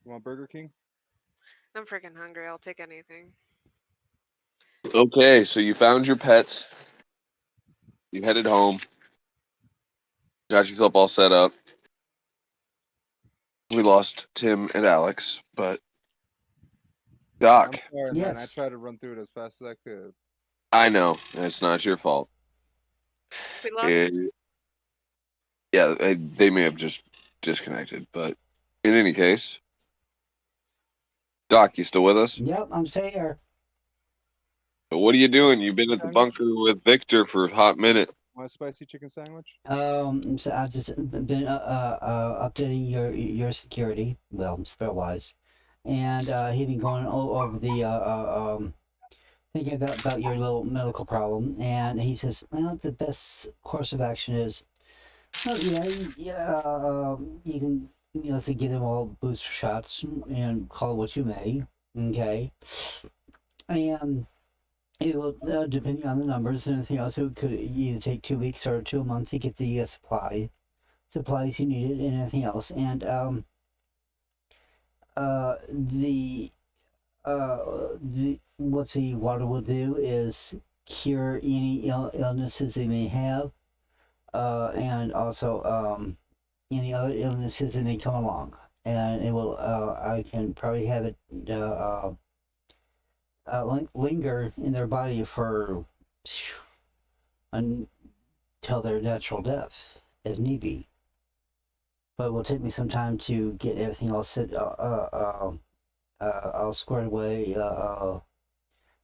You want Burger King? I'm freaking hungry. I'll take anything. okay, so you found your pets. You headed home. Got yourself all set up. We lost Tim and Alex, but I'm Doc, sorry, man. I Yes. tried to run through it as fast as I could. I know it's not your fault. We Eh, lost. yeah, they may have just disconnected, but in any case, Doc, you still with us? Yep, I'm still here. What are you doing? You've been Chicken at the sandwich? bunker with Victor for a hot minute. Want a spicy chicken sandwich? So I've just been updating your security, well, spell wise, and he been going over the thinking about your little medical problem, and he says, well, the best course of action is, well, yeah, you can, say, give them all booster shots and call it what you may, okay, and it will, depending on the numbers and everything else, it could either take 2 weeks or 2 months to get the supplies you needed and anything else. And the what the water will do is cure any illnesses they may have, and also any other illnesses that may come along. And it will, I can probably have it linger in their body for until their natural death, if need be. but it will take me some time to get everything all squared away,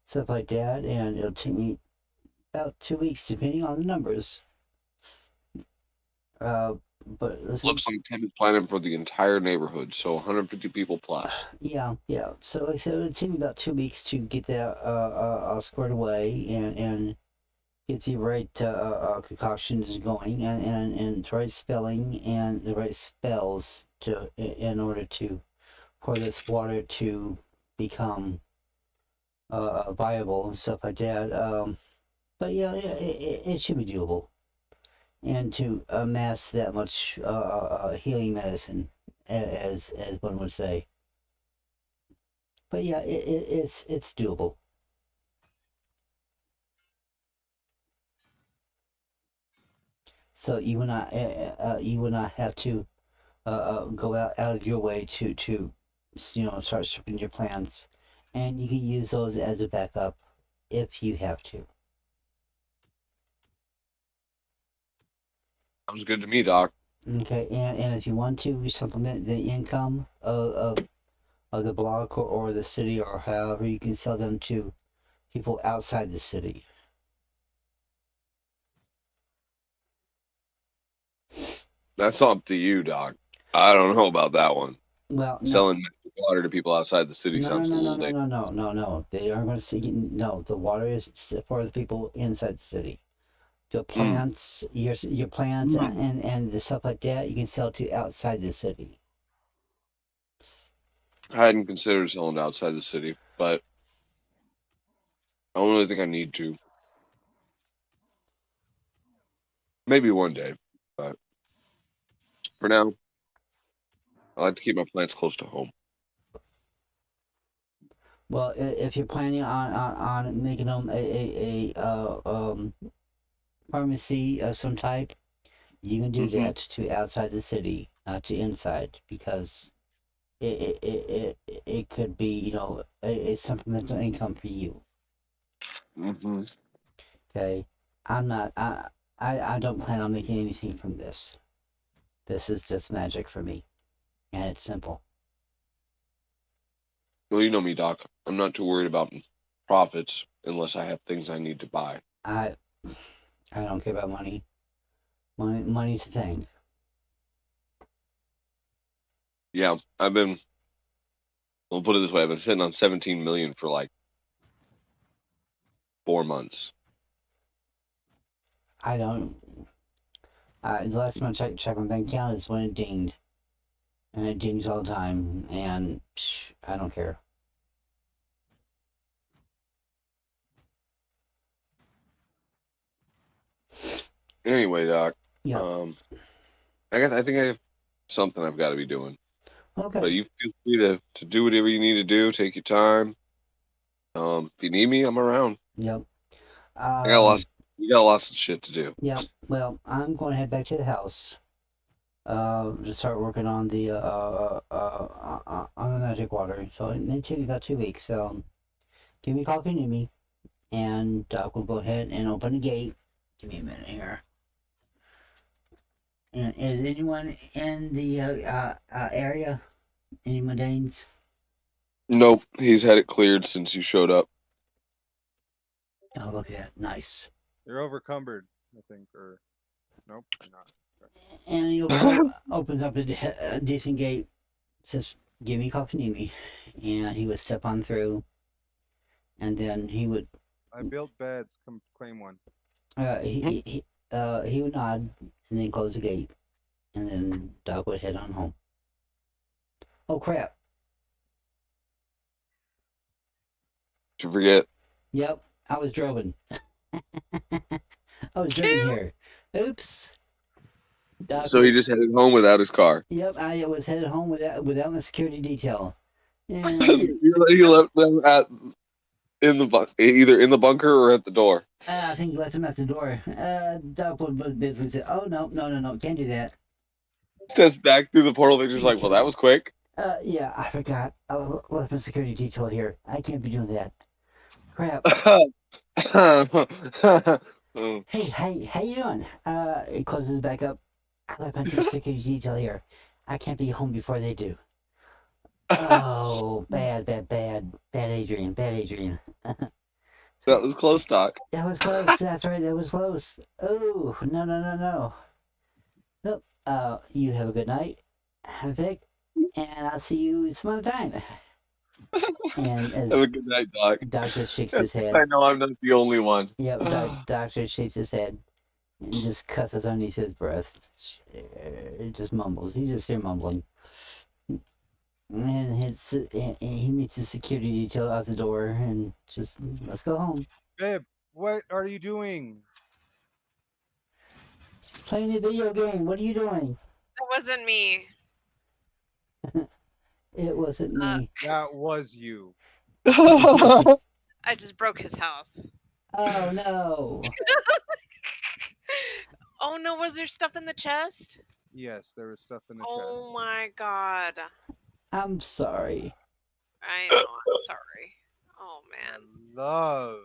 stuff like that, and it'll take me about 2 weeks, depending on the numbers. But listen, Looks like Ted is planning for the entire neighborhood, so 150 people plus. yeah. So like I said, it'll take me about 2 weeks to get that all squared away and get the right concoctions going and the right spelling and the right spells in order to for this water to become viable and stuff like that. But yeah, it should be doable. And to amass that much healing medicine, as one would say. But yeah, it's doable. So you would not have to go out of your way to start stripping your plants, and you can use those as a backup if you have to. Sounds good to me, Doc. Okay, and if you want to supplement the income of the block or the city or however, you can sell them to people outside the city. That's up to you, Doc. I don't know about that one. Well, no, Selling water to people outside the city no, no, sounds a no, no, little no, dangerous. no. They aren't going to see. No, the water is for the people inside the city. The plants, your plants, and the stuff like that, you can sell to outside the city. I hadn't considered selling to outside the city, but I don't really think I need to. Maybe one day, but for now, I like to keep my plants close to home. Well, if you're planning on making them pharmacy of some type, you can do that to outside the city, not to inside, because it could be a supplemental income for you. Mm-hmm. Okay, I'm not I don't plan on making anything from this. This is just magic for me, and it's simple. Well, you know me, Doc. I'm not too worried about profits unless I have things I need to buy. I I don't care about money. Money's a thing. Yeah, we'll put it this way, I've been sitting on 17 million for like 4 months. I don't. The last time I checked my bank account is when it dinged, and it dings all the time, and I don't care. Anyway, Doc, Yeah. I think I have something I've got to be doing. Okay. But you feel free to do whatever you need to do. Take your time. If you need me, I'm around. Yep. I got lots. We got lots of shit to do. Yep. Well, I'm going to head back to the house. To start working on the magic water. So it may take me about 2 weeks. So give me a call if you need me, and Doc will go ahead and open the gate. Give me a minute here. And is anyone in the area? Any Mundanes? Nope, he's had it cleared since you showed up. Oh, look at that. Nice. You're overcumbered, I think, or nope, you're not. And he opens up a decent gate, says, give me a call if you need me. And he would step on through, and then he would... I built beds, come claim one. He would nod, and then close the gate. And then Doc would head on home. Oh, crap. Did you forget? Yep, I was driving. I was driving here. Oops. Doc So he just headed home without his car. Yep, I was headed home without my security detail. And You left them either in the bunker or at the door. I think he left him at the door. Doc would basically say, "Oh no, can't do that." Steps back through the portal. They're just like, well, that was quick. Yeah, I forgot. I left my security detail here. I can't be doing that. Crap. Hey, how you doing? It closes back up. I left my security detail here. I can't be home before they do. Oh, bad, Adrian, bad Adrian. That was close talk. That was close. That's right. That was close. Oh, no. Nope. You have a good night, Vic, and I'll see you some other time. And as Have a good night, Doc. Doctor shakes At his least head. I know I'm not the only one. Yep, Doctor shakes his head and just cusses underneath his breath. It just mumbles. You just hear mumbling. And he meets the security detail out the door and just, let's go home. Babe, what are you doing? Playing a video game. What are you doing? That wasn't me. It wasn't me. That was you. I just broke his house. Oh no. Oh no, was there stuff in the chest? Yes, there was stuff in the Oh my god. I'm sorry. I know, I'm sorry. Oh chest. man. Love.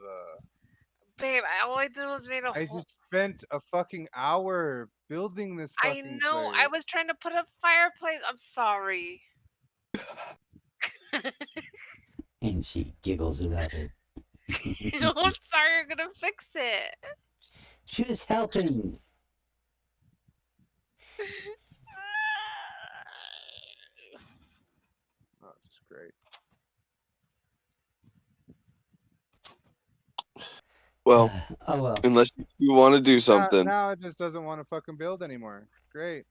Babe, all I did was made a I whole... just spent a fucking hour building this I fucking know, place. I was trying to put a fireplace. I'm sorry. And she giggles about it. I'm sorry, I'm gonna fix it. She was helping. Oh, it's great. Well, Oh well. unless you want to do something. Now it just doesn't want to fucking build anymore. Great.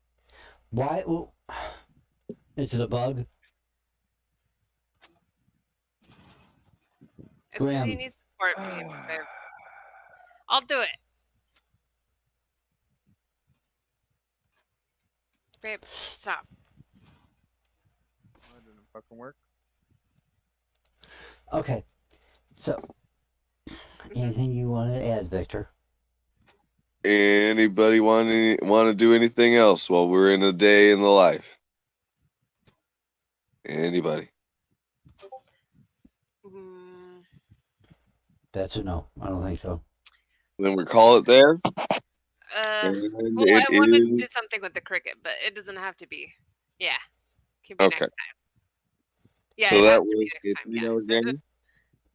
Why? Well, is it a bug? It's because he Graham. needs support, babe. I'll do it. Babe, stop. That didn't fucking work. Okay. So, anything you want to add, Victor? Anybody want to do anything else while we're in a day in the life? Anybody? Mm, That's a no. I don't think so. Then we call it there. well, And I it wanted to is do something with the cricket, but it doesn't have to be. Yeah. Can be next okay. time. Yeah, So it has that to be was next a time. 3-hour game.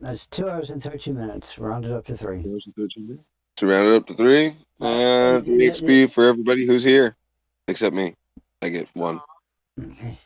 That's 2 hours and 13 minutes. Rounded up to 3. To round it up to 3, and the XP for everybody who's here, except me. I get 1. Aw. Okay.